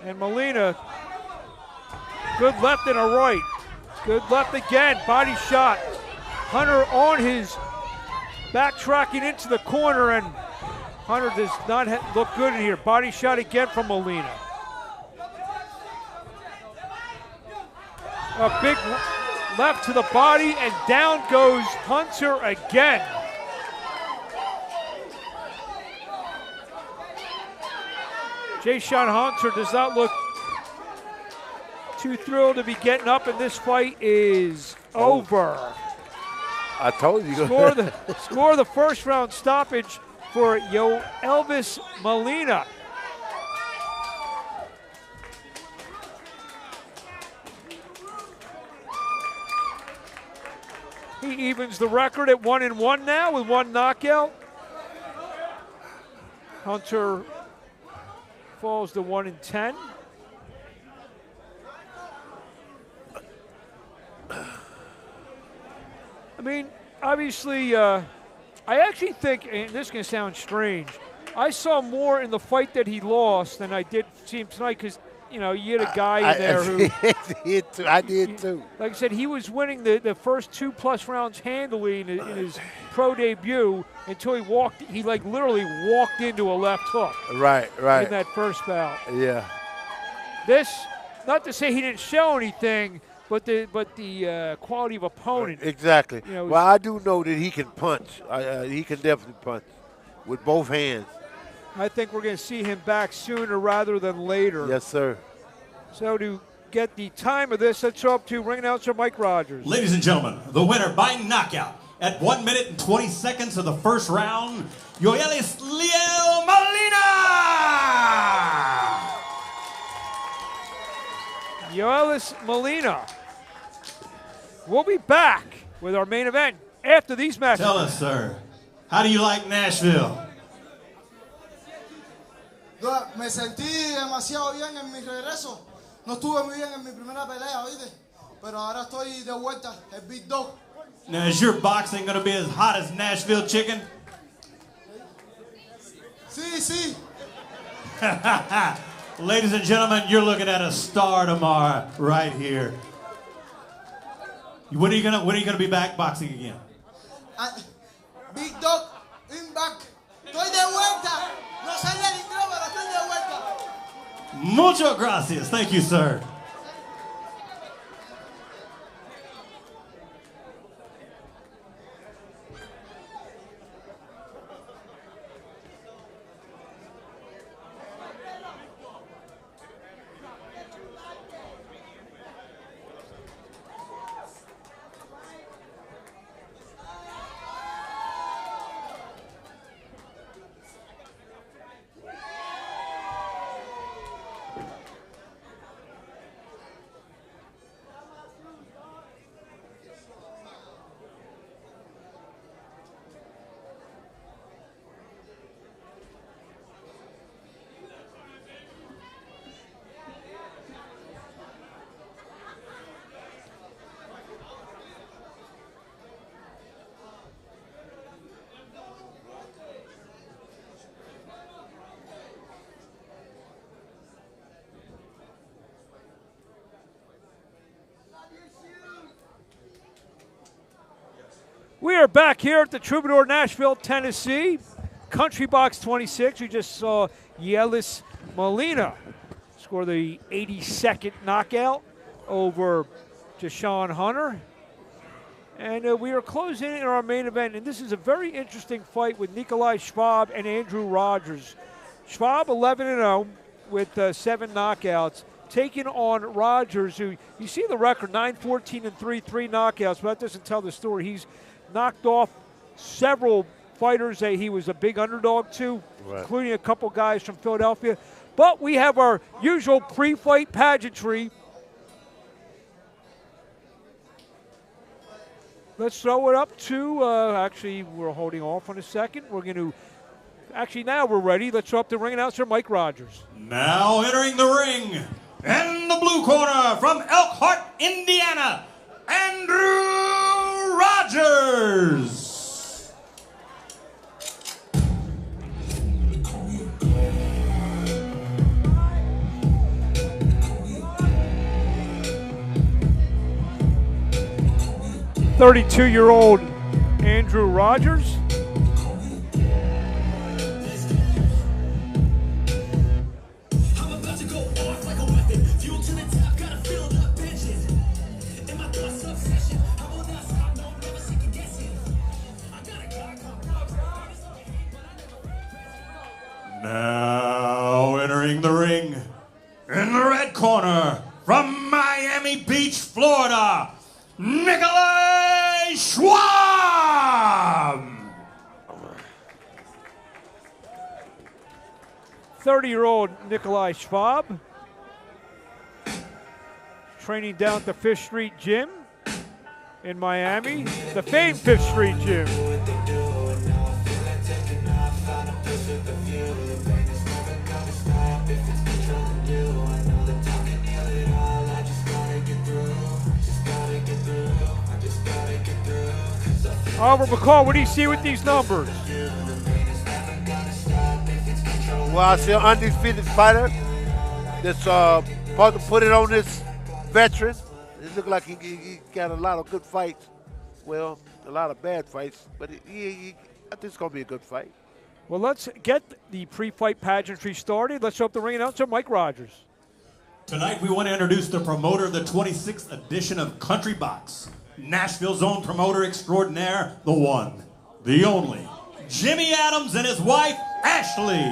And Molina, good left and a right. Good left again, body shot. Hunter on his backtracking into the corner, and Hunter does not look good in here. Body shot again from Molina. A big left to the body, and down goes Hunter again. Jashawn Hunter does not look too thrilled to be getting up, and this fight is over. I told you. Score the first round stoppage for Yoelis Molina. He evens the record at 1-1 now with one knockout. Hunter falls to 1-10. I mean, obviously, I actually think, and this is going to sound strange, I saw more in the fight that he lost than I did see him tonight because, you know, you had a guy in there who. I did too. Like I said, he was winning the first 2+ rounds handily in his pro debut until he like literally walked into a left hook. Right. In that first bout. Yeah. This, not to say he didn't show anything, but the quality of opponent. Exactly. You know, well, I do know that he can punch. He can definitely punch with both hands. I think we're going to see him back sooner rather than later. Yes, sir. So to get the time of this, let's show up to ring announcer Mike Rogers. Ladies and gentlemen, the winner by knockout at 1 minute and 20 seconds of the first round, Yoelis Molina! Yoelis Molina. We'll be back with our main event after these matches. Tell us, sir, how do you like Nashville? Me sentí demasiado bien en mi regreso. No estuve muy bien en mi primera pelea, ¿oíste? Pero ahora estoy de vuelta, el Big Dog. Now, is your boxing going to be as hot as Nashville chicken? Sí. Ladies and gentlemen, you're looking at a star tomorrow, right here. When are you gonna be back boxing again? Big Dog, in back. Estoy de vuelta. No salí al intro, pero estoy de vuelta. Muchas gracias. Thank you, sir. We are back here at the Troubadour, Nashville, Tennessee. Country Box 26. We just saw Yoelis Molina score the 82nd knockout over Jashawn Hunter. And we are closing in our main event, and this is a very interesting fight with Nikolai Schwab and Andrew Rogers. Schwab 11-0 with 7 knockouts, taking on Rogers, who you see the record 9-14-3, 3 knockouts, but that doesn't tell the story. He's knocked off several fighters that he was a big underdog to, right, including a couple guys from Philadelphia. But we have our usual pre-fight pageantry. Let's throw it up to, actually, we're holding off on a second. We're going to, actually, now we're ready. Let's throw up the ring announcer, Mike Rogers. Now entering the ring, in the blue corner from Elkhart, Indiana, Andrew Rogers. "32-year-old Andrew Rogers. Now entering the 30-year-old Nikolai Schwab, training down at the Fifth Street Gym in Miami, the famed Fifth Street Gym. Oliver McCall, what do you see with these numbers? Well, I see an undefeated fighter that's supposed to put it on this veteran. It looked like he got a lot of good fights. Well, a lot of bad fights, but I think it's going to be a good fight. Well, let's get the pre-fight pageantry started. Let's show up the ring announcer, Mike Rogers. Tonight we want to introduce the promoter of the 26th edition of Country Box, Nashville's own promoter extraordinaire, the one, the only, Jimmy Adams and his wife, Ashley.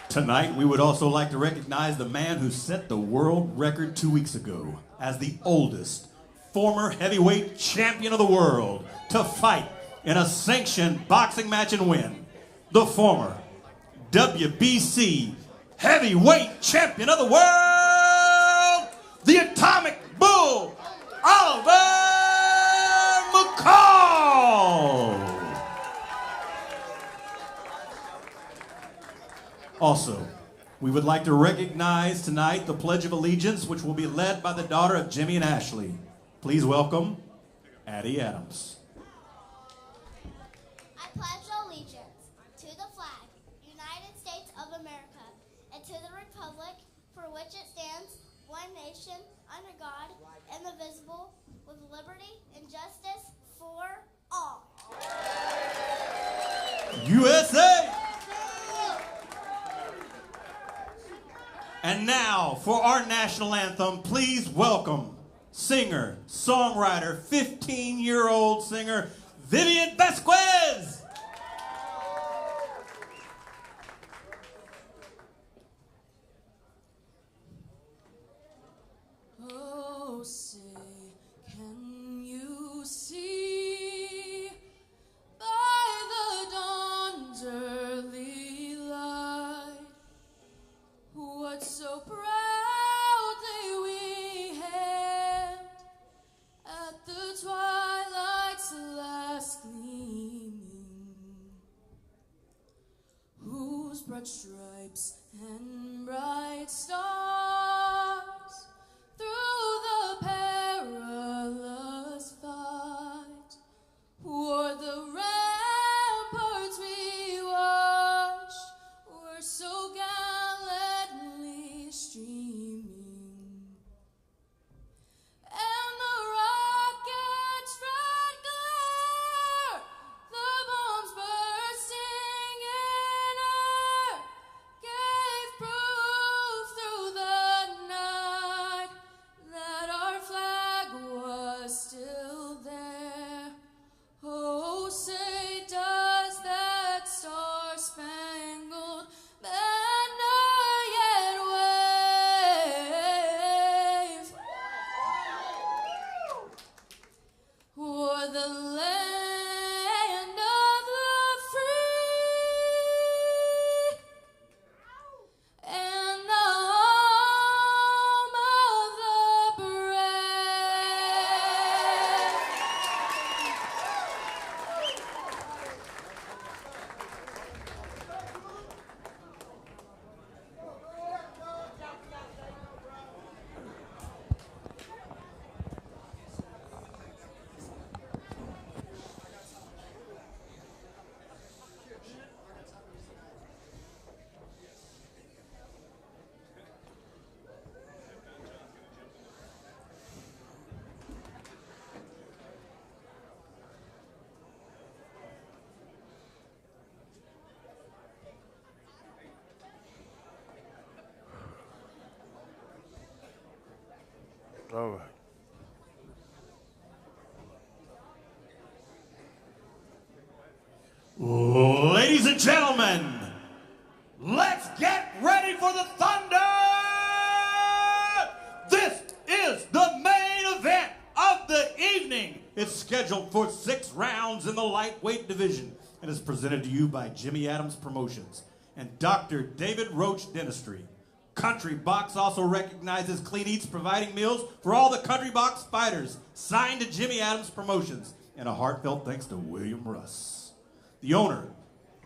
Tonight, we would also like to recognize the man who set the world record 2 weeks ago as the oldest former heavyweight champion of the world to fight in a sanctioned boxing match and win. The former WBC heavyweight champion of the world, the Atomic Bull, Oliver McCall. Also, we would like to recognize tonight the Pledge of Allegiance, which will be led by the daughter of Jimmy and Ashley. Please welcome Addie Adams. I pledge allegiance to the flag, United States of America, and to the republic for which it stands, one nation, under God, indivisible, with liberty and justice for all. USA! And now, for our national anthem, please welcome singer, songwriter, 15-year-old singer, Vivian Vasquez. Oh, say, can you see by the dawn's early light what so proudly we hailed at the twilight's last gleaming, whose broad stripes and bright stars through the perilous fight o'er the ramparts we watched were so gallantly streaming, and the rocket's red glare, the bombs bursting in air, gave proof through the night that our flag was still there. Oh, say does that star-spangled banner yet wave o'er the land of the free and the home of the brave? All right. Ladies and gentlemen, let's get ready for the thunder! This is the main event of the evening. It's scheduled for 6 rounds in the lightweight division. and is presented to you by Jimmy Adams Promotions and Dr. David Roach Dentistry. Country Box also recognizes Clean Eats providing meals for all the Country Box fighters. Signed to Jimmy Adams Promotions, and a heartfelt thanks to William Russ. The owner,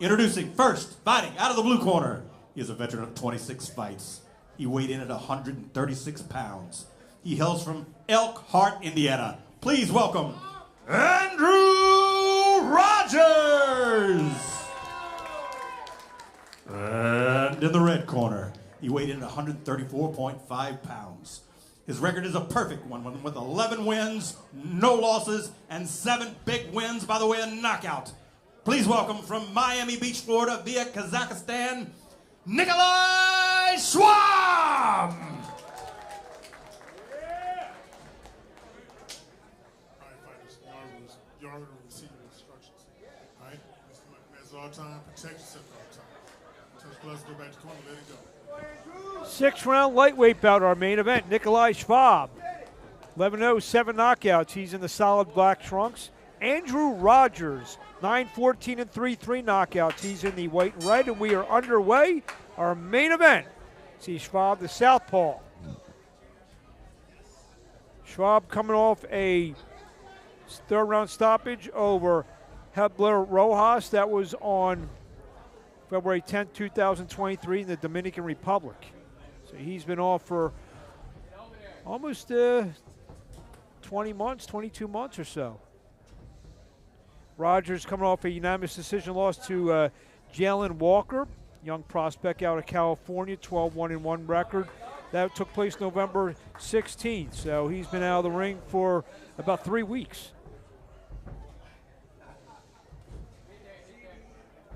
introducing first, fighting out of the blue corner. He is a veteran of 26 fights. He weighed in at 136 pounds. He hails from Elkhart, Indiana. Please welcome Andrew Rogers. And in the red corner, he weighed in at 134.5 pounds. His record is a perfect one with 11 wins, no losses, and 7 big wins by the way of knockout. Please welcome from Miami Beach, Florida, via Kazakhstan, Nikolai Schwab! You already received your instructions. All right? That's all time. Protect yourself all the time. Touch gloves, go back to the corner, let it go. 6-round lightweight bout, our main event. Nikolai Schwab, 11-0, 7 knockouts. He's in the solid black trunks. Andrew Rogers, 9-14 and 3 knockouts. He's in the white and red, and we are underway. Our main event. See Schwab, the southpaw. Schwab coming off a third-round stoppage over Hebler Rojas. That was on February 10, 2023 in the Dominican Republic. So he's been off for almost 20 months, 22 months or so. Rogers coming off a unanimous decision loss to Jalen Walker, young prospect out of California, 12-1-1 record. That took place November 16th. So he's been out of the ring for about 3 weeks.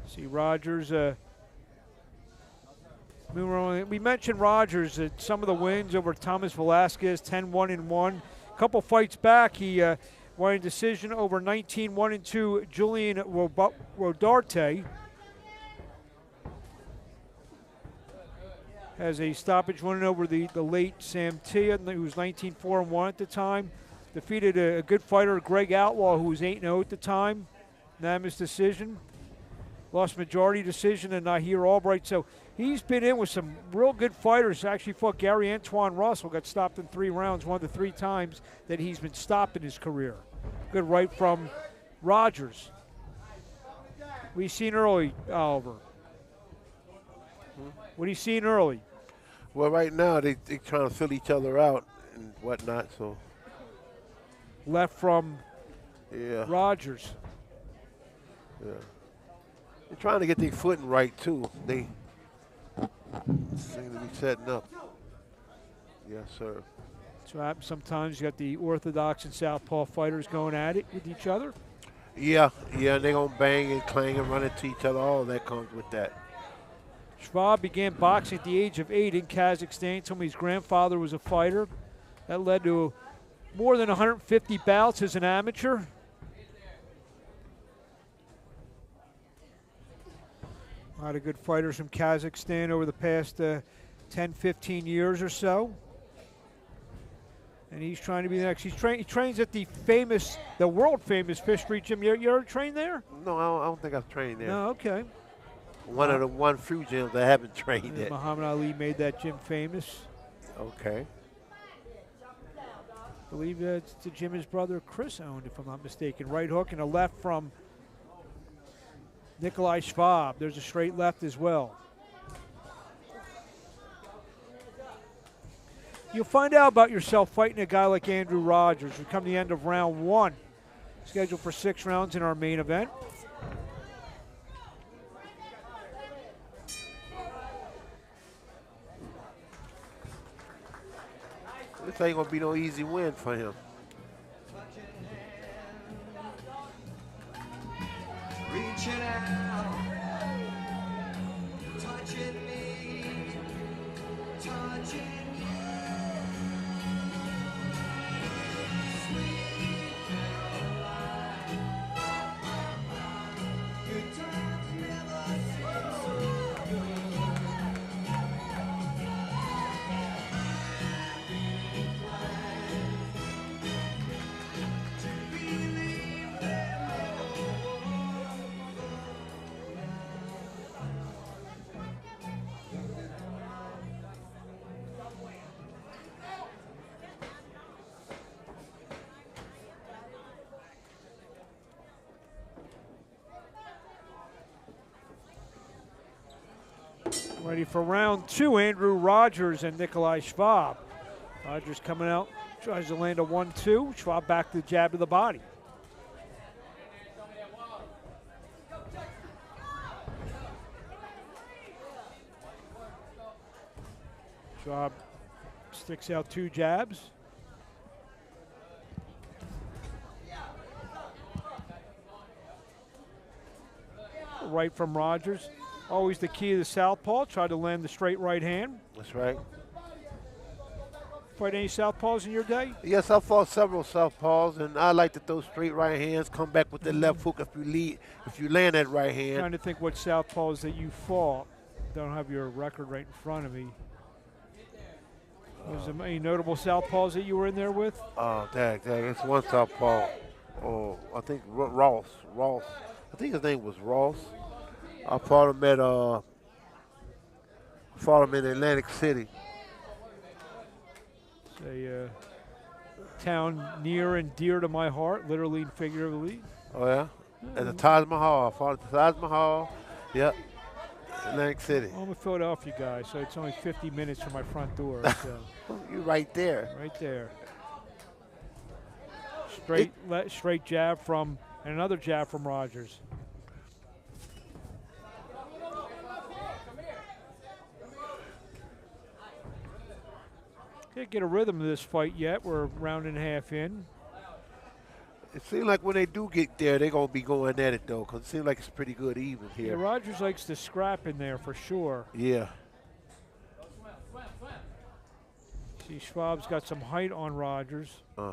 See Rogers. We mentioned Rogers at some of the wins over Thomas Velasquez, 10-1-1. A couple fights back, he won a decision over 19-1-2 Julian Rodarte. Has a stoppage winning over the late Sam Tia, who was 19-4-1 at the time. Defeated a good fighter, Greg Outlaw, who was 8-0 at the time. Unanimous decision. Lost majority decision to Nahir Albright. So he's been in with some real good fighters. Actually fought Gary Antoine Russell, got stopped in 3 rounds, one of the 3 times that he's been stopped in his career. Good right from Rogers. We seen early, Oliver. What are you seeing early? Well, right now they trying to fill each other out and whatnot. So left from yeah, Rogers. Yeah, they're trying to get their footing right too. They seem to be setting up. Yes, sir. So happens sometimes. You got the orthodox and southpaw fighters going at it with each other. Yeah, they're gonna bang and clang and run into each other. All of that comes with that. Schwab began boxing at the age of 8 in Kazakhstan. Told me his grandfather was a fighter. That led to more than 150 bouts as an amateur. A lot of good fighters from Kazakhstan over the past 10, 15 years or so. And he's trying to be the next. He trains at the world famous Fish Street Gym. You ever trained there? No, I don't think I've trained there. No, okay. One of the few gyms I haven't trained at. Muhammad Ali made that gym famous. Okay. I believe it's the gym his brother Chris owned, if I'm not mistaken. Right hook and a left from Nikolai Schwab. There's a straight left as well. You'll find out about yourself fighting a guy like Andrew Rogers. We come to the end of round 1. Scheduled for 6 rounds in our main event. This ain't gonna be no easy win for him. Reaching out, touching me, touching you. Sweet Caroline, good times never seem so good. Ready for round 2, Andrew Rogers and Nikolai Schwab. Rogers coming out, tries to land a 1-2. Schwab back to the jab to the body. Schwab sticks out 2 jabs. Right from Rogers. Always the key to the southpaw. Try to land the straight right hand. That's right. Fight any southpaws in your day? Yes, I fought several southpaws, and I like to throw straight right hands, come back with the left hook if you land that right hand. Trying to think what southpaws that you fought. Don't have your record right in front of me. Was there any notable southpaws that you were in there with? Oh, dang, it's one southpaw. Oh, I think Ross. I think his name was Ross. I fought him in Atlantic City. It's a town near and dear to my heart, literally and figuratively. Oh, yeah? At the Taj Mahal. I fought at the Taj Mahal. Yep. Atlantic City. I'm a Philadelphia guy, so it's only 50 minutes from my front door. So. You're right there. Right there. Straight jab from, and another jab from Rogers. Can't get a rhythm of this fight yet. We're a round and a half in. It seems like when they do get there, they're going to be going at it, though, because it seems like it's pretty good even here. Yeah, Rogers likes to scrap in there for sure. Yeah. See, Schwab's got some height on Rogers. Uh-huh.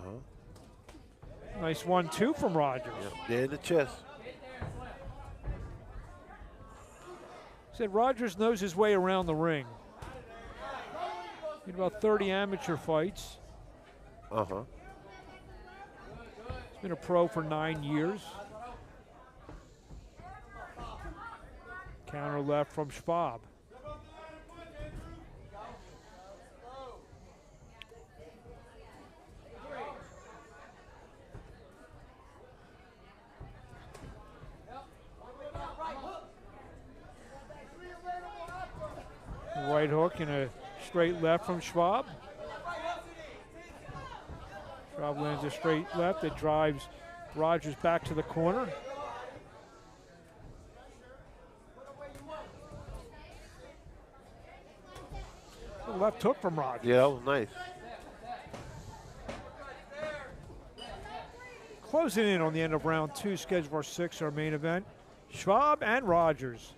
Nice 1-2 from Rogers. Yep. There in the chest. Said Rogers knows his way around the ring. Did about 30 amateur fights. Uh-huh. He's been a pro for 9 years. Counter left from Schwab. Right hook and a straight left from Schwab. Schwab lands a straight left that drives Rogers back to the corner. A left hook from Rogers. Yeah, that was nice. Closing in on the end of round 2, scheduled for 6, our main event. Schwab and Rogers.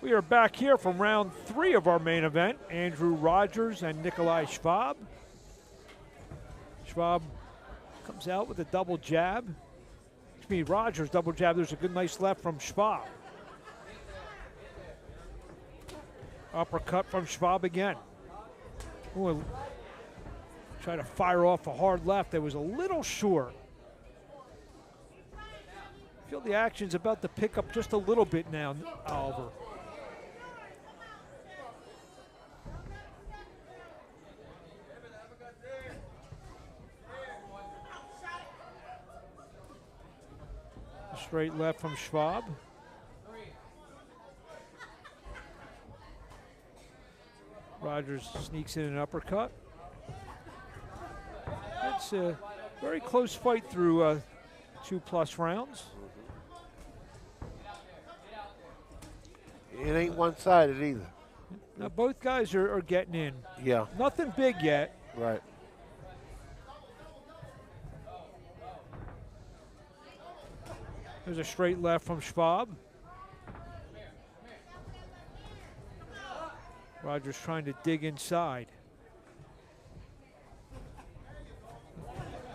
We are back here from round 3 of our main event. Andrew Rogers and Nikolai Schwab. Schwab comes out with a double jab. Excuse me, Rogers double jab. There's a good nice left from Schwab. Uppercut from Schwab again. Ooh, try to fire off a hard left that was a little short. I feel the action's about to pick up just a little bit now, Oliver. Straight left from Schwab. Rogers sneaks in an uppercut. It's a very close fight through 2+ rounds. It ain't one-sided either. Now both guys are getting in. Yeah. Nothing big yet. Right. There's a straight left from Schwab. Rogers trying to dig inside.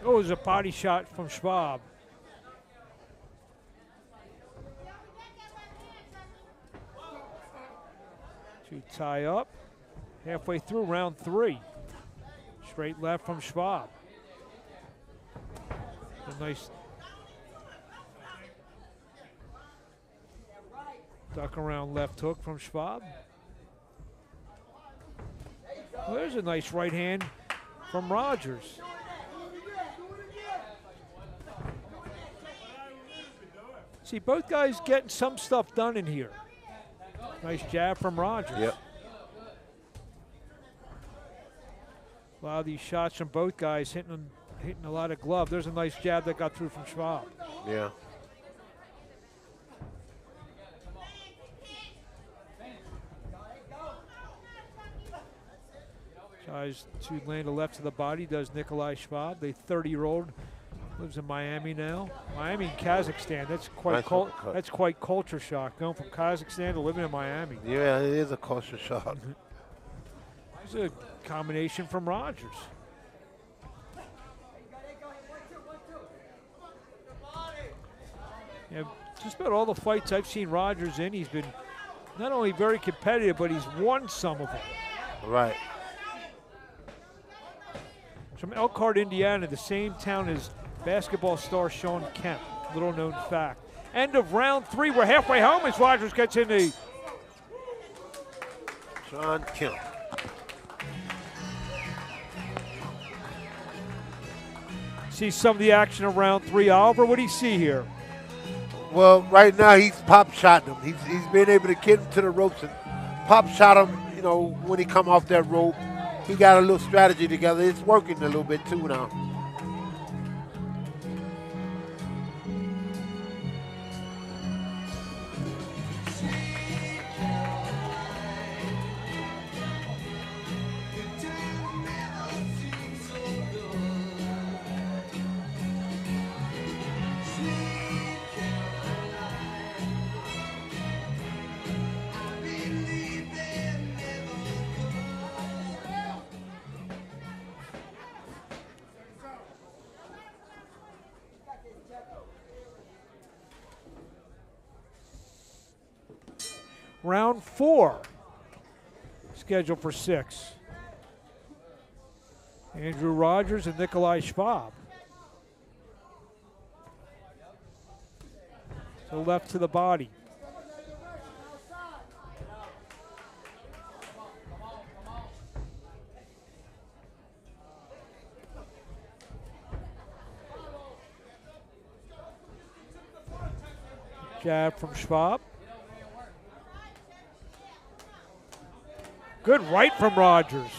Oh, there's a body shot from Schwab. To tie up. Halfway through round 3. Straight left from Schwab. A nice duck around left hook from Schwab. Well, there's a nice right hand from Rogers. See, both guys getting some stuff done in here. Nice jab from Rogers. Yep. A lot of these shots from both guys hitting a lot of glove. There's a nice jab that got through from Schwab. Yeah. Tries to land a left to the body, does Nikolai Schwab, the 30-year-old, lives in Miami now. Miami and Kazakhstan, that's quite culture shock, going from Kazakhstan to living in Miami. Yeah, it is a culture shock. It's a combination from Rogers. Yeah, just about all the fights I've seen Rogers in, he's been not only very competitive, but he's won some of them. Right. From Elkhart, Indiana, the same town as basketball star Shawn Kemp. Little known fact. End of round 3. We're halfway home as Rogers gets in the. Shawn Kemp. See some of the action of round 3. Oliver, what do you see here? Well, right now he's pop shotting him. He's been able to get him to the ropes and pop shot him, you know, when he come off that rope. He got a little strategy together. It's working a little bit too now. Round 4, scheduled for 6. Andrew Rogers and Nikolai Schwab. So left to the body. Jab from Schwab. Good right from Rogers.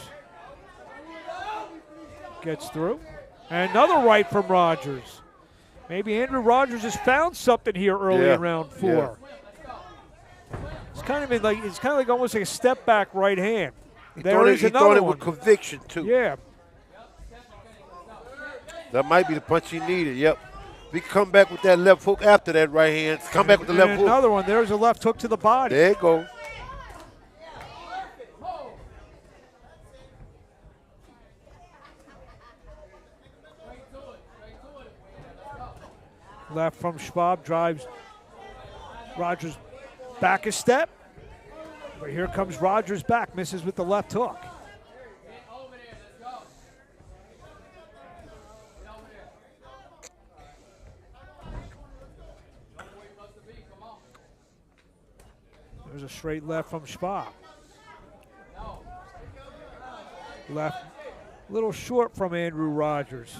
Gets through. And another right from Rogers. Maybe Andrew Rogers has found something here early in round 4. Yeah. It's kind of like almost like a step back right hand. He thought it with conviction too. Yeah. That might be the punch he needed. Yep. He come back with that left hook after that right hand. Come back with the left hook. Another one. There's a left hook to the body. There you go. Left from Schwab drives Rogers back a step. But here comes Rogers back, misses with the left hook. There's a straight left from Schwab. Left, a little short from Andrew Rogers.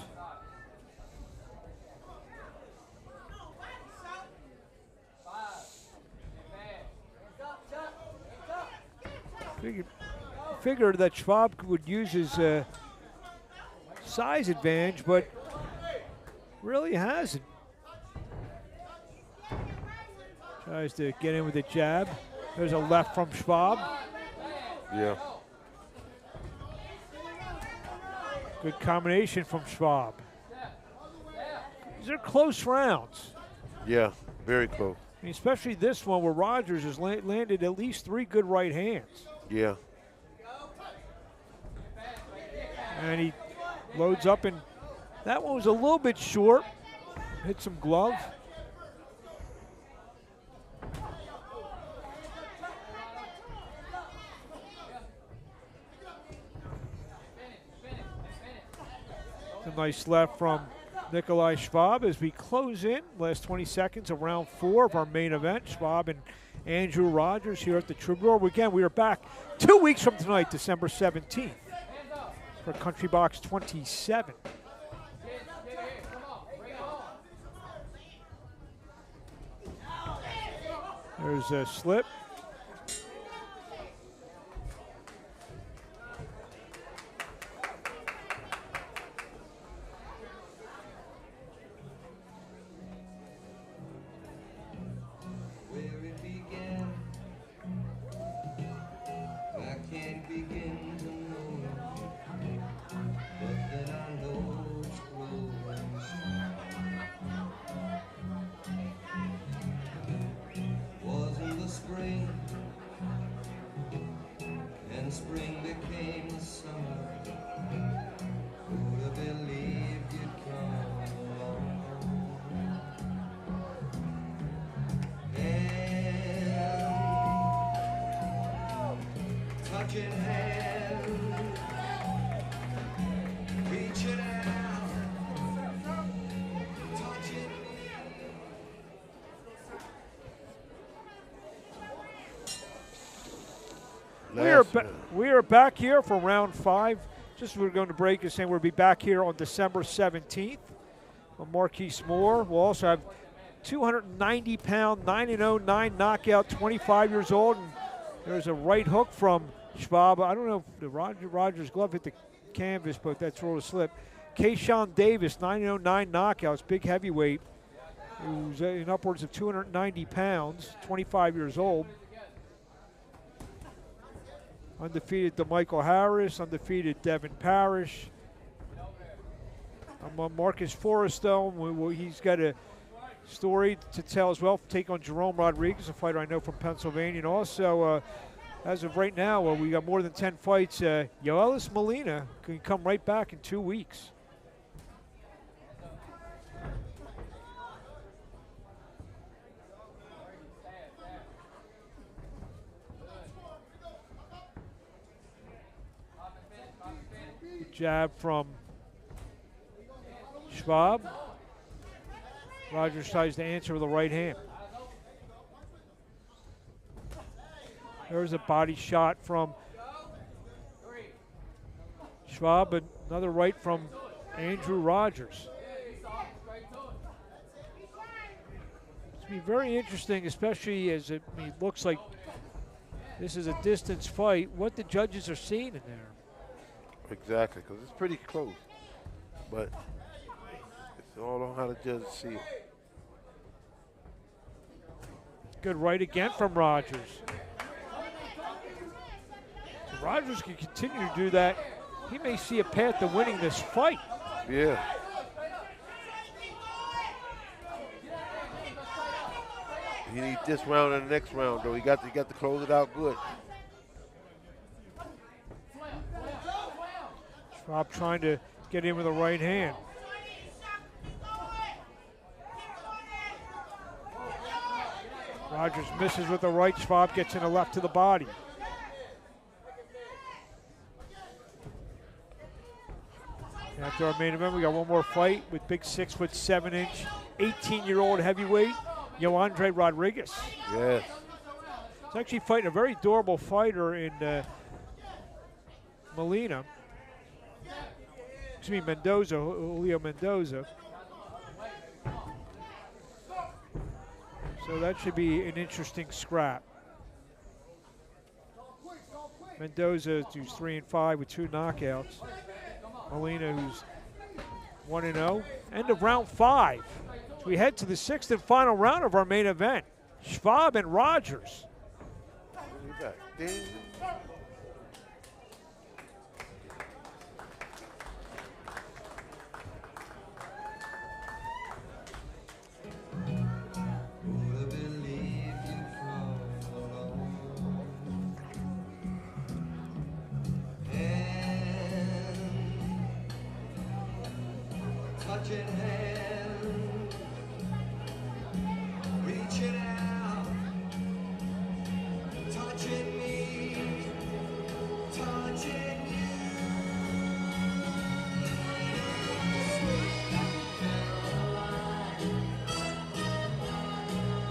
Figured that Schwab would use his size advantage, but really hasn't. Tries to get in with a jab. There's a left from Schwab. Yeah. Good combination from Schwab. These are close rounds. Yeah, very close. I mean, especially this one where Rogers has landed at least 3 good right hands. Yeah. And he loads up, and that one was a little bit short. Hit some glove. A nice left from Nikolai Schwab as we close in. Last 20 seconds of round 4 of our main event. Schwab and Andrew Rogers here at the Troubadour. Again, we are back 2 weeks from tonight, December 17th, for Country Box 27. There's a slip. Spring became the summer. Who'd have believed you'd come along? And touching hands, reaching out, touching me. We are back here for round 5. Just we're going to break and saying we'll be back here on December 17th. Marquise Moore will also have 290-pound, 9-0, 9 knockout, 25 years old. And there's a right hook from Schwab. I don't know if the Rogers glove hit the canvas, but that's rolled a slip. Jashawn Davis, 9-0, 9 knockouts, big heavyweight, who's in upwards of 290 pounds, 25 years old. Undefeated to Michael Harris, undefeated Devin Parrish. Marcus Forrestone, he's got a story to tell as well. Take on Jerome Rodriguez, a fighter I know from Pennsylvania. And also, as of right now, we got more than 10 fights. Yoelis Molina can come right back in 2 weeks. Jab from Schwab. Rogers tries to answer with a right hand. There's a body shot from Schwab, but another right from Andrew Rogers. It's be very interesting, especially as it looks like this is a distance fight, what the judges are seeing in there. Exactly, because it's pretty close. But it's all on how the judges see it. Good right again from Rogers. So Rogers can continue to do that. He may see a path to winning this fight. Yeah. He needs this round and the next round, though. He got to close it out good. Schwab trying to get in with a right hand. Rogers misses with the right. Schwab gets in a left to the body. After our main event, we got one more fight with big 6'7", 18-year-old heavyweight Yoandre Rodriguez. Yes. He's actually fighting a very durable fighter in Molina. Excuse me, Mendoza, Julio Mendoza. So that should be an interesting scrap. Mendoza, who's 3-5 with 2 knockouts. Molina, who's 1-0. End of round 5. So we head to the 6th and final round of our main event. Schwab and Rogers. Ding. Touching hand, reaching out, touching me, touching you. Sweet Caroline,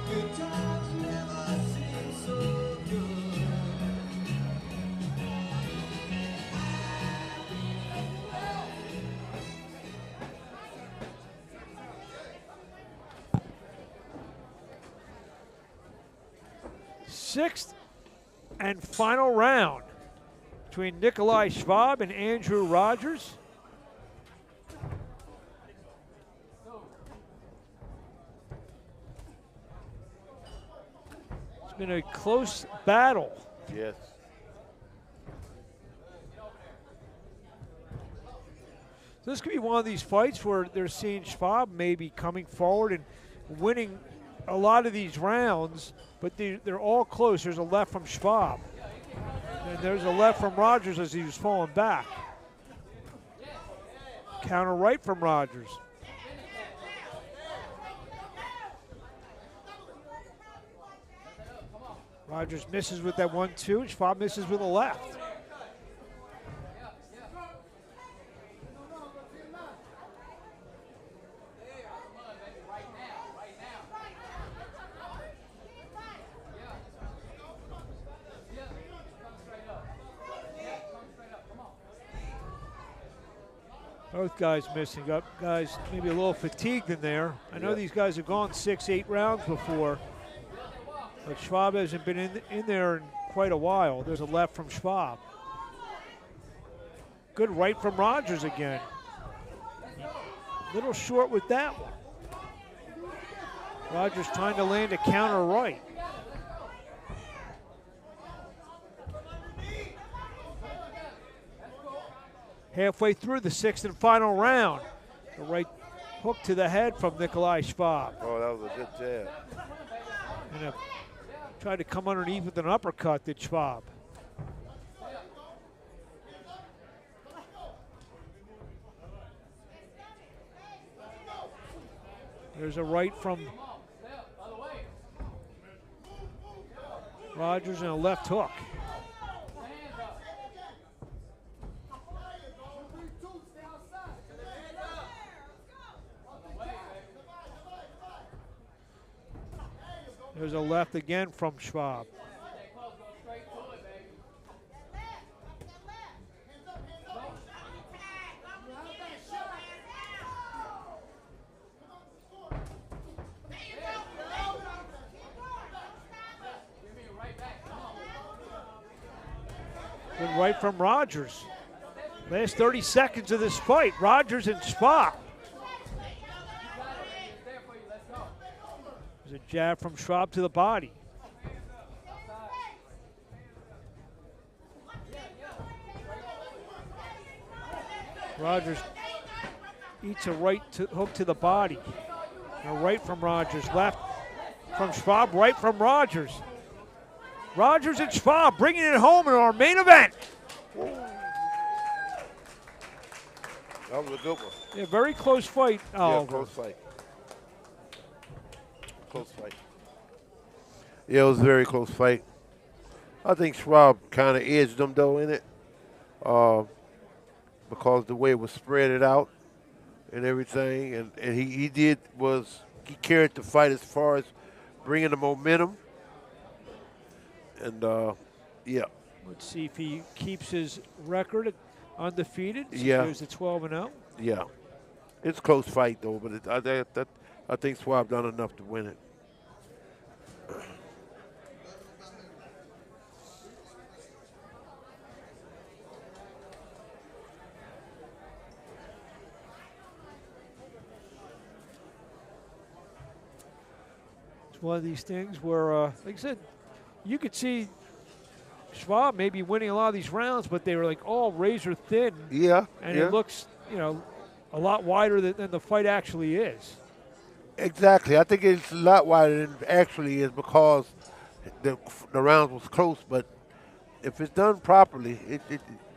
good times never seem so good. Sixth and final round between Nikolai Schwab and Andrew Rogers. It's been a close battle. Yes. So this could be one of these fights where they're seeing Schwab maybe coming forward and winning a lot of these rounds, but they're all close. There's a left from Schwab, and there's a left from Rogers as he was falling back. Counter right from Rogers. Rogers misses with that 1-2. Schwab misses with a left. Both guys missing up. Guys maybe a little fatigued in there. I know these guys have gone 6-8 rounds before, but Schwab hasn't been in there in quite a while. There's a left from Schwab. Good right from Rogers again. Little short with that one. Rogers trying to land a counter right. Halfway through the sixth and final round. A right hook to the head from Nikolai Schwab. Oh, that was a good jab. And tried to come underneath with an uppercut, did Schwab. There's a right from Rogers and a left hook. There's a left again from Schwab. Good right from Rogers. Last 30 seconds of this fight, Rogers and Schwab. There's a jab from Schwab to the body. Rogers eats a right hook to the body. And a right from Rogers, left from Schwab, right from Rogers. Rogers and Schwab bringing it home in our main event. That was a good one. Yeah, very close fight, Oliver. Yeah, close fight. Close fight. Yeah, it was a very close fight. I think Schwab kind of edged them, though, in it. Because the way it was spread it out and everything. And he carried the fight as far as bringing the momentum. And, yeah. Let's see if he keeps his record undefeated. So Yeah. He goes to 12-0. Yeah. It's a close fight, though, but I think Schwab done enough to win it. It's one of these things where, like I said, you could see Schwab may be winning a lot of these rounds, but they were like all razor thin. Yeah. And it looks, a lot wider than the fight actually is. Exactly. I think it's a lot wider than it actually is because the round was close. But if it's done properly,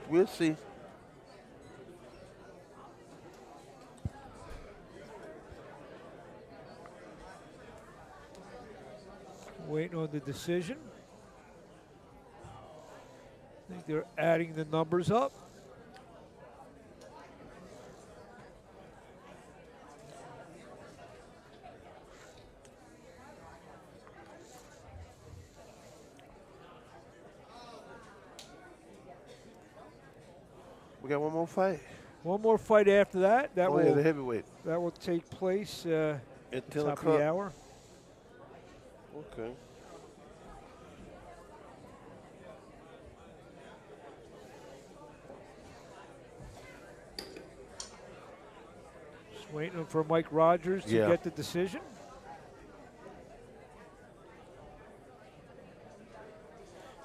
we'll see. Waiting on the decision. I think they're adding the numbers up. We got one more fight. One more fight after that. That will the heavyweight. That will take place at the top of the hour. Okay. Just waiting for Mike Rogers to get the decision.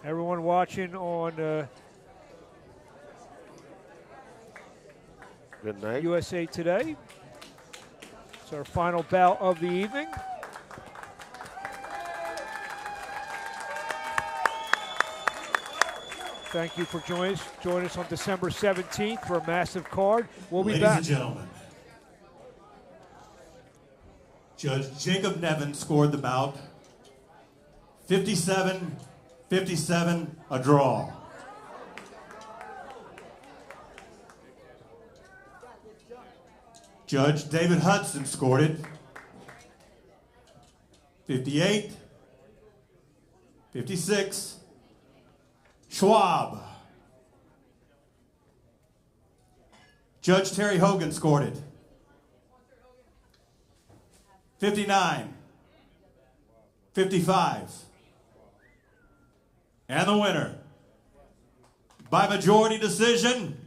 Everyone watching on Good night. USA Today. It's our final bout of the evening. Thank you for joining us. Join us on December 17th for a massive card. We'll be back. Ladies and gentlemen, Judge Jacob Nevin scored the bout. 57-57, a draw. Judge David Hudson scored it. 58-56. Schwab. Judge Terry Hogan scored it. 59-55. And the winner, by majority decision,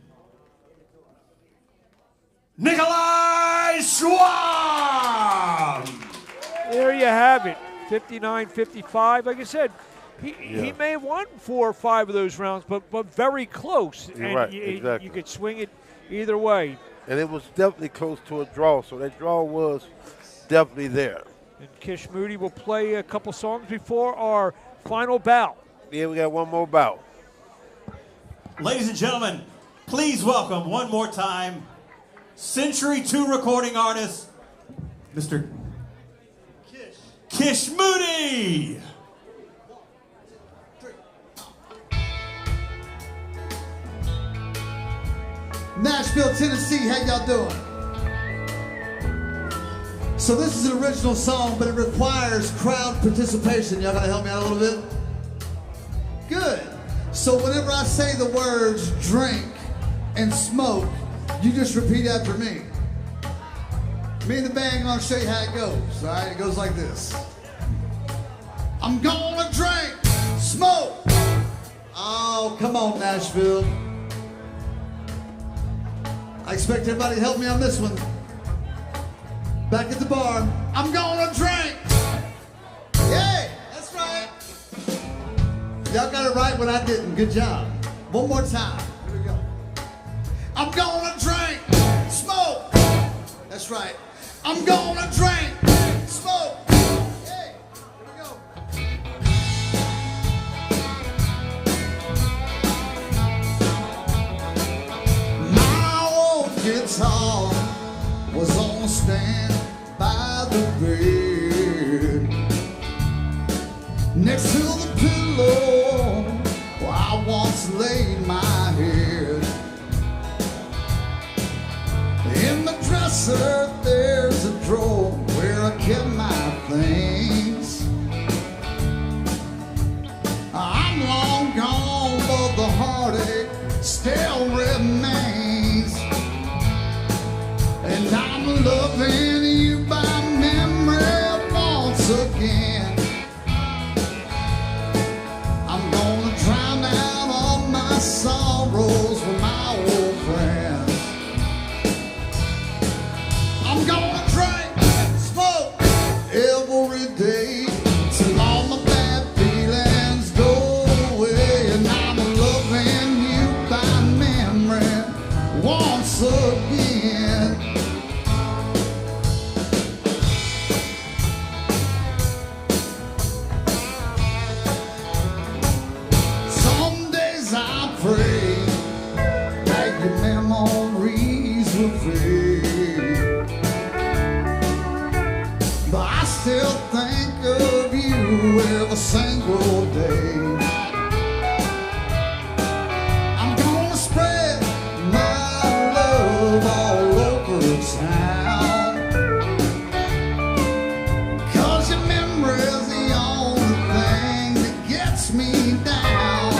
Nikolai Schwab! There you have it, 59-55. Like I said, he may have won 4 or 5 of those rounds, but very close. You're and right, exactly. You could swing it either way. And it was definitely close to a draw, so that draw was definitely there. And Kish Moody will play a couple songs before our final bout. Yeah, we got one more bout. Ladies and gentlemen, please welcome one more time Century 2 recording artist, Mr. Kish Moody. Nashville, Tennessee, how y'all doing? So this is an original song, but it requires crowd participation. Y'all gonna help me out a little bit? Good. So whenever I say the words drink and smoke, you just repeat after me. Me and the band gonna show you how it goes, all right? It goes like this. I'm gonna drink, smoke. Oh, come on, Nashville. I expect everybody to help me on this one. Back at the bar, I'm gonna drink. Yeah, that's right. Y'all got it right when I didn't. Good job. One more time. Here we go. I'm gonna drink, smoke. That's right. I'm gonna drink, smoke. Hey, here we go. My old guitar was on a stand by the bed, next to the pillow where I once laid my head. In the dresser there's a drawer where I kept my things. I'm long gone, but the heartache still remains. And I'm loving you by memory once again. I'm gonna drown out all my sorrows with my old friends. I'm gonna drink, smoke, but I still think of you every single day. I'm gonna spread my love all over town, 'cause your memory's the only thing that gets me down.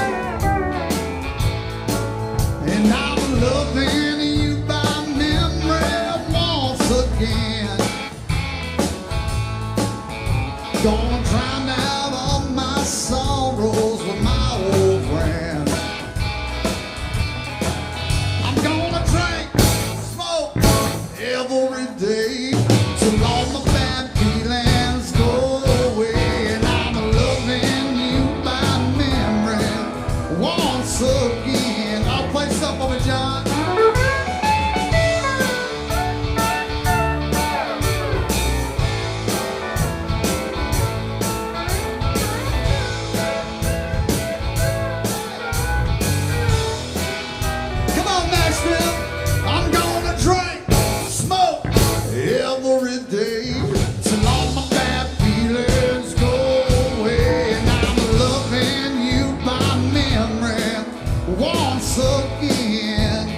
And I'm loving you by memory once again. Gonna drown out all my sorrows with my old friend. I'm gonna drink, smoke every day till all my bad feelings go away. And I'm loving you by memory once again. I'll play something for me, John. Come on, Nashville. I'm gonna drink, smoke every day till all my bad feelings go away. And I'm loving you by memory once again.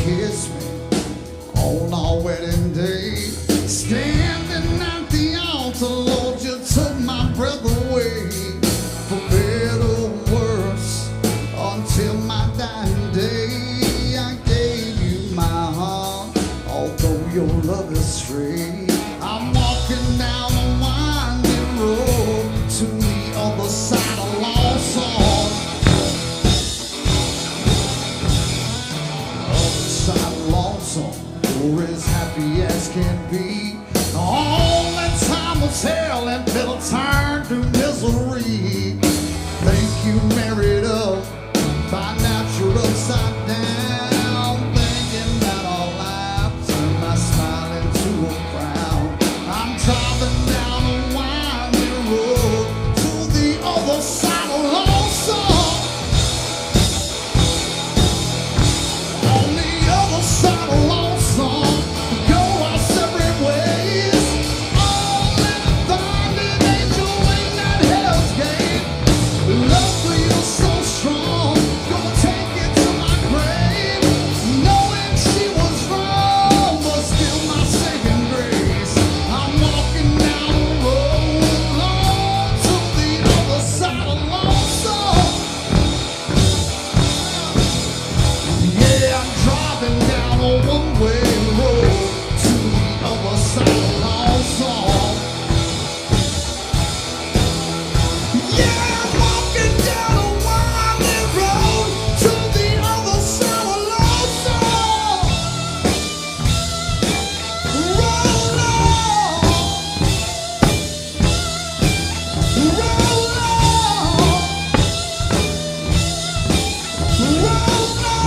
Kiss me on our wedding day. Standing at the altar, Lord, you took my breath away. For better or worse, until my dying day, I gave you my heart, although your love is straight. I'm walking down a winding road to the other side of Lonesome. Side lonesome, you're as happy as can be. Only time will tell and it'll turn to misery. Think you married up, by now you're upside down. Thinking that our lives turn my smile into a frown. I'm driving down a winding road to the other side of Lonesome. On the other side of Lonesome, go our separate ways. Only finding angel in that hell's gate. Love for you so strong, gonna take it to my grave. Knowing she was wrong, but still my saving grace. I'm walking down the road alone to the other side of Lonesome. Yeah, I'm driving down a one-way road to the other side of Lonesome. Yeah, I'm walking down a winding road to the other side of Lonesome. Roll on, roll on, roll on.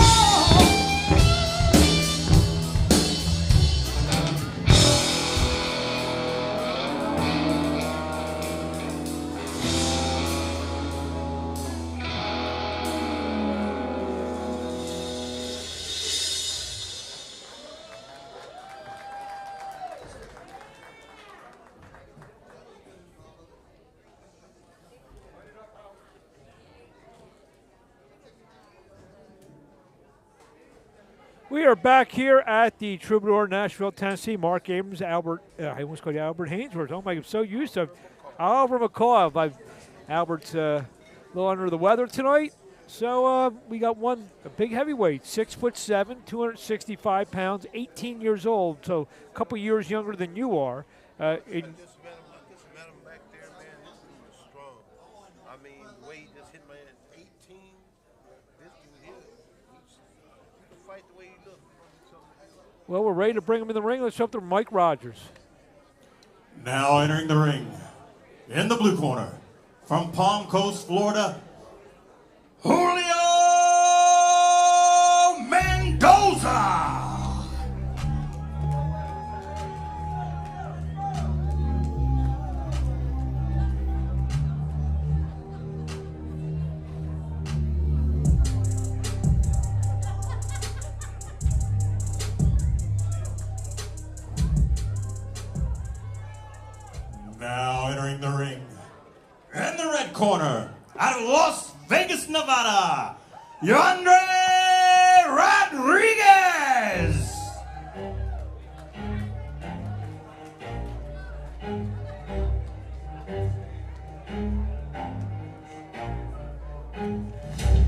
We are back here at the Troubadour, Nashville, Tennessee. Mark Abrams, Albert, I almost called you Albert Hainsworth. Oh my, I'm so used to Albert McCall. Albert's a little under the weather tonight. So we got a big heavyweight, 6'7", 265 pounds, 18 years old. So a couple years younger than you are. This man back there, man, this dude was strong. I mean, the way he just hit my 18, this dude here, he can fight the way he looks. Well, we're ready to bring him in the ring. Let's up to Mike Rogers. Now entering the ring, in the blue corner, from Palm Coast, Florida, Julio Mendoza. Now entering the ring, in the red corner, out of Las Vegas, Nevada, Yandre Rodriguez.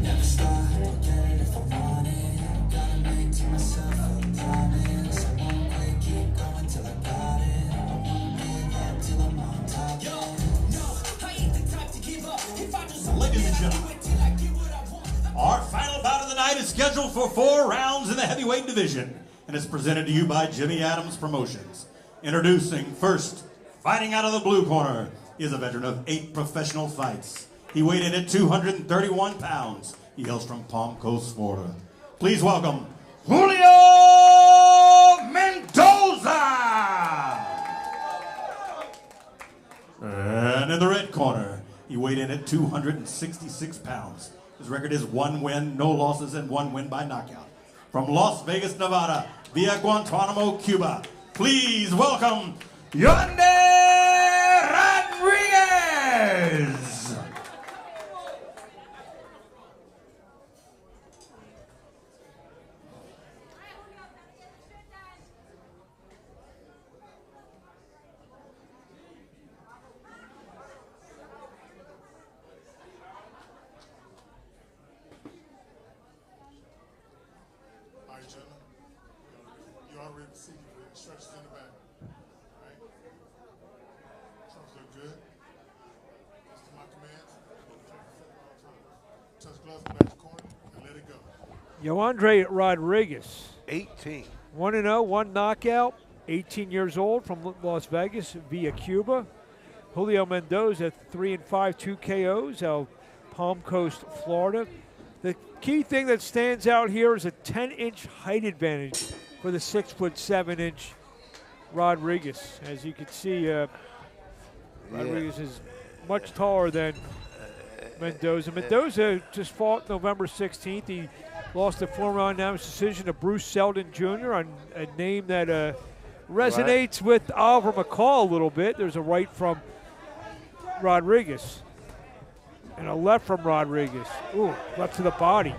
Never stop, get it if I want it. Gotta make to myself a promise. I won't quit, keep going till I got it. I won't give up till I'm on top. Yo, no, I ain't the type to give up. If I just Ladies and gentlemen, our final bout of the night is scheduled for 4 rounds in the heavyweight division and is presented to you by Jimmy Adams Promotions. Introducing first, fighting out of the blue corner, is a veteran of 8 professional fights. He weighed in at 231 pounds. He hails from Palm Coast, Florida. Please welcome Julio Mendoza. And in the red corner, he weighed in at 266 pounds. His record is 1 win, no losses, and 1 win by knockout. From Las Vegas, Nevada, via Guantanamo, Cuba, please welcome Yandre Rodriguez. All right, gentlemen. You already see the stretches in the back. All right? Trunks look good. That's to my commands. Touch gloves, go back to corner, and let it go. Yoandre Rodriguez. 18. 1-0, 1 knockout. 18 years old from Las Vegas via Cuba. Julio Mendoza, 3-5, 2 KOs out of Palm Coast, Florida. The key thing that stands out here is a 10-inch height advantage for the 6'7" Rodriguez. As you can see, Rodriguez is much taller than Mendoza. Mendoza just fought November 16th. He lost a 4-round unanimous decision to Bruce Seldon Jr. on a name that resonates with Oliver McCall a little bit. There's a right from Rodriguez and a left from Rodriguez. Ooh, left to the body.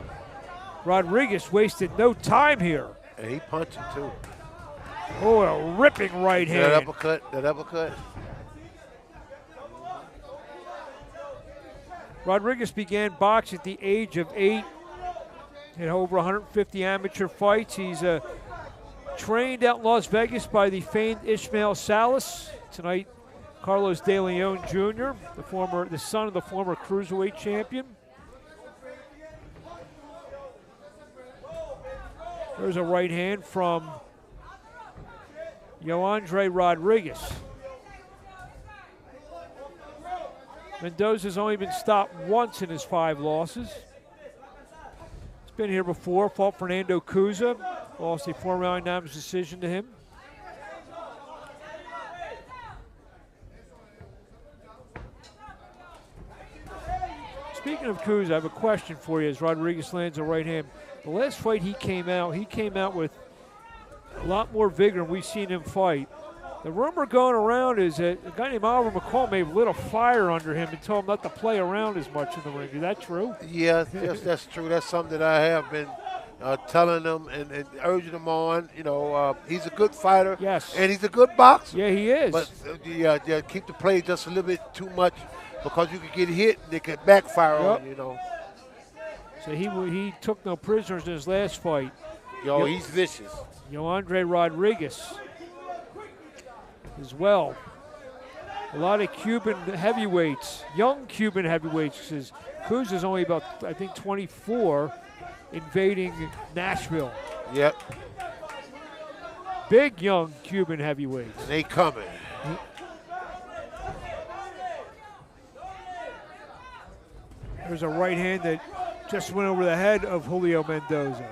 Rodriguez wasted no time here. And he punching too. Oh, a ripping right hand. That uppercut. Rodriguez began boxing at the age of 8. Had over 150 amateur fights. He's trained out in Las Vegas by the famed Ishmael Salas. Tonight, Carlos De Leon Jr., the son of the former cruiserweight champion. There's a right hand from Yoandre Rodriguez. Mendoza's only been stopped once in his 5 losses. He's been here before, fought Fernando Cuza, lost a 4-round unanimous decision to him. Speaking of Cuza, I have a question for you as Rodriguez lands a right hand. The last fight he came out with a lot more vigor than we've seen him fight. The rumor going around is that a guy named Oliver McCall may have lit a fire under him and told him not to play around as much in the ring. Is that true? Yes, that's true. That's something that I have been telling them and urging them on. You know, he's a good fighter. Yes. And he's a good boxer. Yeah, he is. But, keep the play just a little bit too much because you could get hit and it could backfire on you, you know. So he took no prisoners in his last fight. He's vicious. Yoandre Rodriguez as well. A lot of Cuban heavyweights, young Cuban heavyweights, because Cruz is only about, I think, 24, invading Nashville. Yep. big young Cuban heavyweights. They coming. There's a right hand that just went over the head of Julio Mendoza.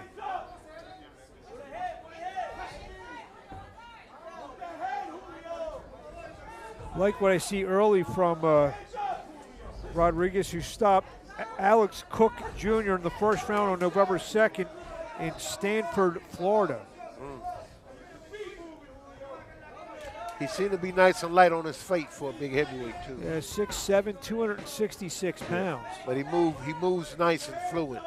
Like what I see early from Rodriguez, who stopped Alex Cook Jr. in the first round on November 2nd in Stanford, Florida. He seemed to be nice and light on his feet for a big heavyweight too. Yeah, 6'7", 266 pounds. But he moves nice and fluid.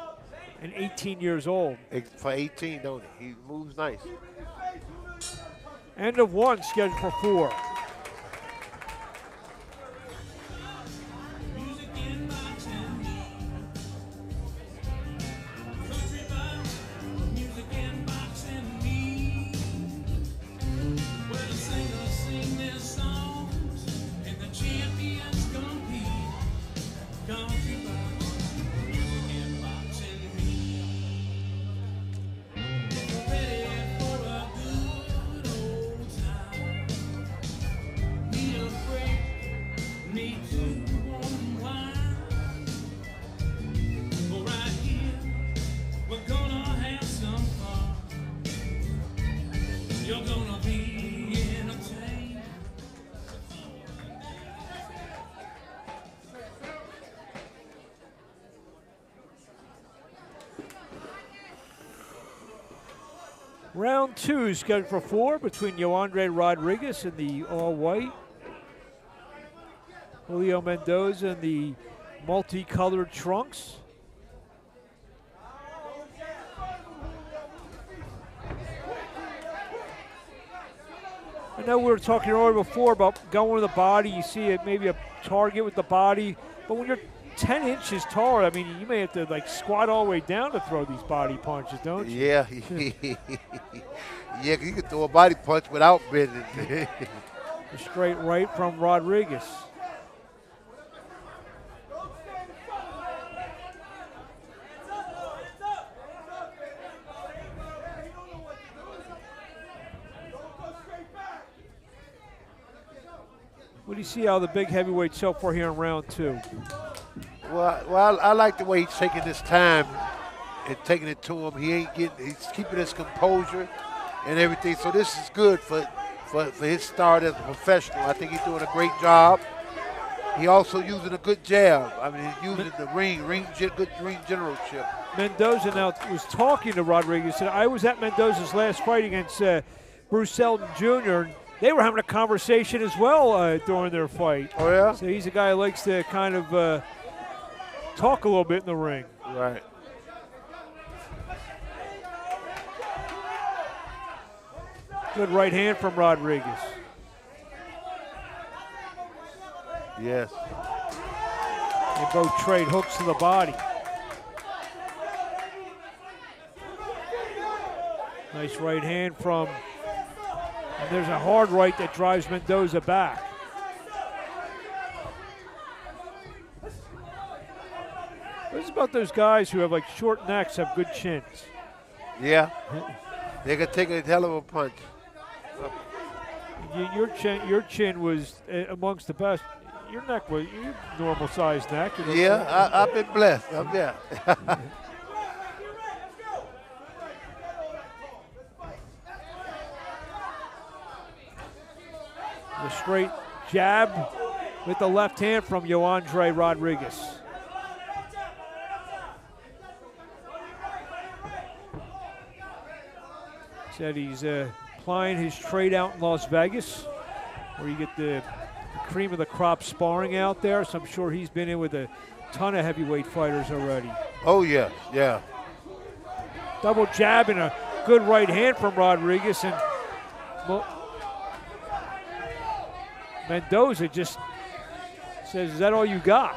And 18 years old. For 18, don't he? He moves nice. End of one, scheduled for 4. Round 2 scheduled for 4 between Yoandre Rodriguez in the all-white, Julio Mendoza in the multicolored trunks. I know we were talking earlier before about going with the body. You see it maybe a target with the body, but when you're 10 inches taller, I mean, you may have to like squat all the way down to throw these body punches, don't you? Yeah. Yeah, you can throw a body punch without bending. A straight right from Rodriguez. What do you see out of the big heavyweight so far here in round 2? Well, I like the way he's taking his time and taking it to him. He's keeping his composure and everything. So this is good for his start as a professional. I think he's doing a great job. He also using a good jab. I mean, he's using the good ring generalship. Mendoza now was talking to Rodriguez. Said, I was at Mendoza's last fight against Bruce Selden Jr. They were having a conversation as well during their fight. Oh, yeah? So he's a guy who likes to kind of talk a little bit in the ring. Right. Good right hand from Rodriguez. Yes. They both trade hooks to the body. Nice right hand from, and there's a hard right that drives Mendoza back. What is about those guys who have like short necks, have good chins? Yeah. They could take a hell of a punch. Your chin was amongst the best. Your neck was your normal sized neck. Yeah, I've been blessed. Yeah. The straight jab with the left hand from Yoandre Rodriguez. Said he's applying his trade out in Las Vegas, where you get the cream of the crop sparring out there. So I'm sure he's been in with a ton of heavyweight fighters already. Oh, yeah, yeah. Double jab and a good right hand from Rodriguez. And Mendoza just says, is that all you got?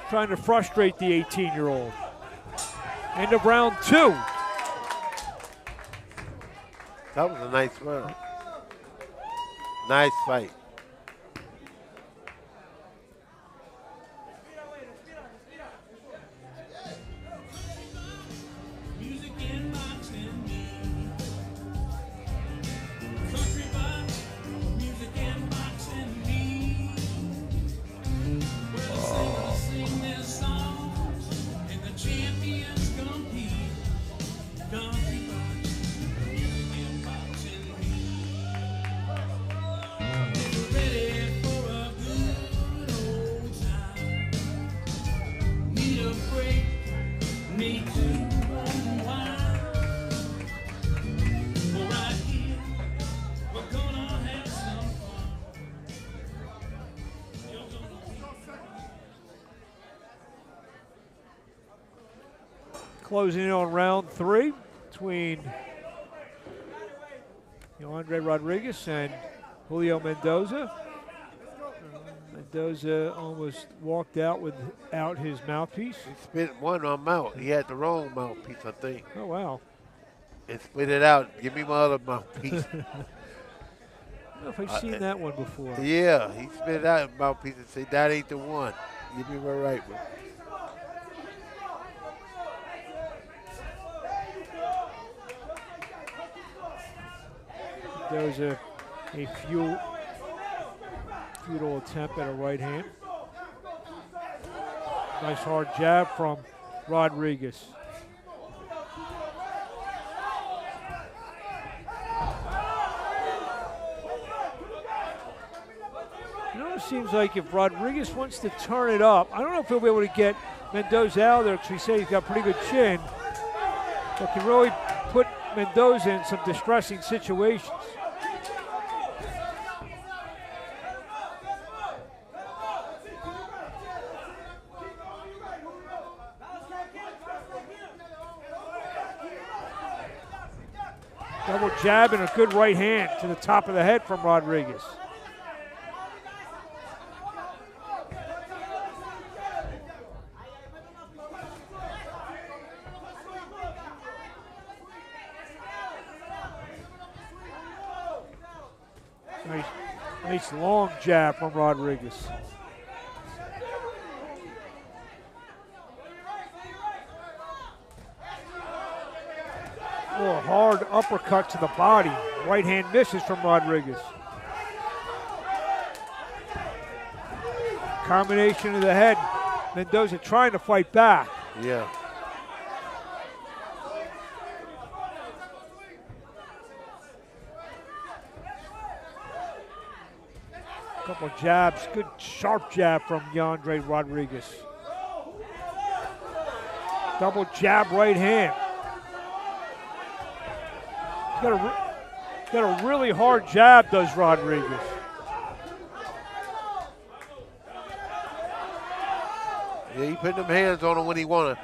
Trying to frustrate the 18-year-old. End of round 2. That was a nice round. Nice fight. me to unwind. Well, right here, we're gonna have some fun. You're Closing in on round 3 between Andre Rodriguez and Julio Mendoza. Mendoza almost walked out without his mouthpiece. He spit one on mouth. He had the wrong mouthpiece, I think. Oh, wow. And spit it out. Give me my other mouthpiece. I don't know if I've seen that one before. Yeah, he spit it out mouthpiece and said, that ain't the one. Give me my right one. There's a futile attempt at a right hand. Nice hard jab from Rodriguez. It seems like if Rodriguez wants to turn it up, I don't know if he'll be able to get Mendoza out there because we say he's got a pretty good chin, but can really put Mendoza in some distressing situations. Double jab and a good right hand to the top of the head from Rodriguez. Nice long jab from Rodriguez. Oh, a hard uppercut to the body. Right hand misses from Rodriguez. Combination of the head. Mendoza trying to fight back. Yeah. Couple jabs, good sharp jab from Andre Rodriguez. Double jab right hand. Got a really hard jab, does Rodriguez. Yeah, he put them hands on him when he wanna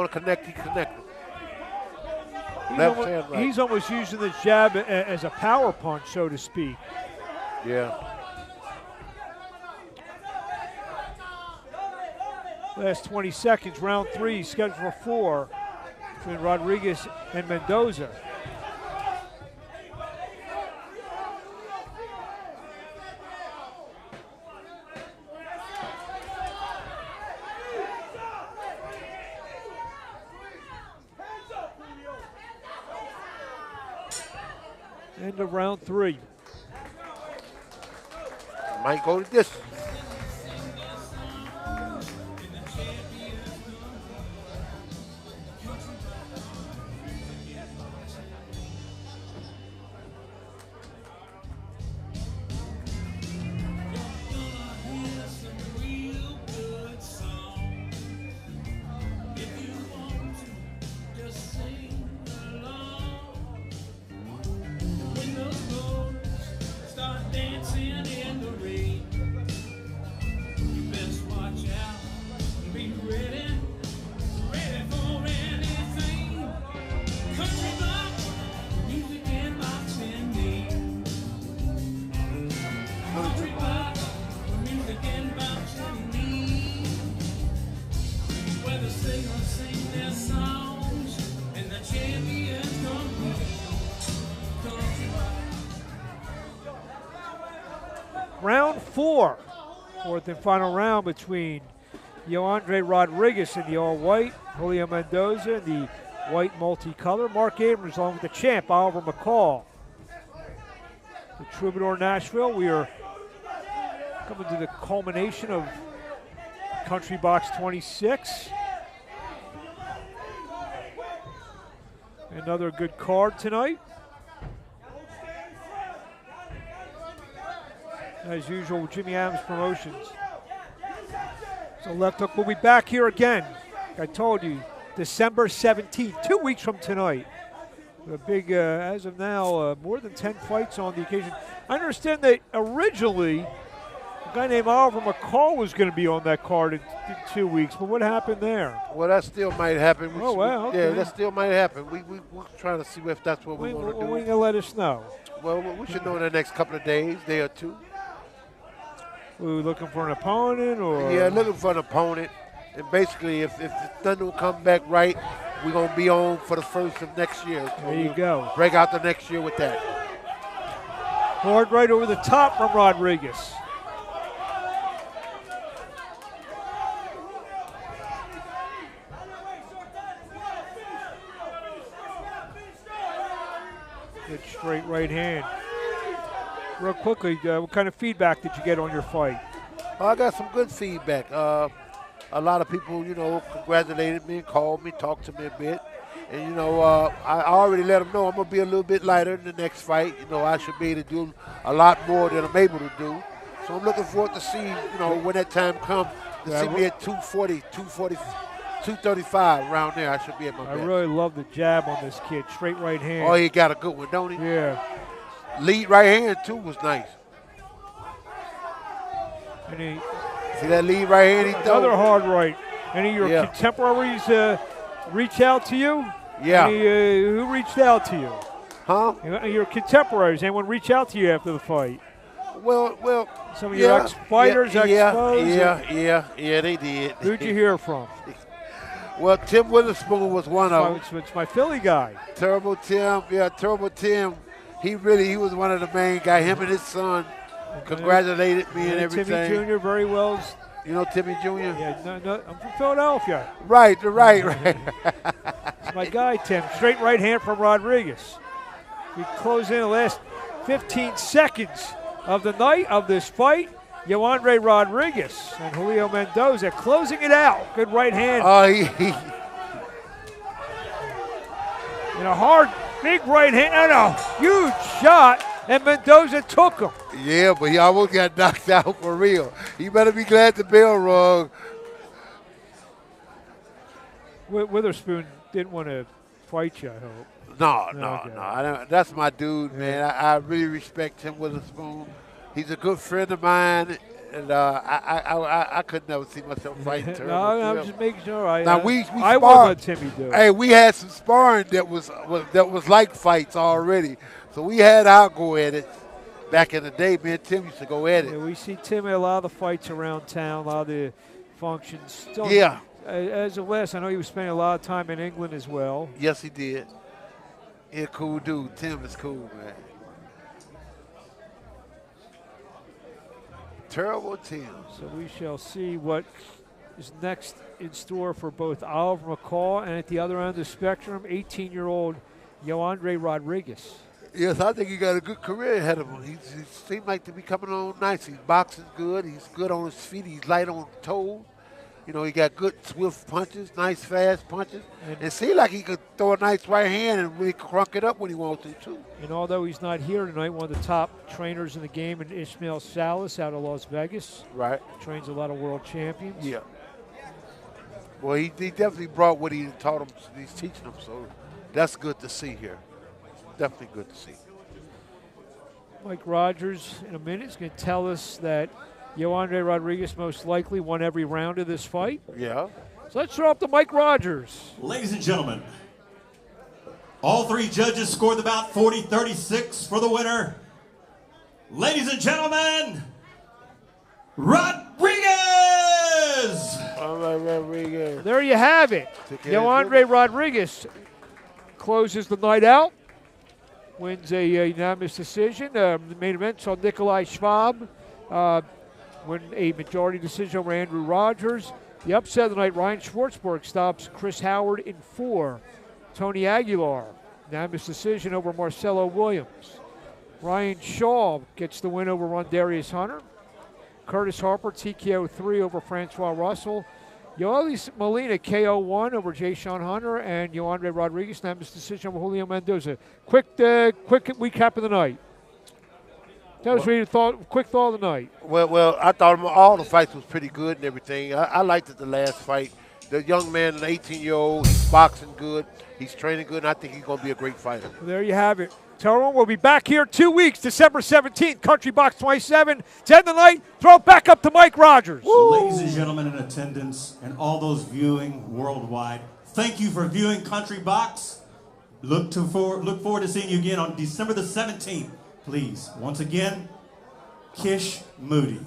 connect, he connect. Left hand, right. He's almost using this jab as a power punch, so to speak. Yeah. Last 20 seconds, round 3, scheduled for 4 between Rodriguez and Mendoza. End of round 3. Might go to distance. Round 4, fourth and final round between Andre Rodriguez in the all-white, Julio Mendoza in the white multicolor. Mark Abrams along with the champ, Oliver McCall. The Troubadour Nashville, we are coming to the culmination of Country Box 26. Another good card tonight. As usual, Jimmy Adams Promotions. So Left Hook will be back here again. I told you, December 17th, 2 weeks from tonight. A big, as of now, more than 10 fights on the occasion. I understand that originally a guy named Oliver McCall was going to be on that card in 2 weeks, but what happened there? Well, that still might happen. Oh, wow, okay. Yeah, that still might happen. We're trying to see if that's what we want to do. When you going to let us know? Well, we should know in the next couple of days, day or two. We were looking for an opponent, or? Yeah, looking for an opponent. And basically, if nothing will come back right, we're going to be on for the first of next year. So there you go. Break out the next year with that. Hard right over the top from Rodriguez. Good straight right hand. Real quickly, what kind of feedback did you get on your fight? I got some good feedback. A lot of people, congratulated me, called me, talked to me a bit. And, I already let them know I'm going to be a little bit lighter in the next fight. I should be able to do a lot more than I'm able to do. So I'm looking forward to see, when that time comes, to see me at 240, 240, 235, around there. I should be at my best. I really love the jab on this kid, straight right hand. Oh, he got a good one, don't he? Yeah. Lead right hand, too, was nice. And see that lead right hand he threw? Another hard right. Any of your contemporaries reach out to you? Yeah. Who reached out to you? Huh? Your contemporaries. Anyone reach out to you after the fight? Well. Some of your ex-fighters, ex-foes? Yeah, they did. Who'd you hear from? Well, Tim Witherspoon was one of them. It's my Philly guy. Terrible Tim. Yeah, Terrible Tim. He was one of the main guys. Him and his son congratulated me and everything. Timmy Jr. very well. You know Timmy Jr.? Yeah, no, I'm from Philadelphia. Right. It's my guy, Tim. Straight right hand from Rodriguez. We close in the last 15 seconds of the night of this fight. Yoandre Rodriguez and Julio Mendoza closing it out. Good right hand. And a hard, big right hand and a huge shot, and Mendoza took him. Yeah, but he almost got knocked out for real. He better be glad the bell rung. Witherspoon didn't want to fight you, I hope. No. That's my dude, man. I really respect Tim Witherspoon. He's a good friend of mine, and I could never see myself fighting Terrible. No, I'm just making sure. I wouldn't let Timmy do it. Hey, we had some sparring that was like fights already. So we had our go at it. Back in the day, me and Tim used to go at it. Yeah, we see Tim at a lot of the fights around town, a lot of the functions. As of last, I know he was spending a lot of time in England as well. Yes, he did. He's a cool dude. Tim is cool, man. Terrible Tim. So we shall see what is next in store for both Oliver McCall and at the other end of the spectrum, 18-year-old Yoandre Rodriguez. Yes, I think he got a good career ahead of him. He seemed like to be coming on nice. He's boxing good. He's good on his feet. He's light on toes. He got good swift punches, nice fast punches. And it seemed like he could throw a nice right hand and really crunk it up when he wanted to, too. And although he's not here tonight, one of the top trainers in the game, and Ishmael Salas out of Las Vegas. Right. Trains a lot of world champions. Yeah. Well, he definitely brought what he taught him. He's teaching them, so that's good to see here. Definitely good to see. Mike Rogers in a minute is going to tell us that Yoandre Rodriguez most likely won every round of this fight. Yeah. So let's throw up to Mike Rogers. Ladies and gentlemen, all three judges scored the bout 40-36 for the winner. Ladies and gentlemen, Rodriguez! All right, Rodriguez. There you have it. Yoandre Rodriguez closes the night out. Wins a unanimous decision. The main event saw Nikolai Schwab win a majority decision over Andrew Rogers. The upset of the night, Ryan Schwarzber stops Chris Howard in 4. Tony Aguilar, unanimous decision over Marcelo Williams. Ryan Schwab gets the win over Rondarius Hunter. Curtis Harper, TKO 3 over Francois Russell. Yoelis Molina, KO 1 over Jashawn Hunter. And Yoandre Rodriguez, unanimous decision over Julio Mendoza. Quick recap of the night. Tell us what you thought, quick thought of the night. Well, I thought all the fights was pretty good and everything. I liked it the last fight. The young man, an 18-year-old, he's boxing good, he's training good, and I think he's going to be a great fighter. There you have it. Tell everyone we'll be back here 2 weeks, December 17th, Country Box 27. 10 the night, throw it back up to Mike Rogers. Ladies and gentlemen in attendance and all those viewing worldwide, thank you for viewing Country Box. Look forward to seeing you again on December the 17th. Please, once again, Kish Moody.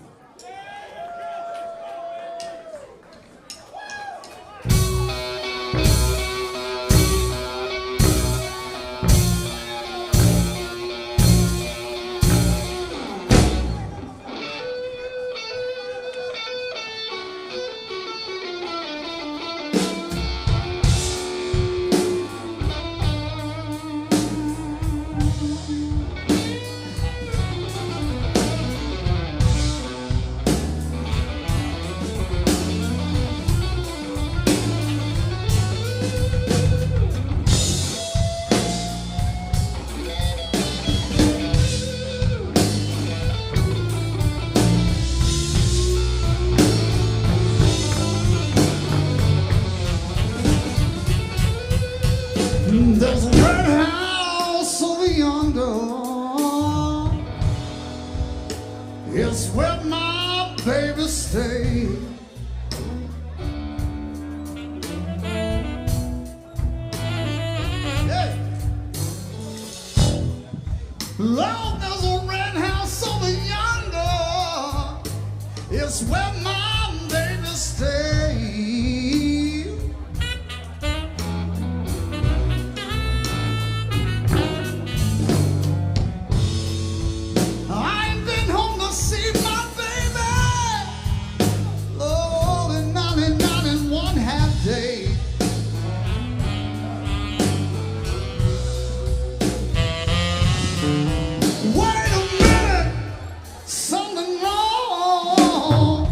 There's a red house over yonder. It's where my baby stays. Hey. Lord, there's a red house over yonder. It's where my baby stays. I ain't been home to see my baby. Lord, in 99 and one half day. Wait a minute, something wrong.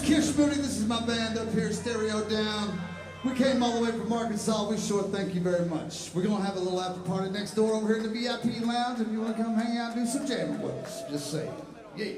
This is my band up here, stereo down. We came all the way from Arkansas. We sure thank you very much. We're going to have a little after party next door over here in the VIP lounge if you want to come hang out and do some jamming with us. Just saying. Yeah.